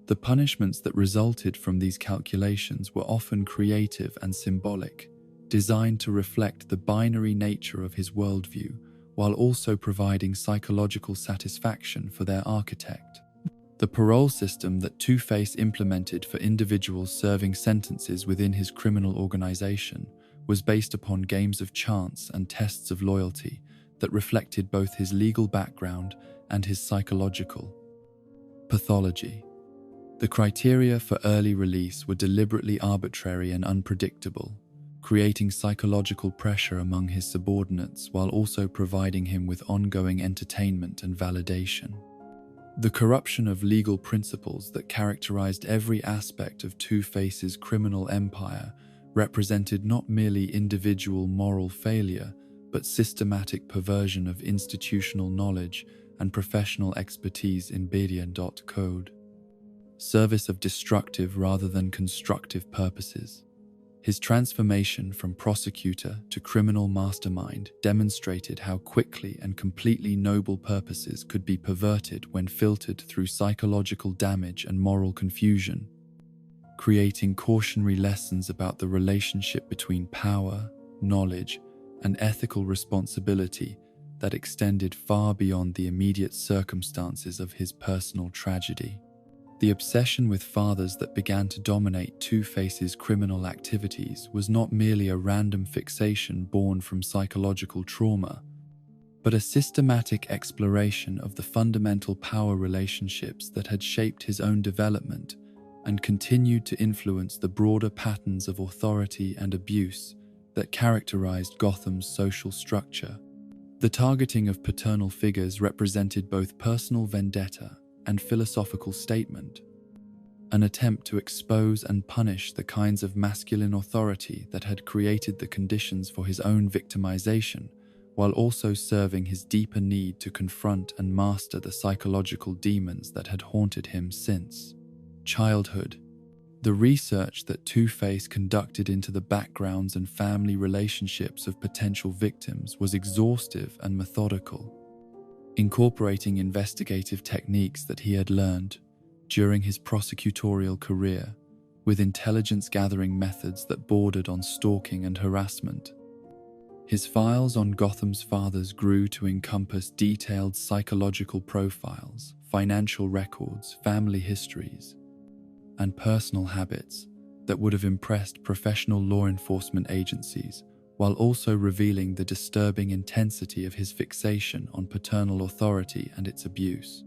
The punishments that resulted from these calculations were often creative and symbolic, designed to reflect the binary nature of his worldview, while also providing psychological satisfaction for their architect. The parole system that Two-Face implemented for individuals serving sentences within his criminal organization was based upon games of chance and tests of loyalty that reflected both his legal background and his psychological pathology. The criteria for early release were deliberately arbitrary and unpredictable, creating psychological pressure among his subordinates while also providing him with ongoing entertainment and validation. The corruption of legal principles that characterized every aspect of Two-Face's criminal empire represented not merely individual moral failure, but systematic perversion of institutional knowledge and professional expertise in code. Service of destructive rather than constructive purposes. His transformation from prosecutor to criminal mastermind demonstrated how quickly and completely noble purposes could be perverted when filtered through psychological damage and moral confusion, creating cautionary lessons about the relationship between power, knowledge, and ethical responsibility that extended far beyond the immediate circumstances of his personal tragedy. The obsession with fathers that began to dominate Two-Face's criminal activities was not merely a random fixation born from psychological trauma, but a systematic exploration of the fundamental power relationships that had shaped his own development and continued to influence the broader patterns of authority and abuse that characterized Gotham's social structure. The targeting of paternal figures represented both personal vendetta and philosophical statement, an attempt to expose and punish the kinds of masculine authority that had created the conditions for his own victimization, while also serving his deeper need to confront and master the psychological demons that had haunted him since childhood. The research that Two-Face conducted into the backgrounds and family relationships of potential victims was exhaustive and methodical, incorporating investigative techniques that he had learned during his prosecutorial career, with intelligence-gathering methods that bordered on stalking and harassment. His files on Gotham's fathers grew to encompass detailed psychological profiles, financial records, family histories, and personal habits that would have impressed professional law enforcement agencies, while also revealing the disturbing intensity of his fixation on paternal authority and its abuse.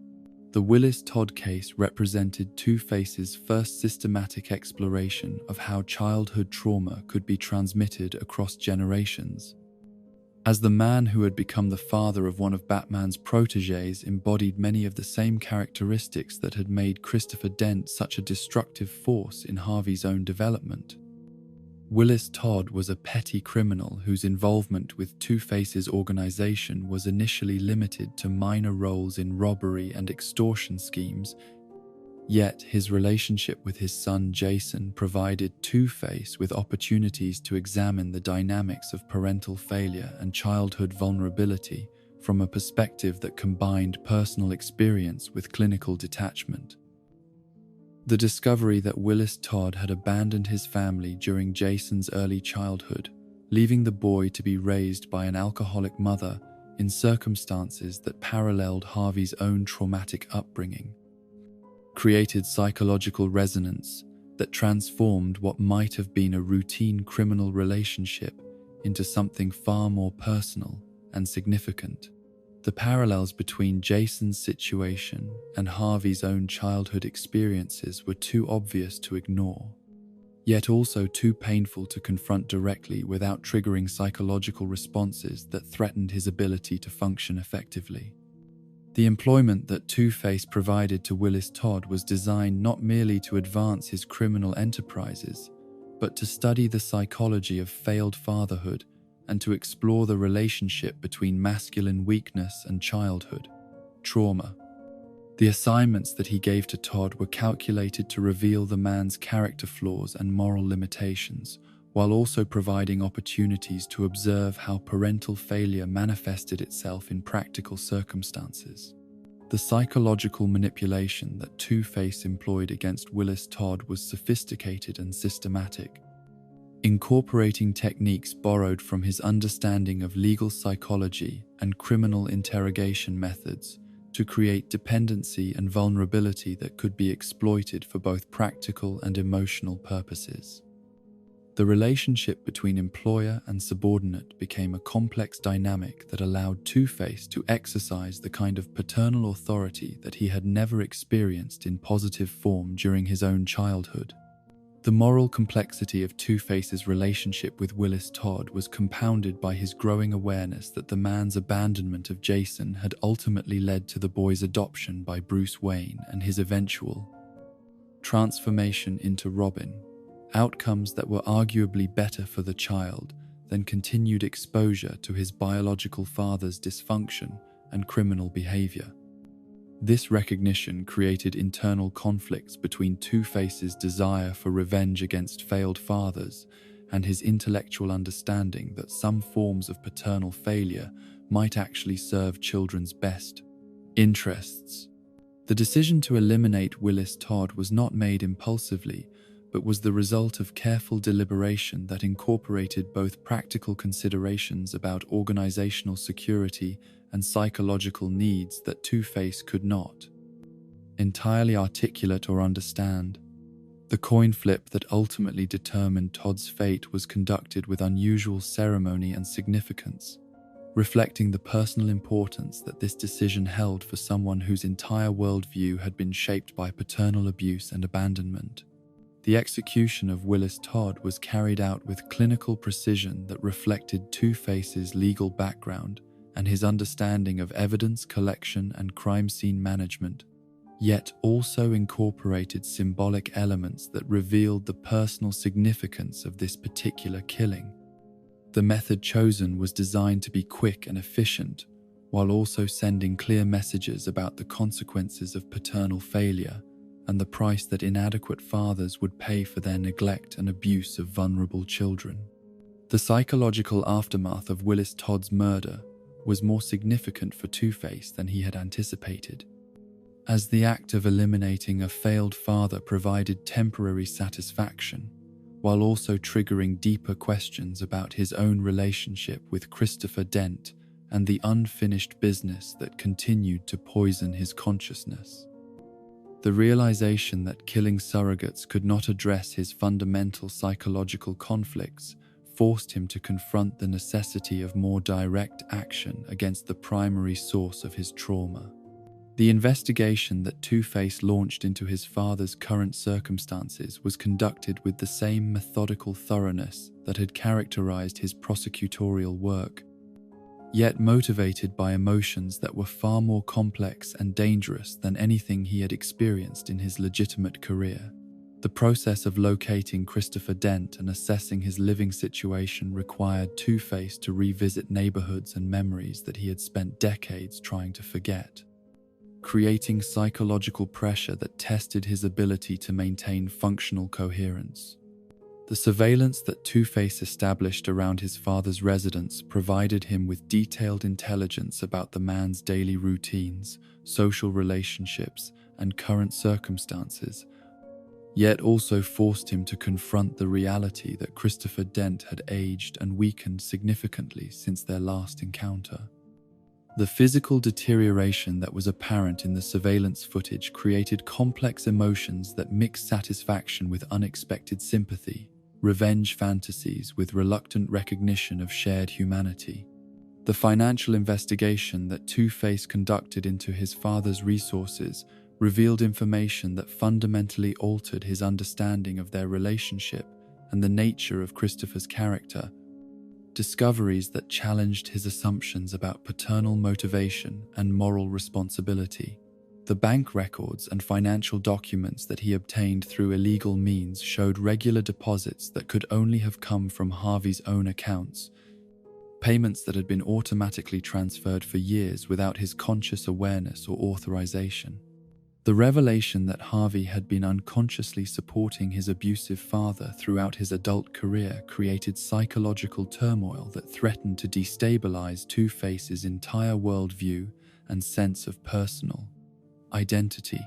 The Willis Todd case represented Two-Face's first systematic exploration of how childhood trauma could be transmitted across generations. As the man who had become the father of one of Batman's protégés embodied many of the same characteristics that had made Christopher Dent such a destructive force in Harvey's own development. Willis Todd was a petty criminal whose involvement with Two-Face's organization was initially limited to minor roles in robbery and extortion schemes, yet his relationship with his son Jason provided Two-Face with opportunities to examine the dynamics of parental failure and childhood vulnerability from a perspective that combined personal experience with clinical detachment. The discovery that Willis Todd had abandoned his family during Jason's early childhood, leaving the boy to be raised by an alcoholic mother in circumstances that paralleled Harvey's own traumatic upbringing, created psychological resonance that transformed what might have been a routine criminal relationship into something far more personal and significant. The parallels between Jason's situation and Harvey's own childhood experiences were too obvious to ignore, yet also too painful to confront directly without triggering psychological responses that threatened his ability to function effectively. The employment that Two-Face provided to Willis Todd was designed not merely to advance his criminal enterprises, but to study the psychology of failed fatherhood and to explore the relationship between masculine weakness and childhood trauma. The assignments that he gave to Todd were calculated to reveal the man's character flaws and moral limitations, while also providing opportunities to observe how parental failure manifested itself in practical circumstances. The psychological manipulation that Two-Face employed against Willis Todd was sophisticated and systematic, incorporating techniques borrowed from his understanding of legal psychology and criminal interrogation methods to create dependency and vulnerability that could be exploited for both practical and emotional purposes. The relationship between employer and subordinate became a complex dynamic that allowed Two-Face to exercise the kind of paternal authority that he had never experienced in positive form during his own childhood. The moral complexity of Two-Face's relationship with Willis Todd was compounded by his growing awareness that the man's abandonment of Jason had ultimately led to the boy's adoption by Bruce Wayne and his eventual transformation into Robin, outcomes that were arguably better for the child than continued exposure to his biological father's dysfunction and criminal behavior. This recognition created internal conflicts between Two-Face's desire for revenge against failed fathers and his intellectual understanding that some forms of paternal failure might actually serve children's best interests. The decision to eliminate Willis Todd was not made impulsively, but was the result of careful deliberation that incorporated both practical considerations about organizational security and psychological needs that Two-Face could not entirely articulate or understand. The coin flip that ultimately determined Todd's fate was conducted with unusual ceremony and significance, reflecting the personal importance that this decision held for someone whose entire worldview had been shaped by paternal abuse and abandonment. The execution of Willis Todd was carried out with clinical precision that reflected Two-Face's legal background and his understanding of evidence collection and crime scene management, yet also incorporated symbolic elements that revealed the personal significance of this particular killing. The method chosen was designed to be quick and efficient, while also sending clear messages about the consequences of paternal failure and the price that inadequate fathers would pay for their neglect and abuse of vulnerable children. The psychological aftermath of Willis Todd's murder was more significant for Two-Face than he had anticipated, as the act of eliminating a failed father provided temporary satisfaction, while also triggering deeper questions about his own relationship with Christopher Dent and the unfinished business that continued to poison his consciousness. The realization that killing surrogates could not address his fundamental psychological conflicts forced him to confront the necessity of more direct action against the primary source of his trauma. The investigation that Two-Face launched into his father's current circumstances was conducted with the same methodical thoroughness that had characterized his prosecutorial work, yet motivated by emotions that were far more complex and dangerous than anything he had experienced in his legitimate career. The process of locating Christopher Dent and assessing his living situation required Two-Face to revisit neighborhoods and memories that he had spent decades trying to forget, creating psychological pressure that tested his ability to maintain functional coherence. The surveillance that Two-Face established around his father's residence provided him with detailed intelligence about the man's daily routines, social relationships, and current circumstances, yet also forced him to confront the reality that Christopher Dent had aged and weakened significantly since their last encounter. The physical deterioration that was apparent in the surveillance footage created complex emotions that mixed satisfaction with unexpected sympathy, revenge fantasies with reluctant recognition of shared humanity. The financial investigation that Two-Face conducted into his father's resources revealed information that fundamentally altered his understanding of their relationship and the nature of Christopher's character, discoveries that challenged his assumptions about paternal motivation and moral responsibility. The bank records and financial documents that he obtained through illegal means showed regular deposits that could only have come from Harvey's own accounts, payments that had been automatically transferred for years without his conscious awareness or authorization. The revelation that Harvey had been unconsciously supporting his abusive father throughout his adult career created psychological turmoil that threatened to destabilize Two-Face's entire worldview and sense of personal identity.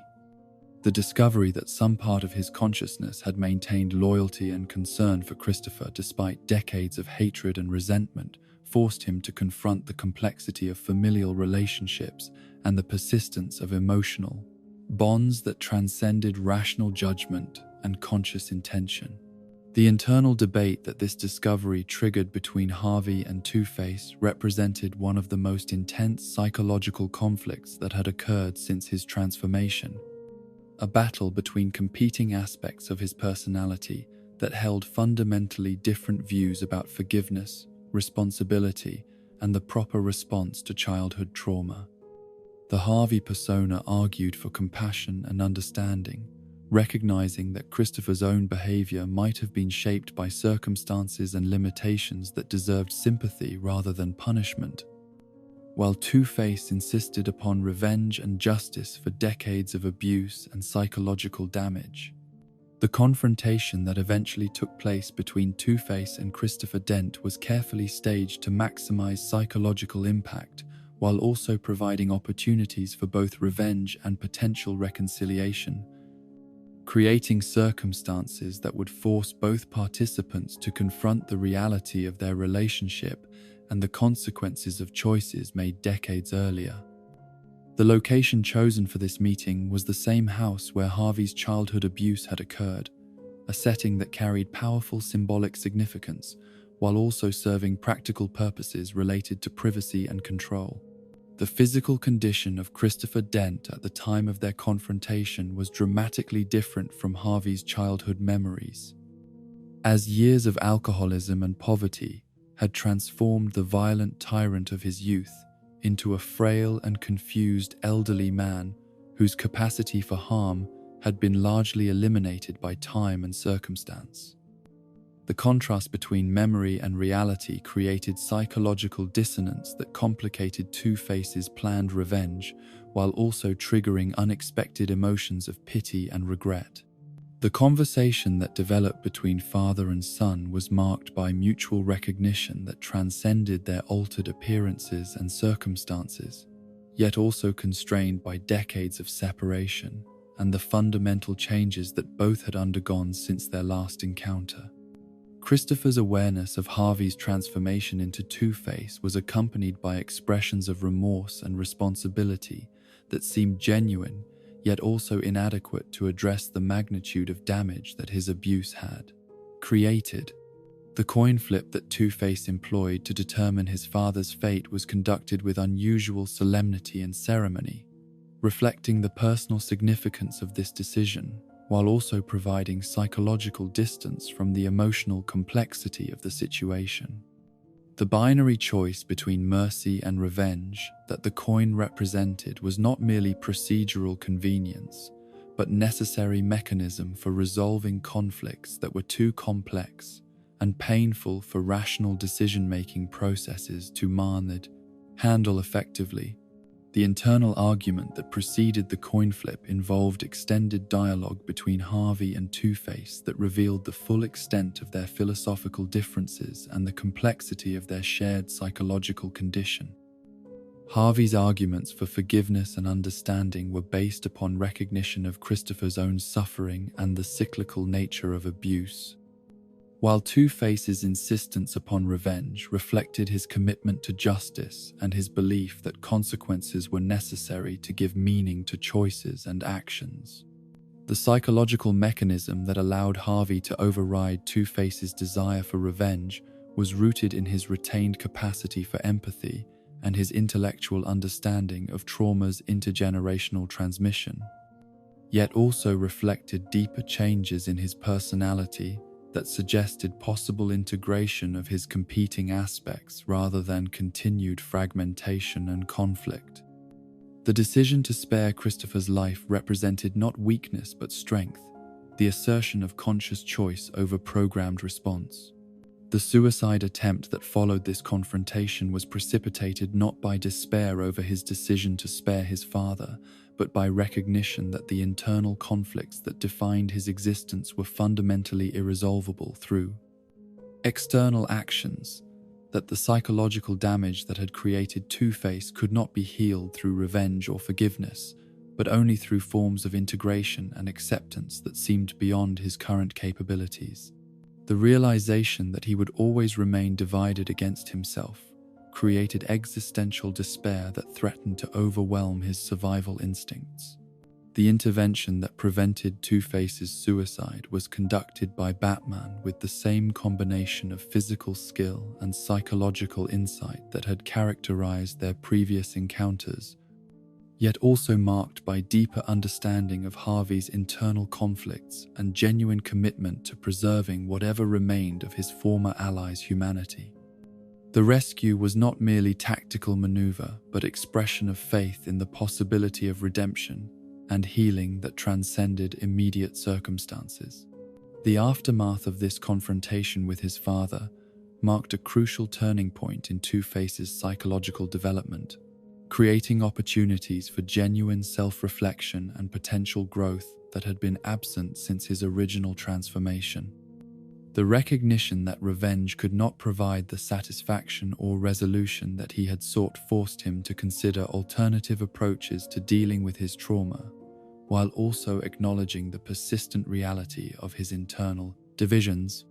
The discovery that some part of his consciousness had maintained loyalty and concern for Christopher despite decades of hatred and resentment forced him to confront the complexity of familial relationships and the persistence of emotional bonds that transcended rational judgment and conscious intention. The internal debate that this discovery triggered between Harvey and Two-Face represented one of the most intense psychological conflicts that had occurred since his transformation, a battle between competing aspects of his personality that held fundamentally different views about forgiveness, responsibility, and the proper response to childhood trauma. The Harvey persona argued for compassion and understanding, recognizing that Christopher's own behavior might have been shaped by circumstances and limitations that deserved sympathy rather than punishment, while Two-Face insisted upon revenge and justice for decades of abuse and psychological damage. The confrontation that eventually took place between Two-Face and Christopher Dent was carefully staged to maximize psychological impact, while also providing opportunities for both revenge and potential reconciliation, creating circumstances that would force both participants to confront the reality of their relationship and the consequences of choices made decades earlier. The location chosen for this meeting was the same house where Harvey's childhood abuse had occurred, a setting that carried powerful symbolic significance while also serving practical purposes related to privacy and control. The physical condition of Christopher Dent at the time of their confrontation was dramatically different from Harvey's childhood memories, as years of alcoholism and poverty had transformed the violent tyrant of his youth into a frail and confused elderly man whose capacity for harm had been largely eliminated by time and circumstance. The contrast between memory and reality created psychological dissonance that complicated Two-Face's planned revenge while also triggering unexpected emotions of pity and regret. The conversation that developed between father and son was marked by mutual recognition that transcended their altered appearances and circumstances, yet also constrained by decades of separation and the fundamental changes that both had undergone since their last encounter. Christopher's awareness of Harvey's transformation into Two-Face was accompanied by expressions of remorse and responsibility that seemed genuine, yet also inadequate to address the magnitude of damage that his abuse had created. The coin flip that Two-Face employed to determine his father's fate was conducted with unusual solemnity and ceremony, reflecting the personal significance of this decision, while also providing psychological distance from the emotional complexity of the situation. The binary choice between mercy and revenge that the coin represented was not merely procedural convenience, but necessary mechanism for resolving conflicts that were too complex and painful for rational decision-making processes to handle effectively. The internal argument that preceded the coin flip involved extended dialogue between Harvey and Two-Face that revealed the full extent of their philosophical differences and the complexity of their shared psychological condition. Harvey's arguments for forgiveness and understanding were based upon recognition of Christopher's own suffering and the cyclical nature of abuse, while Two-Face's insistence upon revenge reflected his commitment to justice and his belief that consequences were necessary to give meaning to choices and actions. The psychological mechanism that allowed Harvey to override Two-Face's desire for revenge was rooted in his retained capacity for empathy and his intellectual understanding of trauma's intergenerational transmission, yet also reflected deeper changes in his personality that suggested possible integration of his competing aspects rather than continued fragmentation and conflict. The decision to spare Christopher's life represented not weakness but strength, the assertion of conscious choice over programmed response. The suicide attempt that followed this confrontation was precipitated not by despair over his decision to spare his father, but by recognition that the internal conflicts that defined his existence were fundamentally irresolvable through external actions, that the psychological damage that had created Two-Face could not be healed through revenge or forgiveness, but only through forms of integration and acceptance that seemed beyond his current capabilities. The realization that he would always remain divided against himself created existential despair that threatened to overwhelm his survival instincts. The intervention that prevented Two-Face's suicide was conducted by Batman with the same combination of physical skill and psychological insight that had characterized their previous encounters, yet also marked by deeper understanding of Harvey's internal conflicts and genuine commitment to preserving whatever remained of his former ally's humanity. The rescue was not merely tactical maneuver, but expression of faith in the possibility of redemption and healing that transcended immediate circumstances. The aftermath of this confrontation with his father marked a crucial turning point in Two-Face's psychological development, creating opportunities for genuine self-reflection and potential growth that had been absent since his original transformation. The recognition that revenge could not provide the satisfaction or resolution that he had sought forced him to consider alternative approaches to dealing with his trauma, while also acknowledging the persistent reality of his internal divisions.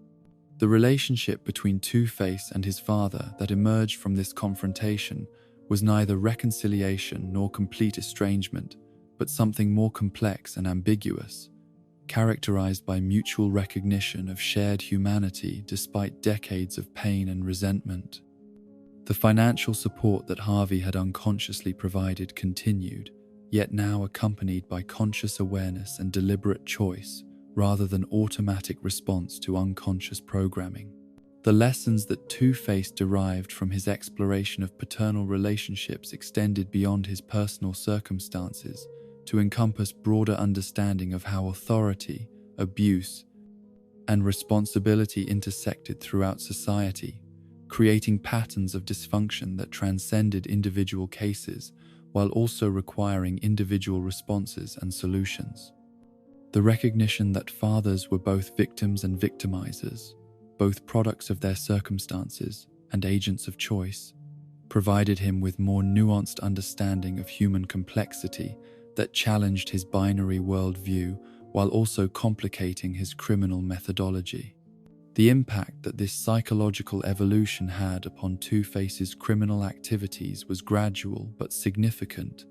The relationship between Two-Face and his father that emerged from this confrontation was neither reconciliation nor complete estrangement, but something more complex and ambiguous, characterized by mutual recognition of shared humanity despite decades of pain and resentment. The financial support that Harvey had unconsciously provided continued, yet now accompanied by conscious awareness and deliberate choice, rather than automatic response to unconscious programming. The lessons that Two-Face derived from his exploration of paternal relationships extended beyond his personal circumstances to encompass broader understanding of how authority, abuse, and responsibility intersected throughout society, creating patterns of dysfunction that transcended individual cases while also requiring individual responses and solutions. The recognition that fathers were both victims and victimizers, both products of their circumstances and agents of choice, provided him with more nuanced understanding of human complexity that challenged his binary worldview while also complicating his criminal methodology. The impact that this psychological evolution had upon Two-Face's criminal activities was gradual but significant,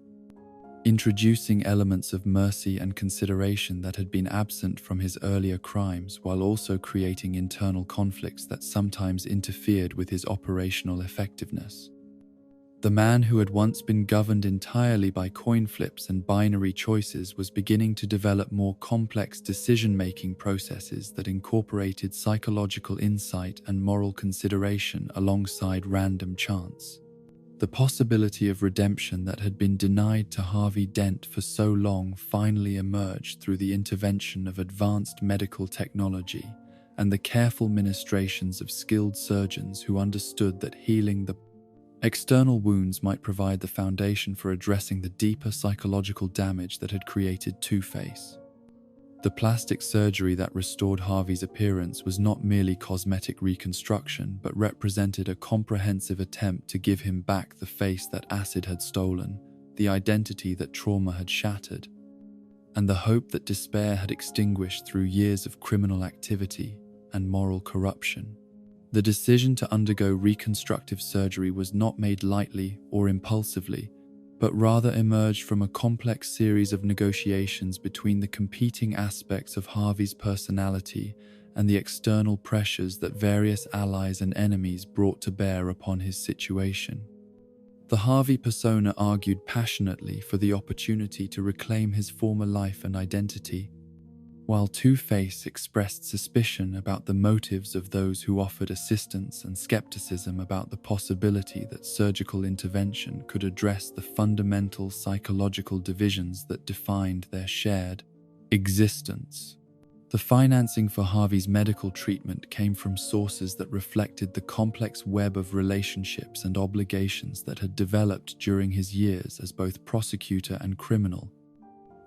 introducing elements of mercy and consideration that had been absent from his earlier crimes while also creating internal conflicts that sometimes interfered with his operational effectiveness. The man who had once been governed entirely by coin flips and binary choices was beginning to develop more complex decision-making processes that incorporated psychological insight and moral consideration alongside random chance. The possibility of redemption that had been denied to Harvey Dent for so long finally emerged through the intervention of advanced medical technology and the careful ministrations of skilled surgeons who understood that healing the external wounds might provide the foundation for addressing the deeper psychological damage that had created Two-Face. The plastic surgery that restored Harvey's appearance was not merely cosmetic reconstruction, but represented a comprehensive attempt to give him back the face that acid had stolen, the identity that trauma had shattered, and the hope that despair had extinguished through years of criminal activity and moral corruption. The decision to undergo reconstructive surgery was not made lightly or impulsively, but rather emerged from a complex series of negotiations between the competing aspects of Harvey's personality and the external pressures that various allies and enemies brought to bear upon his situation. The Harvey persona argued passionately for the opportunity to reclaim his former life and identity, while Two-Face expressed suspicion about the motives of those who offered assistance and skepticism about the possibility that surgical intervention could address the fundamental psychological divisions that defined their shared existence. The financing for Harvey's medical treatment came from sources that reflected the complex web of relationships and obligations that had developed during his years as both prosecutor and criminal,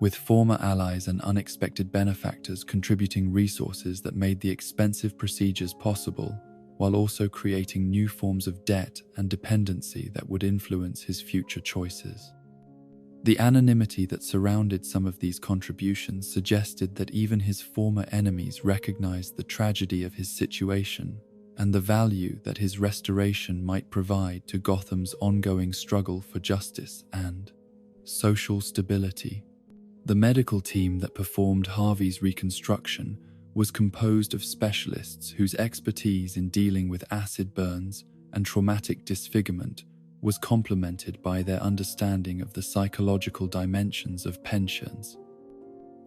with former allies and unexpected benefactors contributing resources that made the expensive procedures possible, while also creating new forms of debt and dependency that would influence his future choices. The anonymity that surrounded some of these contributions suggested that even his former enemies recognized the tragedy of his situation and the value that his restoration might provide to Gotham's ongoing struggle for justice and social stability. The medical team that performed Harvey's reconstruction was composed of specialists whose expertise in dealing with acid burns and traumatic disfigurement was complemented by their understanding of the psychological dimensions of pensions,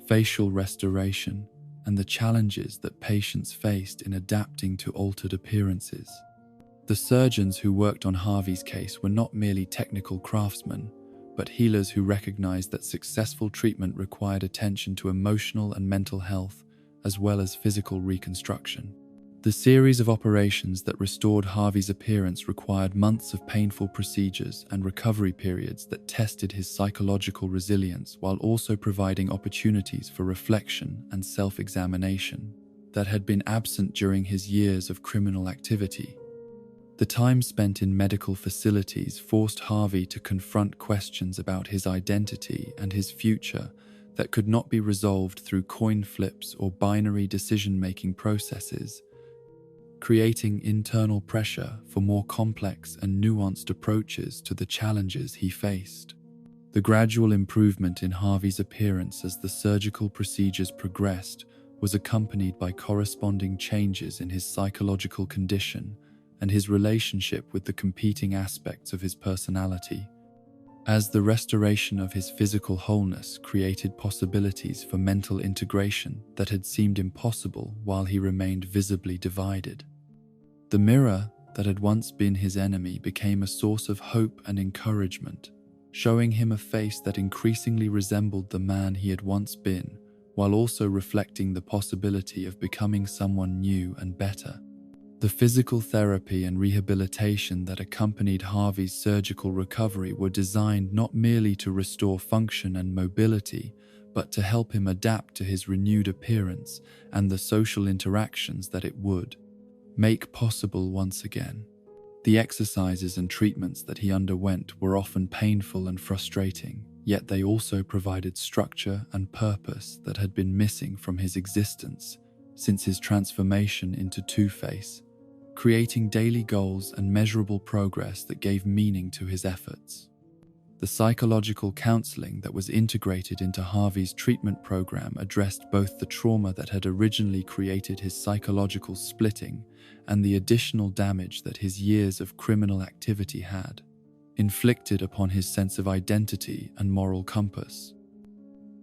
facial restoration, and the challenges that patients faced in adapting to altered appearances. The surgeons who worked on Harvey's case were not merely technical craftsmen, but healers who recognized that successful treatment required attention to emotional and mental health, as well as physical reconstruction. The series of operations that restored Harvey's appearance required months of painful procedures and recovery periods that tested his psychological resilience while also providing opportunities for reflection and self-examination that had been absent during his years of criminal activity. The time spent in medical facilities forced Harvey to confront questions about his identity and his future that could not be resolved through coin flips or binary decision-making processes, creating internal pressure for more complex and nuanced approaches to the challenges he faced. The gradual improvement in Harvey's appearance as the surgical procedures progressed was accompanied by corresponding changes in his psychological condition and his relationship with the competing aspects of his personality, as the restoration of his physical wholeness created possibilities for mental integration that had seemed impossible while he remained visibly divided. The mirror that had once been his enemy became a source of hope and encouragement, showing him a face that increasingly resembled the man he had once been, while also reflecting the possibility of becoming someone new and better. The physical therapy and rehabilitation that accompanied Harvey's surgical recovery were designed not merely to restore function and mobility, but to help him adapt to his renewed appearance and the social interactions that it would make possible once again. The exercises and treatments that he underwent were often painful and frustrating, yet they also provided structure and purpose that had been missing from his existence since his transformation into Two-Face, creating daily goals and measurable progress that gave meaning to his efforts. The psychological counseling that was integrated into Harvey's treatment program addressed both the trauma that had originally created his psychological splitting and the additional damage that his years of criminal activity had inflicted upon his sense of identity and moral compass.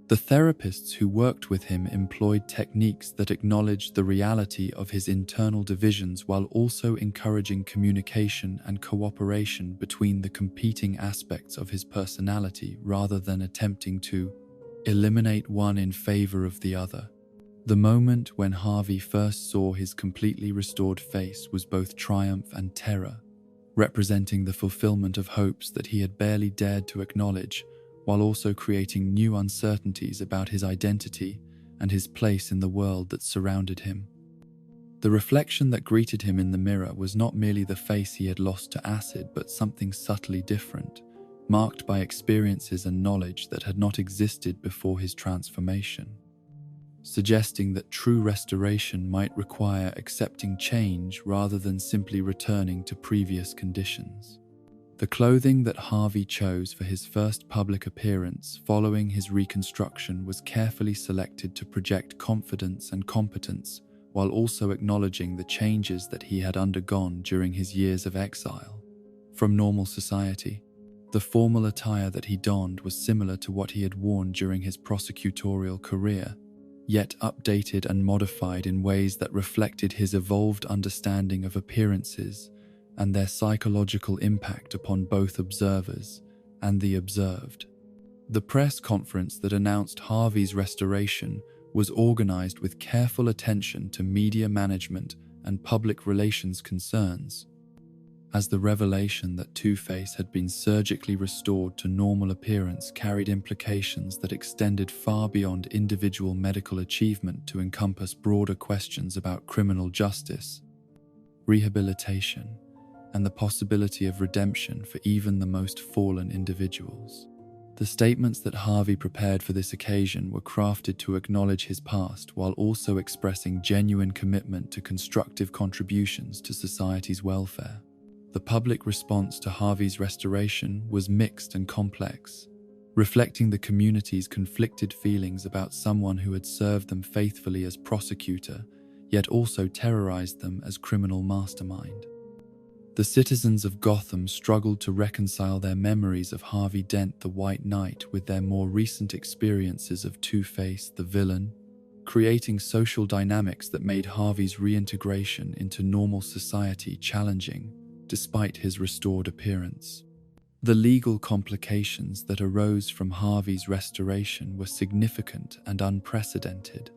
The therapists who worked with him employed techniques that acknowledged the reality of his internal divisions while also encouraging communication and cooperation between the competing aspects of his personality rather than attempting to eliminate one in favor of the other. The moment when Harvey first saw his completely restored face was both triumph and terror, representing the fulfillment of hopes that he had barely dared to acknowledge, while also creating new uncertainties about his identity and his place in the world that surrounded him. The reflection that greeted him in the mirror was not merely the face he had lost to acid, but something subtly different, marked by experiences and knowledge that had not existed before his transformation, suggesting that true restoration might require accepting change rather than simply returning to previous conditions. The clothing that Harvey chose for his first public appearance following his reconstruction was carefully selected to project confidence and competence, while also acknowledging the changes that he had undergone during his years of exile from normal society. The formal attire that he donned was similar to what he had worn during his prosecutorial career, yet updated and modified in ways that reflected his evolved understanding of appearances and their psychological impact upon both observers and the observed. The press conference that announced Harvey's restoration was organized with careful attention to media management and public relations concerns, as the revelation that Two-Face had been surgically restored to normal appearance carried implications that extended far beyond individual medical achievement to encompass broader questions about criminal justice, rehabilitation, and the possibility of redemption for even the most fallen individuals. The statements that Harvey prepared for this occasion were crafted to acknowledge his past while also expressing genuine commitment to constructive contributions to society's welfare. The public response to Harvey's restoration was mixed and complex, reflecting the community's conflicted feelings about someone who had served them faithfully as prosecutor, yet also terrorized them as criminal mastermind. The citizens of Gotham struggled to reconcile their memories of Harvey Dent the White Knight with their more recent experiences of Two-Face the villain, creating social dynamics that made Harvey's reintegration into normal society challenging, despite his restored appearance. The legal complications that arose from Harvey's restoration were significant and unprecedented,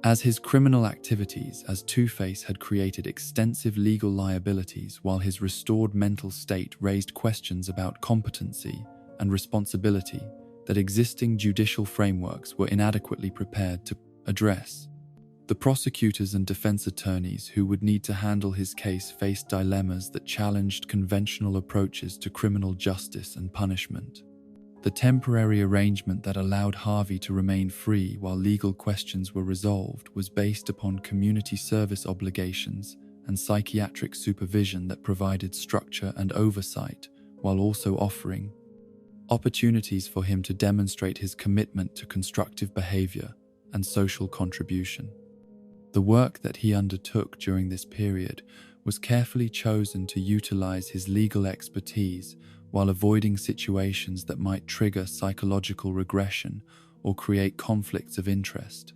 as his criminal activities as Two-Face had created extensive legal liabilities, while his restored mental state raised questions about competency and responsibility that existing judicial frameworks were inadequately prepared to address. The prosecutors and defense attorneys who would need to handle his case faced dilemmas that challenged conventional approaches to criminal justice and punishment. The temporary arrangement that allowed Harvey to remain free while legal questions were resolved was based upon community service obligations and psychiatric supervision that provided structure and oversight, while also offering opportunities for him to demonstrate his commitment to constructive behavior and social contribution. The work that he undertook during this period was carefully chosen to utilize his legal expertise while avoiding situations that might trigger psychological regression or create conflicts of interest.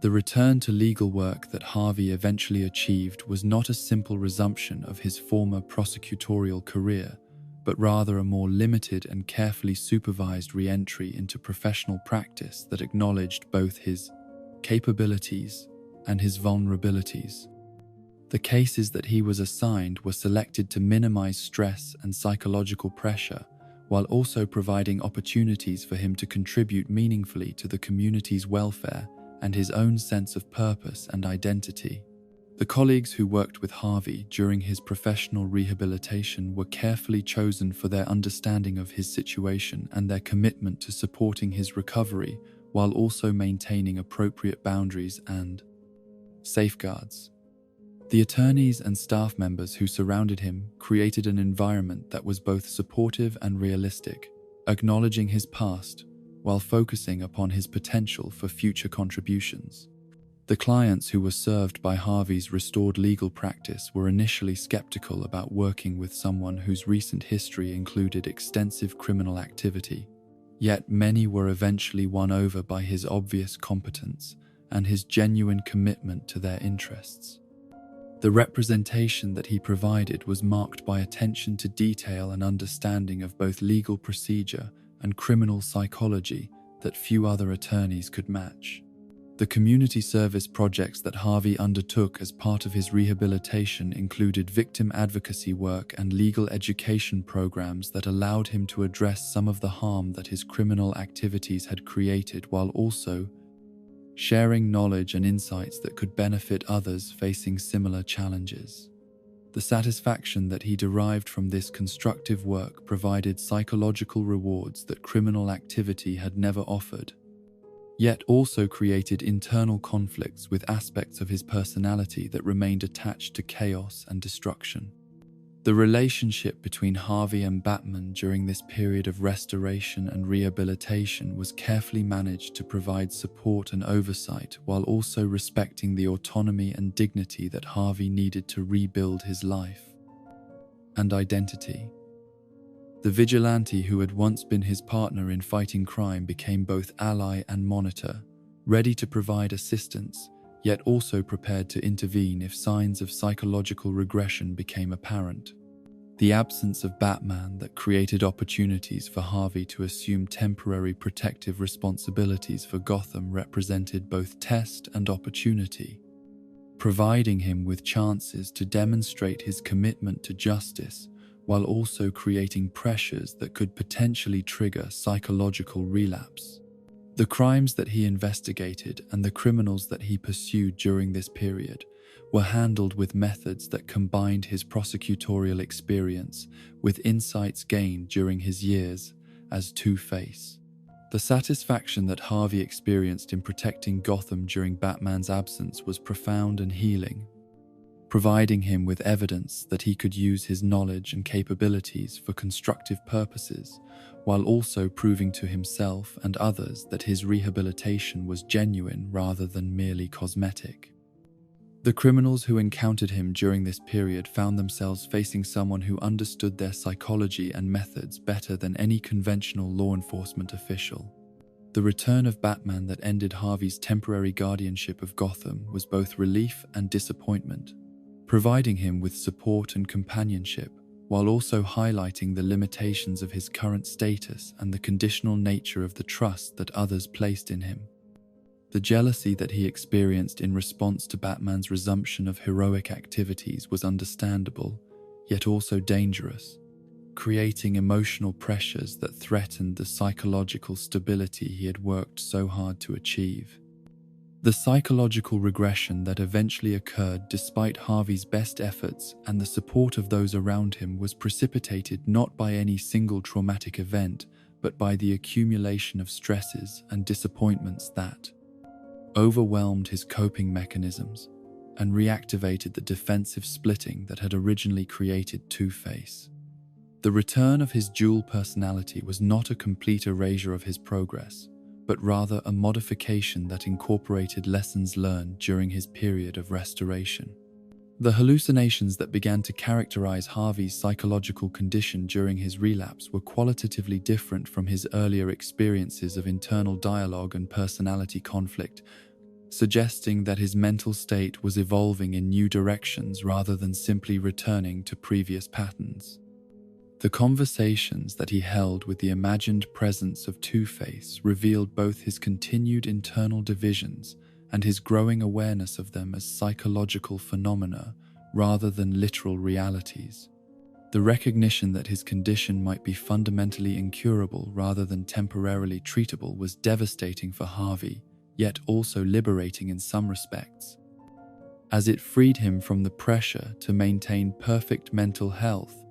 The return to legal work that Harvey eventually achieved was not a simple resumption of his former prosecutorial career, but rather a more limited and carefully supervised re-entry into professional practice that acknowledged both his capabilities and his vulnerabilities. The cases that he was assigned were selected to minimize stress and psychological pressure, while also providing opportunities for him to contribute meaningfully to the community's welfare and his own sense of purpose and identity. The colleagues who worked with Harvey during his professional rehabilitation were carefully chosen for their understanding of his situation and their commitment to supporting his recovery, while also maintaining appropriate boundaries and safeguards. The attorneys and staff members who surrounded him created an environment that was both supportive and realistic, acknowledging his past while focusing upon his potential for future contributions. The clients who were served by Harvey's restored legal practice were initially skeptical about working with someone whose recent history included extensive criminal activity, yet many were eventually won over by his obvious competence and his genuine commitment to their interests. The representation that he provided was marked by attention to detail and understanding of both legal procedure and criminal psychology that few other attorneys could match. The community service projects that Harvey undertook as part of his rehabilitation included victim advocacy work and legal education programs that allowed him to address some of the harm that his criminal activities had created, while also sharing knowledge and insights that could benefit others facing similar challenges. The satisfaction that he derived from this constructive work provided psychological rewards that criminal activity had never offered, yet also created internal conflicts with aspects of his personality that remained attached to chaos and destruction. The relationship between Harvey and Batman during this period of restoration and rehabilitation was carefully managed to provide support and oversight, while also respecting the autonomy and dignity that Harvey needed to rebuild his life and identity. The vigilante who had once been his partner in fighting crime became both ally and monitor, ready to provide assistance, yet also prepared to intervene if signs of psychological regression became apparent. The absence of Batman that created opportunities for Harvey to assume temporary protective responsibilities for Gotham represented both test and opportunity, providing him with chances to demonstrate his commitment to justice, while also creating pressures that could potentially trigger psychological relapse. The crimes that he investigated and the criminals that he pursued during this period were handled with methods that combined his prosecutorial experience with insights gained during his years as Two-Face. The satisfaction that Harvey experienced in protecting Gotham during Batman's absence was profound and healing, providing him with evidence that he could use his knowledge and capabilities for constructive purposes, while also proving to himself and others that his rehabilitation was genuine rather than merely cosmetic. The criminals who encountered him during this period found themselves facing someone who understood their psychology and methods better than any conventional law enforcement official. The return of Batman that ended Harvey's temporary guardianship of Gotham was both relief and disappointment, providing him with support and companionship, while also highlighting the limitations of his current status and the conditional nature of the trust that others placed in him. The jealousy that he experienced in response to Batman's resumption of heroic activities was understandable, yet also dangerous, creating emotional pressures that threatened the psychological stability he had worked so hard to achieve. The psychological regression that eventually occurred despite Harvey's best efforts and the support of those around him was precipitated not by any single traumatic event, but by the accumulation of stresses and disappointments that overwhelmed his coping mechanisms and reactivated the defensive splitting that had originally created Two-Face. The return of his dual personality was not a complete erasure of his progress, but rather a modification that incorporated lessons learned during his period of restoration. The hallucinations that began to characterize Harvey's psychological condition during his relapse were qualitatively different from his earlier experiences of internal dialogue and personality conflict, suggesting that his mental state was evolving in new directions rather than simply returning to previous patterns. The conversations that he held with the imagined presence of Two-Face revealed both his continued internal divisions and his growing awareness of them as psychological phenomena rather than literal realities. The recognition that his condition might be fundamentally incurable rather than temporarily treatable was devastating for Harvey, yet also liberating in some respects, as it freed him from the pressure to maintain perfect mental health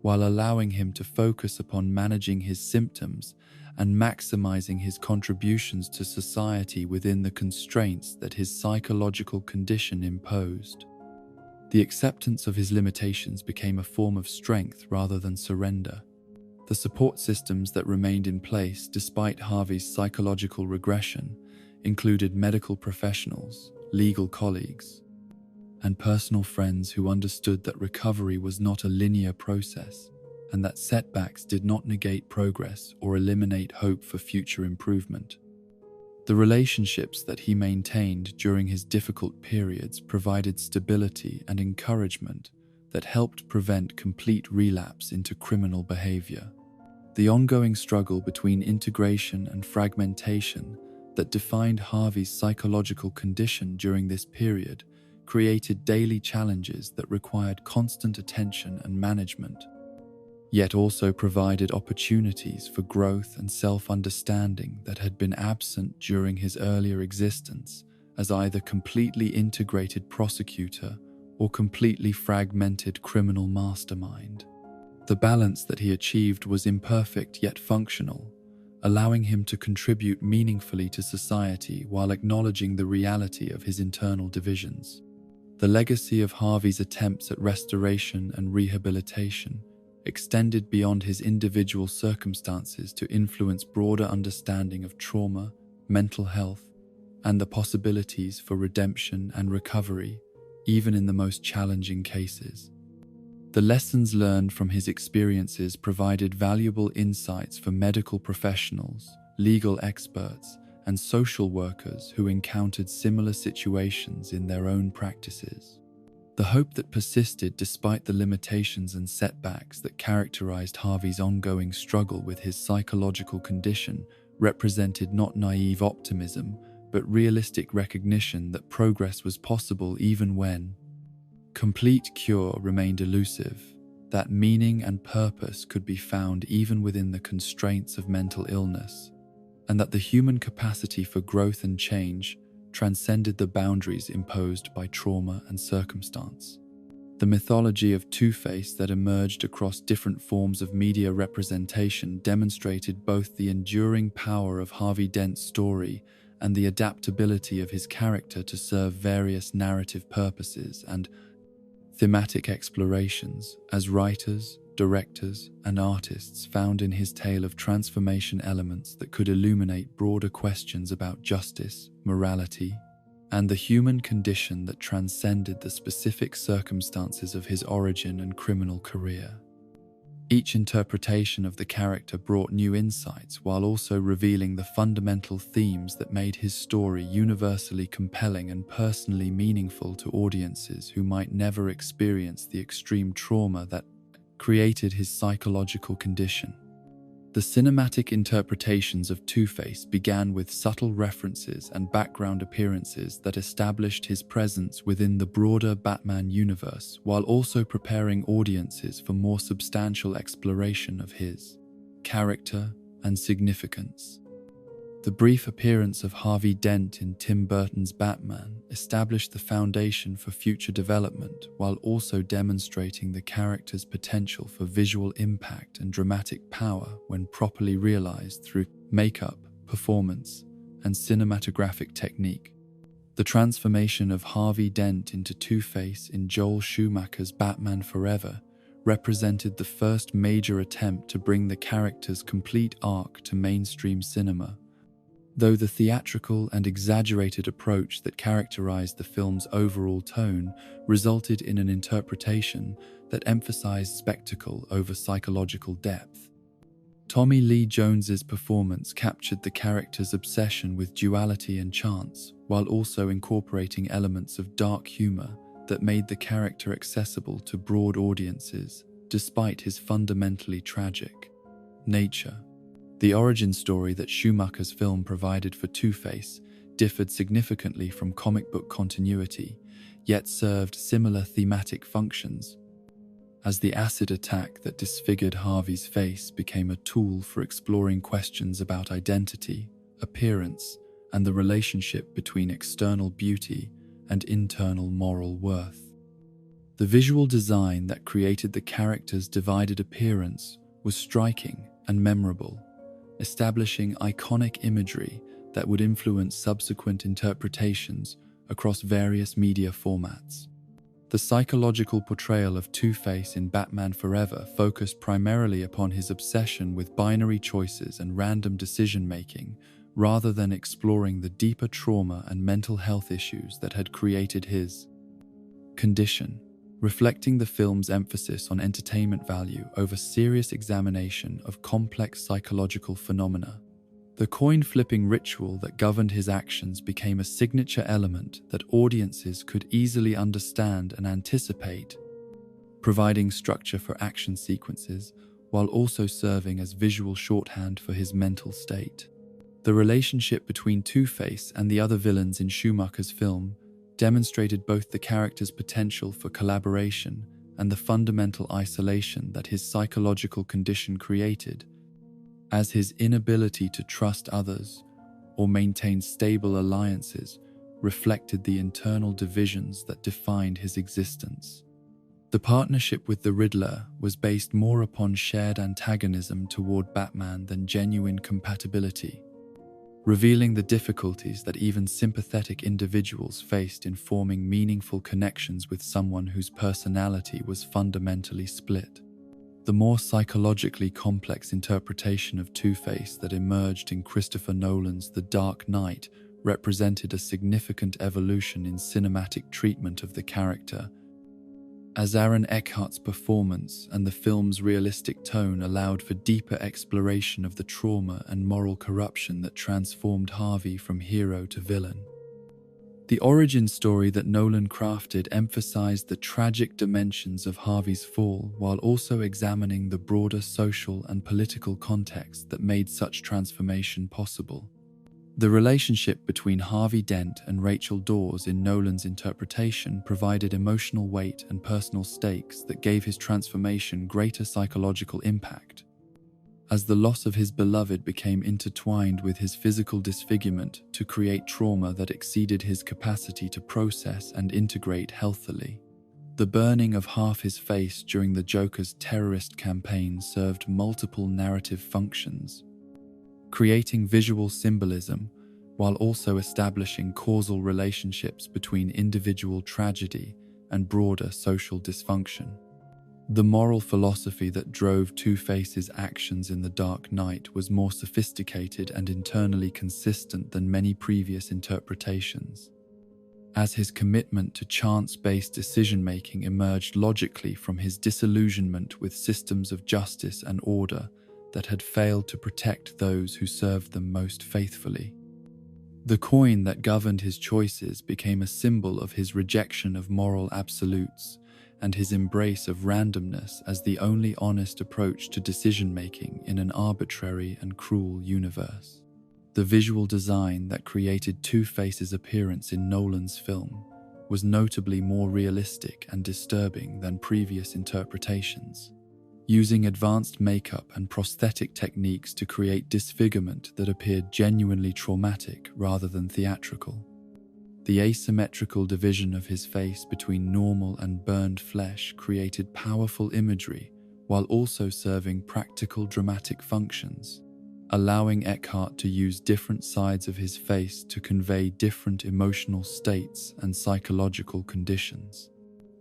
while allowing him to focus upon managing his symptoms and maximizing his contributions to society within the constraints that his psychological condition imposed. The acceptance of his limitations became a form of strength rather than surrender. The support systems that remained in place despite Harvey's psychological regression included medical professionals, legal colleagues, and personal friends who understood that recovery was not a linear process and that setbacks did not negate progress or eliminate hope for future improvement. The relationships that he maintained during his difficult periods provided stability and encouragement that helped prevent complete relapse into criminal behavior. The ongoing struggle between integration and fragmentation that defined Harvey's psychological condition during this period created daily challenges that required constant attention and management, yet also provided opportunities for growth and self-understanding that had been absent during his earlier existence as either completely integrated prosecutor or completely fragmented criminal mastermind. The balance that he achieved was imperfect yet functional, allowing him to contribute meaningfully to society while acknowledging the reality of his internal divisions. The legacy of Harvey's attempts at restoration and rehabilitation extended beyond his individual circumstances to influence broader understanding of trauma, mental health, and the possibilities for redemption and recovery, even in the most challenging cases. The lessons learned from his experiences provided valuable insights for medical professionals, legal experts, and social workers who encountered similar situations in their own practices. The hope that persisted despite the limitations and setbacks that characterized Harvey's ongoing struggle with his psychological condition represented not naive optimism, but realistic recognition that progress was possible even when complete cure remained elusive, that meaning and purpose could be found even within the constraints of mental illness, and that the human capacity for growth and change transcended the boundaries imposed by trauma and circumstance. The mythology of Two-Face that emerged across different forms of media representation demonstrated both the enduring power of Harvey Dent's story and the adaptability of his character to serve various narrative purposes and thematic explorations as writers, directors, and artists found in his tale of transformation elements that could illuminate broader questions about justice, morality, and the human condition that transcended the specific circumstances of his origin and criminal career. Each interpretation of the character brought new insights while also revealing the fundamental themes that made his story universally compelling and personally meaningful to audiences who might never experience the extreme trauma that created his psychological condition. The cinematic interpretations of Two-Face began with subtle references and background appearances that established his presence within the broader Batman universe, while also preparing audiences for more substantial exploration of his character and significance. The brief appearance of Harvey Dent in Tim Burton's Batman established the foundation for future development while also demonstrating the character's potential for visual impact and dramatic power when properly realized through makeup, performance, and cinematographic technique. The transformation of Harvey Dent into Two-Face in Joel Schumacher's Batman Forever represented the first major attempt to bring the character's complete arc to mainstream cinema, Though the theatrical and exaggerated approach that characterized the film's overall tone resulted in an interpretation that emphasized spectacle over psychological depth. Tommy Lee Jones's performance captured the character's obsession with duality and chance, while also incorporating elements of dark humor that made the character accessible to broad audiences, despite his fundamentally tragic nature. The origin story that Schumacher's film provided for Two-Face differed significantly from comic book continuity, yet served similar thematic functions. As the acid attack that disfigured Harvey's face became a tool for exploring questions about identity, appearance, and the relationship between external beauty and internal moral worth. The visual design that created the character's divided appearance was striking and memorable, establishing iconic imagery that would influence subsequent interpretations across various media formats. The psychological portrayal of Two-Face in Batman Forever focused primarily upon his obsession with binary choices and random decision-making, rather than exploring the deeper trauma and mental health issues that had created his condition, reflecting the film's emphasis on entertainment value over serious examination of complex psychological phenomena. The coin-flipping ritual that governed his actions became a signature element that audiences could easily understand and anticipate, providing structure for action sequences while also serving as visual shorthand for his mental state. The relationship between Two-Face and the other villains in Schumacher's film demonstrated both the character's potential for collaboration and the fundamental isolation that his psychological condition created, as his inability to trust others or maintain stable alliances reflected the internal divisions that defined his existence. The partnership with the Riddler was based more upon shared antagonism toward Batman than genuine compatibility, revealing the difficulties that even sympathetic individuals faced in forming meaningful connections with someone whose personality was fundamentally split. The more psychologically complex interpretation of Two-Face that emerged in Christopher Nolan's The Dark Knight represented a significant evolution in cinematic treatment of the character, as Aaron Eckhart's performance and the film's realistic tone allowed for deeper exploration of the trauma and moral corruption that transformed Harvey from hero to villain. The origin story that Nolan crafted emphasized the tragic dimensions of Harvey's fall while also examining the broader social and political context that made such transformation possible. The relationship between Harvey Dent and Rachel Dawes in Nolan's interpretation provided emotional weight and personal stakes that gave his transformation greater psychological impact. As the loss of his beloved became intertwined with his physical disfigurement to create trauma that exceeded his capacity to process and integrate healthily. The burning of half his face during the Joker's terrorist campaign served multiple narrative functions, creating visual symbolism while also establishing causal relationships between individual tragedy and broader social dysfunction. The moral philosophy that drove Two-Face's actions in The Dark Knight was more sophisticated and internally consistent than many previous interpretations, as his commitment to chance-based decision-making emerged logically from his disillusionment with systems of justice and order that had failed to protect those who served them most faithfully. The coin that governed his choices became a symbol of his rejection of moral absolutes and his embrace of randomness as the only honest approach to decision-making in an arbitrary and cruel universe. The visual design that created Two-Face's appearance in Nolan's film was notably more realistic and disturbing than previous interpretations, using advanced makeup and prosthetic techniques to create disfigurement that appeared genuinely traumatic rather than theatrical. The asymmetrical division of his face between normal and burned flesh created powerful imagery while also serving practical dramatic functions, allowing Eckhart to use different sides of his face to convey different emotional states and psychological conditions.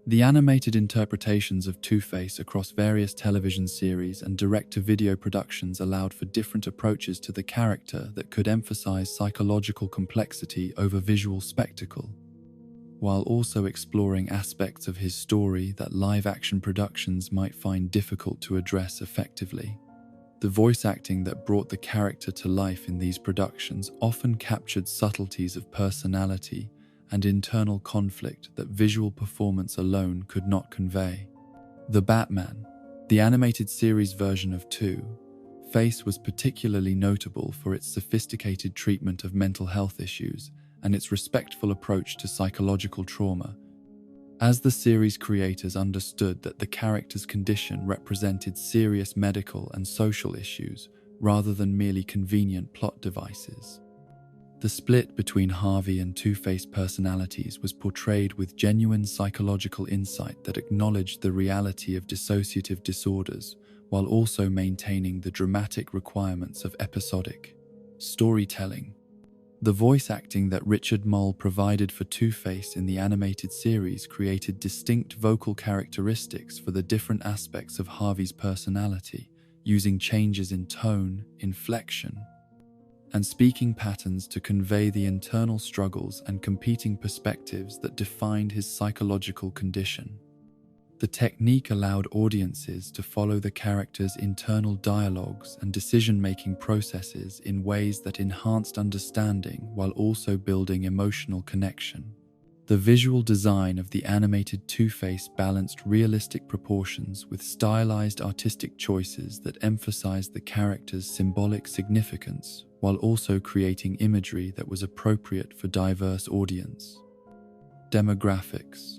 The animated interpretations of Two-Face across various television series and direct-to-video productions allowed for different approaches to the character that could emphasize psychological complexity over visual spectacle, while also exploring aspects of his story that live-action productions might find difficult to address effectively. The voice acting that brought the character to life in these productions often captured subtleties of personality and internal conflict that visual performance alone could not convey. The Batman, the animated series version of Two-Face, was particularly notable for its sophisticated treatment of mental health issues and its respectful approach to psychological trauma. As the series creators understood that the character's condition represented serious medical and social issues rather than merely convenient plot devices. The split between Harvey and Two-Face personalities was portrayed with genuine psychological insight that acknowledged the reality of dissociative disorders while also maintaining the dramatic requirements of episodic storytelling. The voice acting that Richard Moll provided for Two-Face in the animated series created distinct vocal characteristics for the different aspects of Harvey's personality, using changes in tone, inflection, and speaking patterns to convey the internal struggles and competing perspectives that defined his psychological condition. The technique allowed audiences to follow the character's internal dialogues and decision-making processes in ways that enhanced understanding while also building emotional connection. The visual design of the animated Two-Face balanced realistic proportions with stylized artistic choices that emphasized the character's symbolic significance while also creating imagery that was appropriate for diverse audience. Demographics.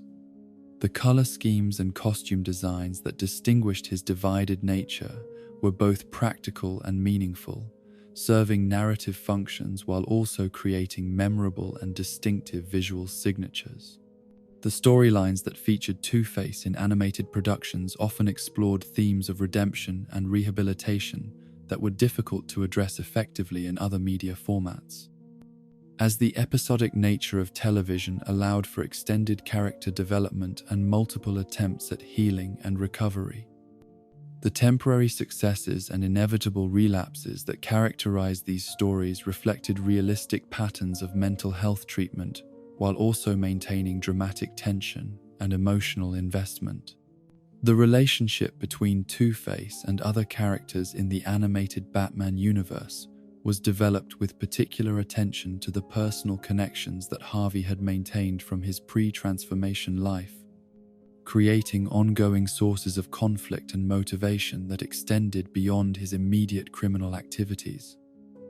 The color schemes and costume designs that distinguished his divided nature were both practical and meaningful, serving narrative functions while also creating memorable and distinctive visual signatures. The storylines that featured Two-Face in animated productions often explored themes of redemption and rehabilitation that were difficult to address effectively in other media formats. As the episodic nature of television allowed for extended character development and multiple attempts at healing and recovery, the temporary successes and inevitable relapses that characterized these stories reflected realistic patterns of mental health treatment while also maintaining dramatic tension and emotional investment. The relationship between Two-Face and other characters in the animated Batman universe was developed with particular attention to the personal connections that Harvey had maintained from his pre-transformation life, creating ongoing sources of conflict and motivation that extended beyond his immediate criminal activities.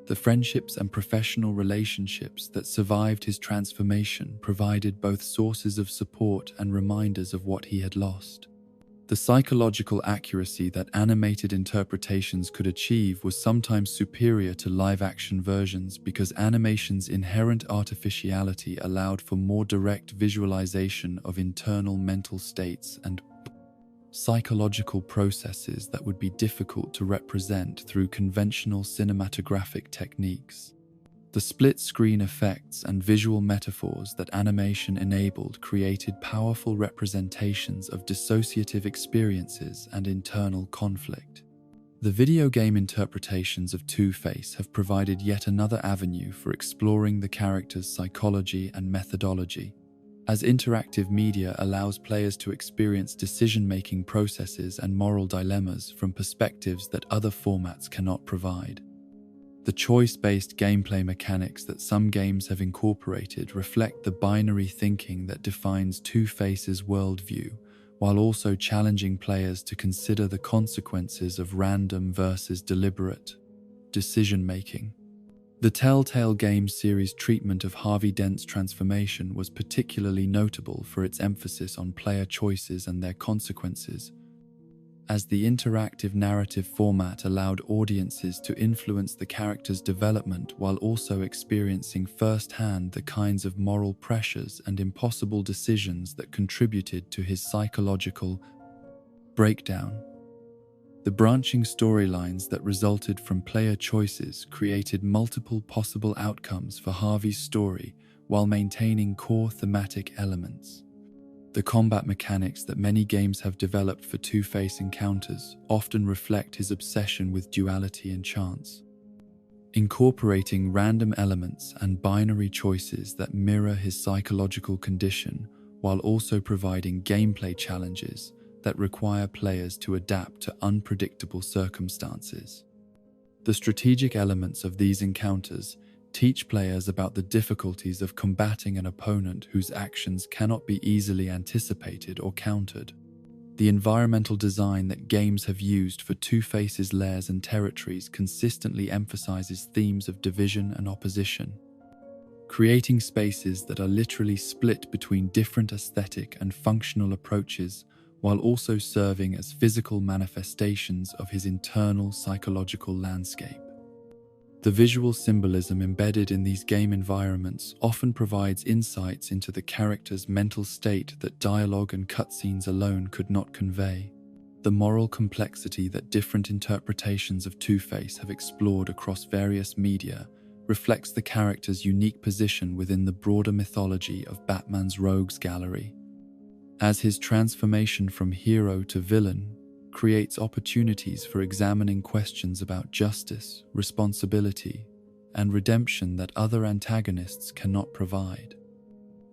The friendships and professional relationships that survived his transformation provided both sources of support and reminders of what he had lost. The psychological accuracy that animated interpretations could achieve was sometimes superior to live-action versions because animation's inherent artificiality allowed for more direct visualization of internal mental states and psychological processes that would be difficult to represent through conventional cinematographic techniques. The split-screen effects and visual metaphors that animation enabled created powerful representations of dissociative experiences and internal conflict. The video game interpretations of Two-Face have provided yet another avenue for exploring the character's psychology and methodology, as interactive media allows players to experience decision-making processes and moral dilemmas from perspectives that other formats cannot provide. The choice-based gameplay mechanics that some games have incorporated reflect the binary thinking that defines Two-Face's worldview, while also challenging players to consider the consequences of random versus deliberate decision-making. The Telltale Games series' treatment of Harvey Dent's transformation was particularly notable for its emphasis on player choices and their consequences, as the interactive narrative format allowed audiences to influence the character's development while also experiencing firsthand the kinds of moral pressures and impossible decisions that contributed to his psychological breakdown. The branching storylines that resulted from player choices created multiple possible outcomes for Harvey's story while maintaining core thematic elements. The combat mechanics that many games have developed for Two-Face encounters often reflect his obsession with duality and chance, incorporating random elements and binary choices that mirror his psychological condition while also providing gameplay challenges that require players to adapt to unpredictable circumstances. The strategic elements of these encounters teach players about the difficulties of combating an opponent whose actions cannot be easily anticipated or countered. The environmental design that games have used for Two-Face's lairs and territories consistently emphasizes themes of division and opposition, creating spaces that are literally split between different aesthetic and functional approaches while also serving as physical manifestations of his internal psychological landscape. The visual symbolism embedded in these game environments often provides insights into the character's mental state that dialogue and cutscenes alone could not convey. The moral complexity that different interpretations of Two-Face have explored across various media reflects the character's unique position within the broader mythology of Batman's rogues gallery, as his transformation from hero to villain creates opportunities for examining questions about justice, responsibility, and redemption that other antagonists cannot provide.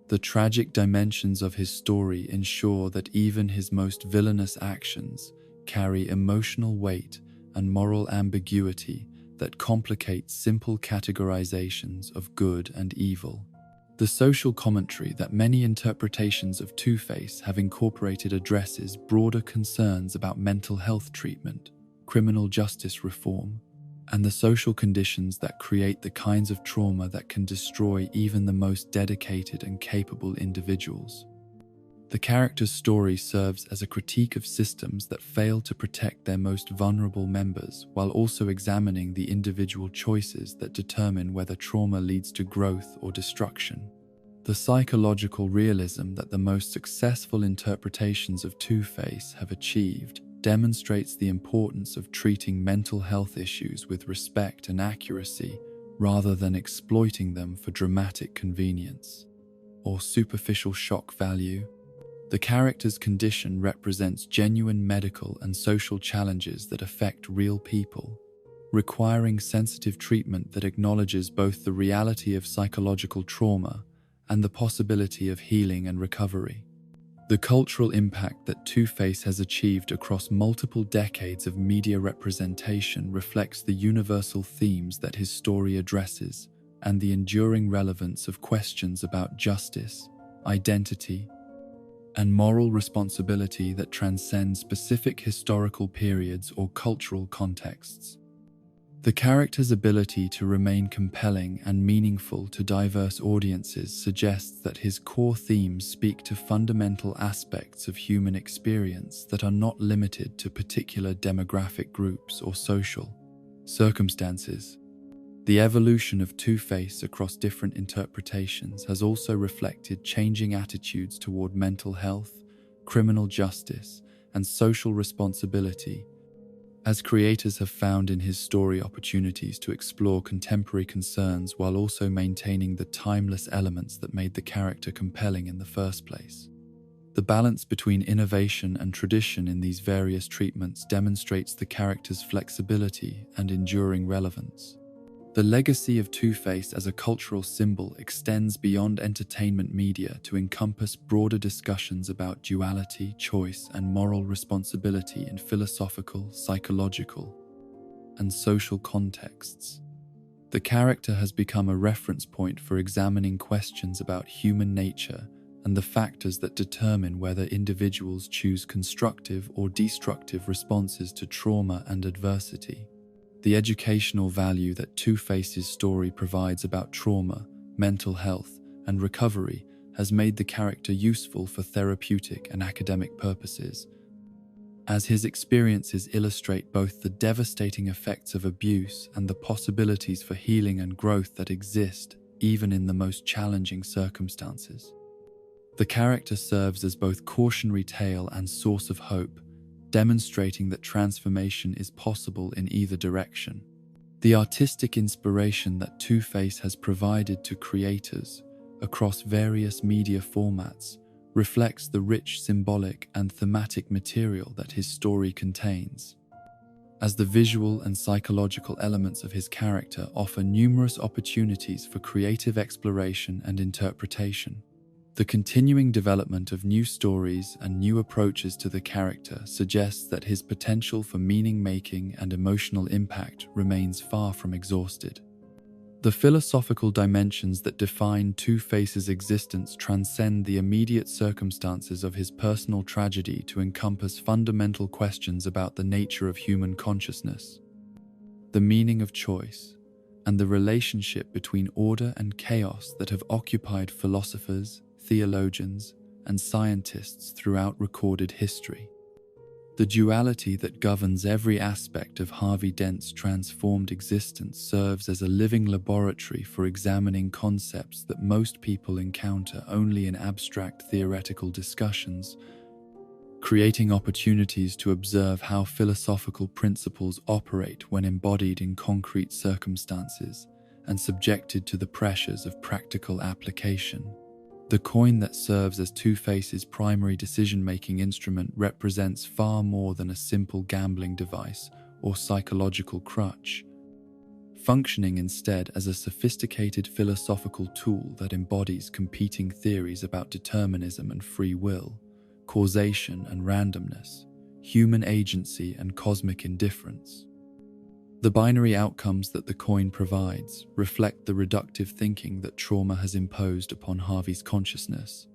The tragic dimensions of his story ensure that even his most villainous actions carry emotional weight and moral ambiguity that complicate simple categorizations of good and evil. The social commentary that many interpretations of Two-Face have incorporated addresses broader concerns about mental health treatment, criminal justice reform, and the social conditions that create the kinds of trauma that can destroy even the most dedicated and capable individuals. The character's story serves as a critique of systems that fail to protect their most vulnerable members while also examining the individual choices that determine whether trauma leads to growth or destruction. The psychological realism that the most successful interpretations of Two-Face have achieved demonstrates the importance of treating mental health issues with respect and accuracy rather than exploiting them for dramatic convenience or superficial shock value. The character's condition represents genuine medical and social challenges that affect real people, requiring sensitive treatment that acknowledges both the reality of psychological trauma and the possibility of healing and recovery. The cultural impact that Two-Face has achieved across multiple decades of media representation reflects the universal themes that his story addresses and the enduring relevance of questions about justice, identity, and moral responsibility that transcend specific historical periods or cultural contexts. The character's ability to remain compelling and meaningful to diverse audiences suggests that his core themes speak to fundamental aspects of human experience that are not limited to particular demographic groups or social circumstances. The evolution of Two-Face across different interpretations has also reflected changing attitudes toward mental health, criminal justice, and social responsibility, as creators have found in his story opportunities to explore contemporary concerns while also maintaining the timeless elements that made the character compelling in the first place. The balance between innovation and tradition in these various treatments demonstrates the character's flexibility and enduring relevance. The legacy of Two-Face as a cultural symbol extends beyond entertainment media to encompass broader discussions about duality, choice, and moral responsibility in philosophical, psychological, and social contexts. The character has become a reference point for examining questions about human nature and the factors that determine whether individuals choose constructive or destructive responses to trauma and adversity. The educational value that Two-Face's story provides about trauma, mental health, and recovery has made the character useful for therapeutic and academic purposes, as his experiences illustrate both the devastating effects of abuse and the possibilities for healing and growth that exist even in the most challenging circumstances. The character serves as both cautionary tale and source of hope, demonstrating that transformation is possible in either direction. The artistic inspiration that Two-Face has provided to creators across various media formats reflects the rich symbolic and thematic material that his story contains, as the visual and psychological elements of his character offer numerous opportunities for creative exploration and interpretation. The continuing development of new stories and new approaches to the character suggests that his potential for meaning-making and emotional impact remains far from exhausted. The philosophical dimensions that define Two-Face's existence transcend the immediate circumstances of his personal tragedy to encompass fundamental questions about the nature of human consciousness, the meaning of choice, and the relationship between order and chaos that have occupied philosophers, theologians, and scientists throughout recorded history. The duality that governs every aspect of Harvey Dent's transformed existence serves as a living laboratory for examining concepts that most people encounter only in abstract theoretical discussions, creating opportunities to observe how philosophical principles operate when embodied in concrete circumstances and subjected to the pressures of practical application. The coin that serves as Two-Face's primary decision-making instrument represents far more than a simple gambling device or psychological crutch, functioning instead as a sophisticated philosophical tool that embodies competing theories about determinism and free will, causation and randomness, human agency and cosmic indifference. The binary outcomes that the coin provides reflect the reductive thinking that trauma has imposed upon Harvey's consciousness.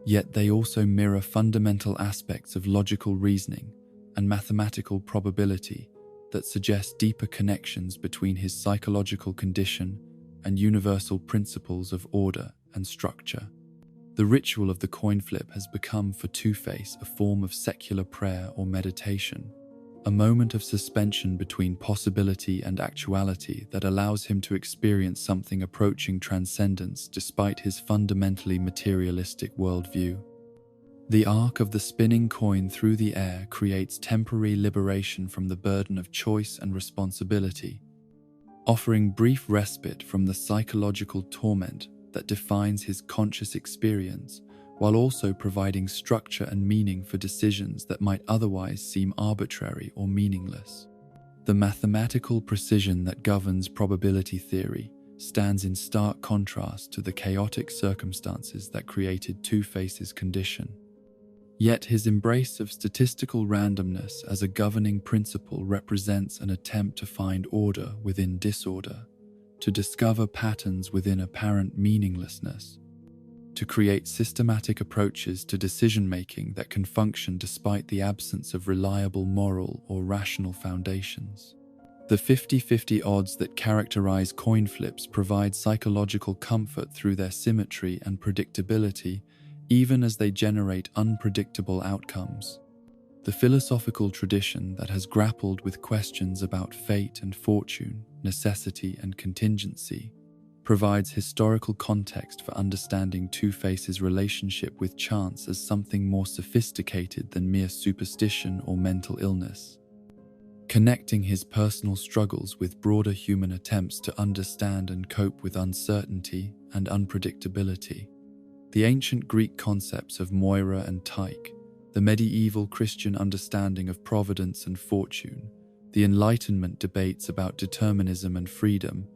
Yet they also mirror fundamental aspects of logical reasoning and mathematical probability that suggest deeper connections between his psychological condition and universal principles of order and structure. The ritual of the coin flip has become for Two-Face a form of secular prayer or meditation, a moment of suspension between possibility and actuality that allows him to experience something approaching transcendence despite his fundamentally materialistic worldview. The arc of the spinning coin through the air creates temporary liberation from the burden of choice and responsibility, offering brief respite from the psychological torment that defines his conscious experience, while also providing structure and meaning for decisions that might otherwise seem arbitrary or meaningless. The mathematical precision that governs probability theory stands in stark contrast to the chaotic circumstances that created Two-Face's condition. Yet his embrace of statistical randomness as a governing principle represents an attempt to find order within disorder, to discover patterns within apparent meaninglessness, to create systematic approaches to decision-making that can function despite the absence of reliable moral or rational foundations. The 50-50 odds that characterize coin flips provide psychological comfort through their symmetry and predictability, even as they generate unpredictable outcomes. The philosophical tradition that has grappled with questions about fate and fortune, necessity and contingency, provides historical context for understanding Two-Face's relationship with chance as something more sophisticated than mere superstition or mental illness, connecting his personal struggles with broader human attempts to understand and cope with uncertainty and unpredictability. The ancient Greek concepts of Moira and Tyche, the medieval Christian understanding of providence and fortune, the Enlightenment debates about determinism and freedom,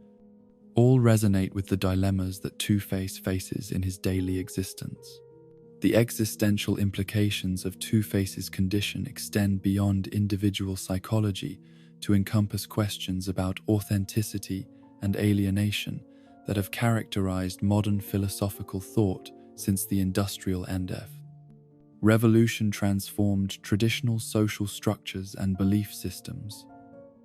all resonate with the dilemmas that Two-Face faces in his daily existence. The existential implications of Two-Face's condition extend beyond individual psychology to encompass questions about authenticity and alienation that have characterized modern philosophical thought since the industrial Endef. Revolution transformed traditional social structures and belief systems.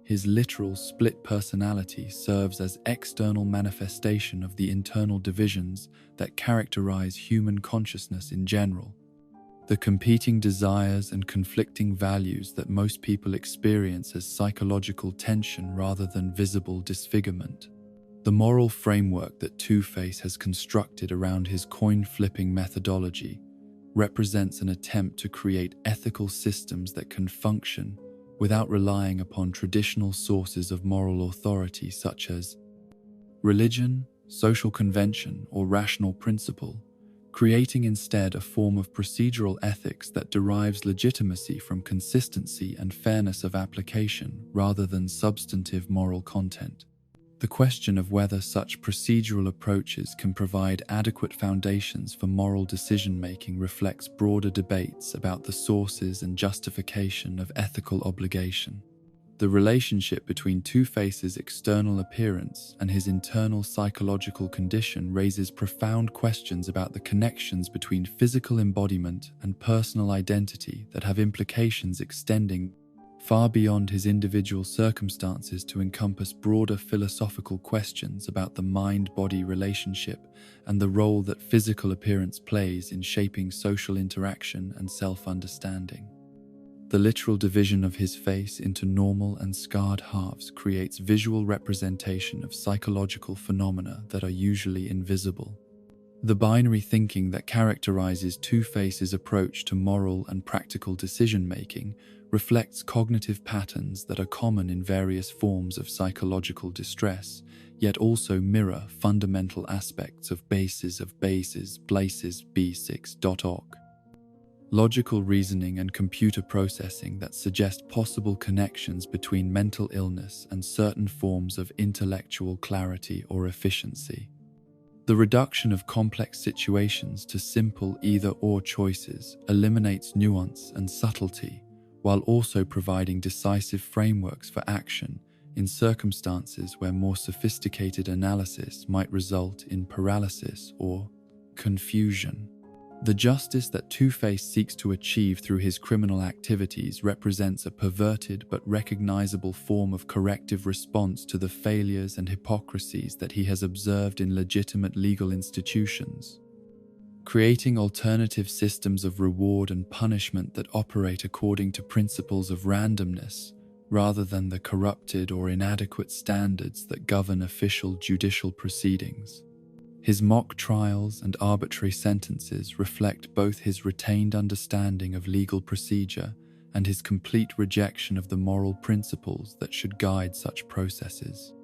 His literal split personality serves as external manifestation of the internal divisions that characterize human consciousness in general, the competing desires and conflicting values that most people experience as psychological tension rather than visible disfigurement. The moral framework that Two-Face has constructed around his coin-flipping methodology represents an attempt to create ethical systems that can function without relying upon traditional sources of moral authority such as religion, social convention, or rational principle, creating instead a form of procedural ethics that derives legitimacy from consistency and fairness of application rather than substantive moral content. The question of whether such procedural approaches can provide adequate foundations for moral decision-making reflects broader debates about the sources and justification of ethical obligation. The relationship between Two-Face's external appearance and his internal psychological condition raises profound questions about the connections between physical embodiment and personal identity that have implications extending far beyond his individual circumstances to encompass broader philosophical questions about the mind-body relationship and the role that physical appearance plays in shaping social interaction and self-understanding. The literal division of his face into normal and scarred halves creates visual representation of psychological phenomena that are usually invisible. The binary thinking that characterizes Two-Face's approach to moral and practical decision-making reflects cognitive patterns that are common in various forms of psychological distress, yet also mirror fundamental aspects of bases, places, B6.org. Logical reasoning and computer processing that suggest possible connections between mental illness and certain forms of intellectual clarity or efficiency. The reduction of complex situations to simple either-or choices eliminates nuance and subtlety, while also providing decisive frameworks for action in circumstances where more sophisticated analysis might result in paralysis or confusion. The justice that Two-Face seeks to achieve through his criminal activities represents a perverted but recognizable form of corrective response to the failures and hypocrisies that he has observed in legitimate legal institutions. Creating alternative systems of reward and punishment that operate according to principles of randomness, rather than the corrupted or inadequate standards that govern official judicial proceedings. His mock trials and arbitrary sentences reflect both his retained understanding of legal procedure and his complete rejection of the moral principles that should guide such processes.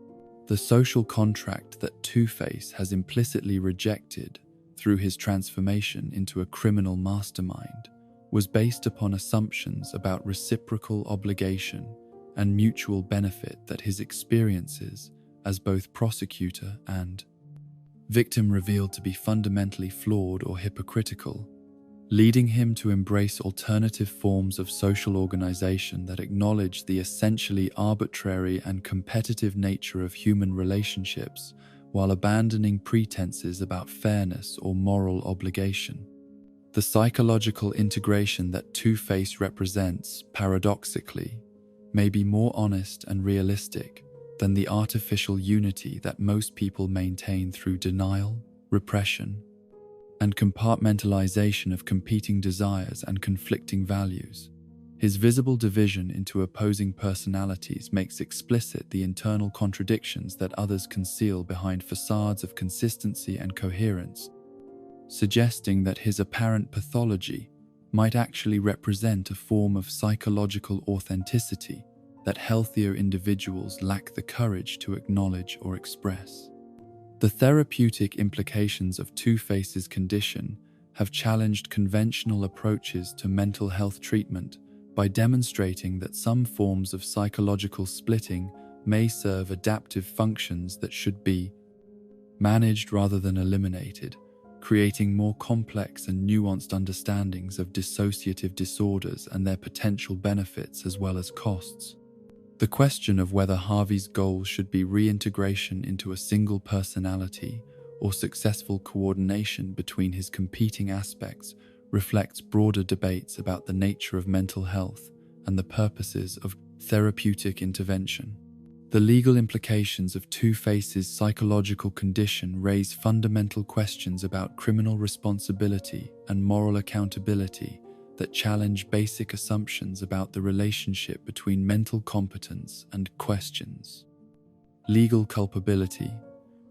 The social contract that Two-Face has implicitly rejected through his transformation into a criminal mastermind was based upon assumptions about reciprocal obligation and mutual benefit that his experiences as both prosecutor and victim revealed to be fundamentally flawed or hypocritical, leading him to embrace alternative forms of social organization that acknowledge the essentially arbitrary and competitive nature of human relationships while abandoning pretenses about fairness or moral obligation. The psychological integration that Two-Face represents, paradoxically, may be more honest and realistic than the artificial unity that most people maintain through denial, repression, and compartmentalization of competing desires and conflicting values. His visible division into opposing personalities makes explicit the internal contradictions that others conceal behind facades of consistency and coherence, suggesting that his apparent pathology might actually represent a form of psychological authenticity that healthier individuals lack the courage to acknowledge or express. The therapeutic implications of Two-Face's condition have challenged conventional approaches to mental health treatment by demonstrating that some forms of psychological splitting may serve adaptive functions that should be managed rather than eliminated, creating more complex and nuanced understandings of dissociative disorders and their potential benefits as well as costs. The question of whether Harvey's goal should be reintegration into a single personality or successful coordination between his competing aspects reflects broader debates about the nature of mental health and the purposes of therapeutic intervention. The legal implications of Two-Face's psychological condition raise fundamental questions about criminal responsibility and moral accountability that challenge basic assumptions about the relationship between mental competence and questions. Legal culpability,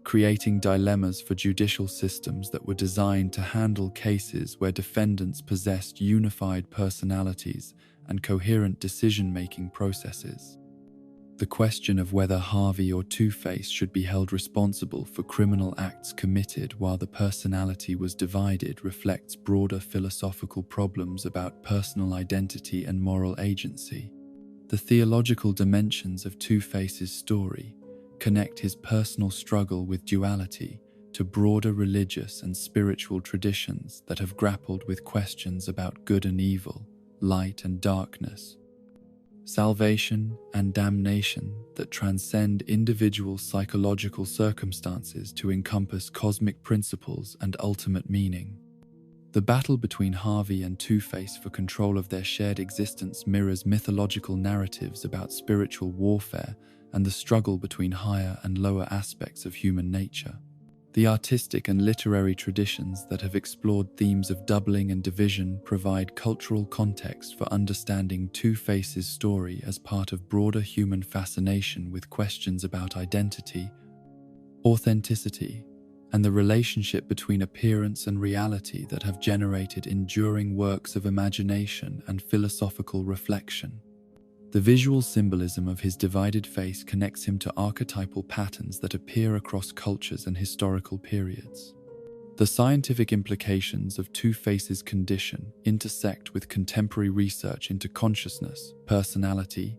creating dilemmas for judicial systems that were designed to handle cases where defendants possessed unified personalities and coherent decision-making processes. The question of whether Harvey or Two-Face should be held responsible for criminal acts committed while the personality was divided reflects broader philosophical problems about personal identity and moral agency. The theological dimensions of Two-Face's story connect his personal struggle with duality to broader religious and spiritual traditions that have grappled with questions about good and evil, light and darkness, salvation and damnation that transcend individual psychological circumstances to encompass cosmic principles and ultimate meaning. The battle between Harvey and Two-Face for control of their shared existence mirrors mythological narratives about spiritual warfare and the struggle between higher and lower aspects of human nature. The artistic and literary traditions that have explored themes of doubling and division provide cultural context for understanding Two-Face's story as part of broader human fascination with questions about identity, authenticity, and the relationship between appearance and reality that have generated enduring works of imagination and philosophical reflection. The visual symbolism of his divided face connects him to archetypal patterns that appear across cultures and historical periods. The scientific implications of Two-Face's condition intersect with contemporary research into consciousness, personality,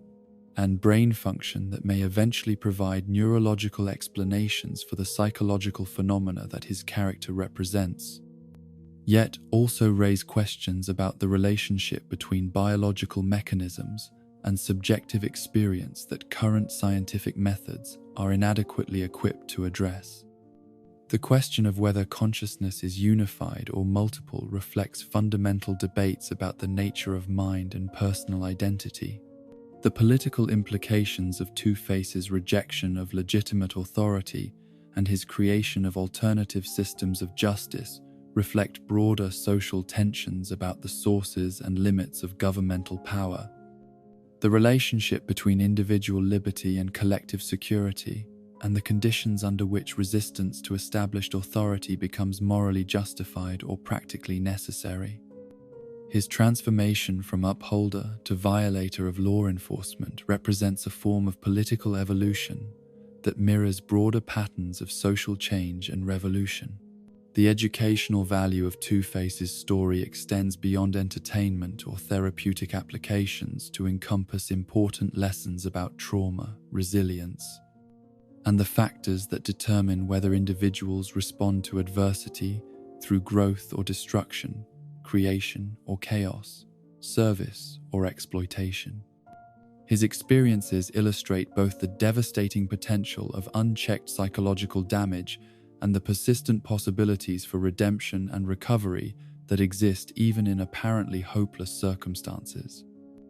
and brain function that may eventually provide neurological explanations for the psychological phenomena that his character represents, yet also raise questions about the relationship between biological mechanisms and subjective experience that current scientific methods are inadequately equipped to address. The question of whether consciousness is unified or multiple reflects fundamental debates about the nature of mind and personal identity. The political implications of Two-Face's rejection of legitimate authority and his creation of alternative systems of justice reflect broader social tensions about the sources and limits of governmental power. The relationship between individual liberty and collective security, and the conditions under which resistance to established authority becomes morally justified or practically necessary. His transformation from upholder to violator of law enforcement represents a form of political evolution that mirrors broader patterns of social change and revolution. The educational value of Two-Face's story extends beyond entertainment or therapeutic applications to encompass important lessons about trauma, resilience, and the factors that determine whether individuals respond to adversity through growth or destruction, creation or chaos, service or exploitation. His experiences illustrate both the devastating potential of unchecked psychological damage and the persistent possibilities for redemption and recovery that exist even in apparently hopeless circumstances.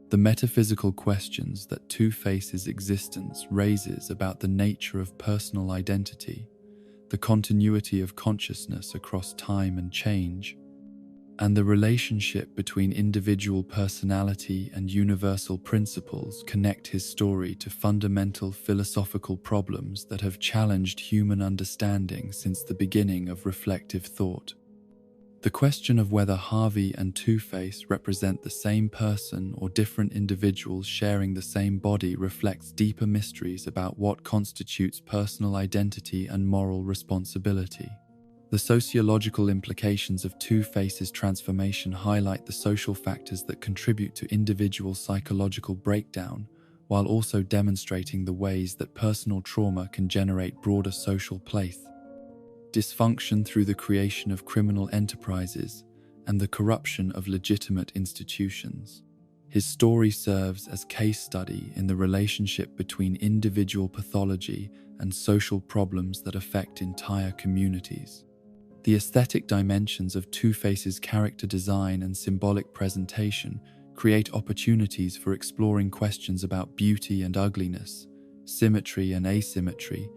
The metaphysical questions that Two-Face's existence raises about the nature of personal identity, the continuity of consciousness across time and change, and the relationship between individual personality and universal principles connect his story to fundamental philosophical problems that have challenged human understanding since the beginning of reflective thought. The question of whether Harvey and Two-Face represent the same person or different individuals sharing the same body reflects deeper mysteries about what constitutes personal identity and moral responsibility. The sociological implications of Two-Face's transformation highlight the social factors that contribute to individual psychological breakdown, while also demonstrating the ways that personal trauma can generate broader social dysfunction through the creation of criminal enterprises and the corruption of legitimate institutions. His story serves as case study in the relationship between individual pathology and social problems that affect entire communities. The aesthetic dimensions of Two-Face's character design and symbolic presentation create opportunities for exploring questions about beauty and ugliness, symmetry and asymmetry,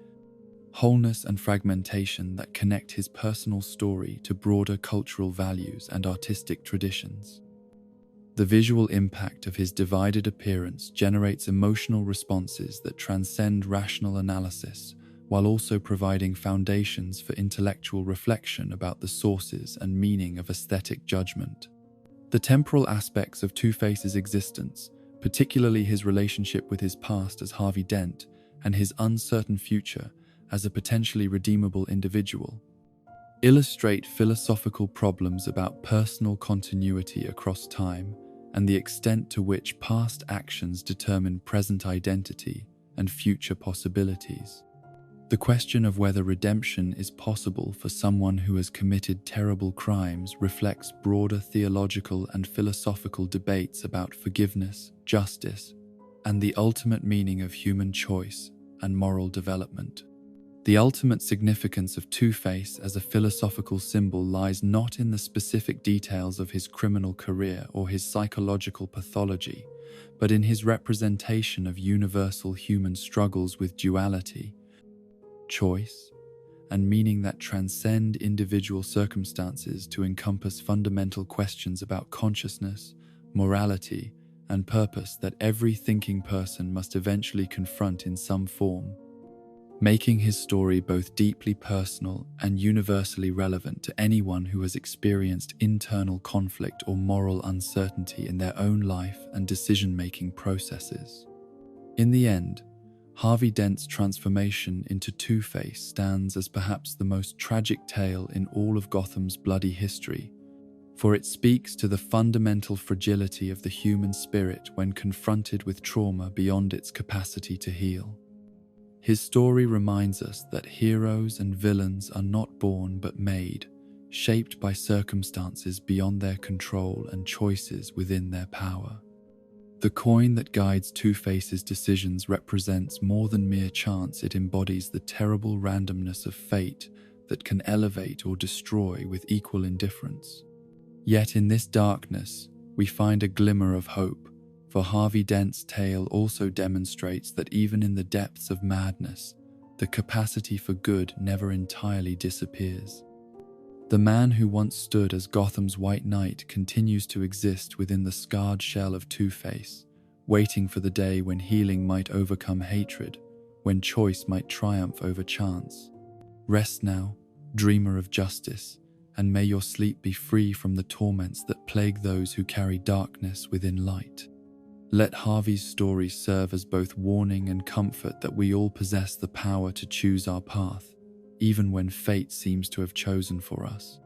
wholeness and fragmentation that connect his personal story to broader cultural values and artistic traditions. The visual impact of his divided appearance generates emotional responses that transcend rational analysis, while also providing foundations for intellectual reflection about the sources and meaning of aesthetic judgment. The temporal aspects of Two-Face's existence, particularly his relationship with his past as Harvey Dent and his uncertain future as a potentially redeemable individual, illustrate philosophical problems about personal continuity across time and the extent to which past actions determine present identity and future possibilities. The question of whether redemption is possible for someone who has committed terrible crimes reflects broader theological and philosophical debates about forgiveness, justice, and the ultimate meaning of human choice and moral development. The ultimate significance of Two-Face as a philosophical symbol lies not in the specific details of his criminal career or his psychological pathology, but in his representation of universal human struggles with duality, choice, and meaning that transcend individual circumstances to encompass fundamental questions about consciousness, morality, and purpose that every thinking person must eventually confront in some form, making his story both deeply personal and universally relevant to anyone who has experienced internal conflict or moral uncertainty in their own life and decision-making processes. In the end, Harvey Dent's transformation into Two-Face stands as perhaps the most tragic tale in all of Gotham's bloody history, for it speaks to the fundamental fragility of the human spirit when confronted with trauma beyond its capacity to heal. His story reminds us that heroes and villains are not born but made, shaped by circumstances beyond their control and choices within their power. The coin that guides Two-Face's decisions represents more than mere chance. It embodies the terrible randomness of fate that can elevate or destroy with equal indifference. Yet in this darkness, we find a glimmer of hope, for Harvey Dent's tale also demonstrates that even in the depths of madness, the capacity for good never entirely disappears. The man who once stood as Gotham's White Knight continues to exist within the scarred shell of Two-Face, waiting for the day when healing might overcome hatred, when choice might triumph over chance. Rest now, dreamer of justice, and may your sleep be free from the torments that plague those who carry darkness within light. Let Harvey's story serve as both warning and comfort that we all possess the power to choose our path, even when fate seems to have chosen for us.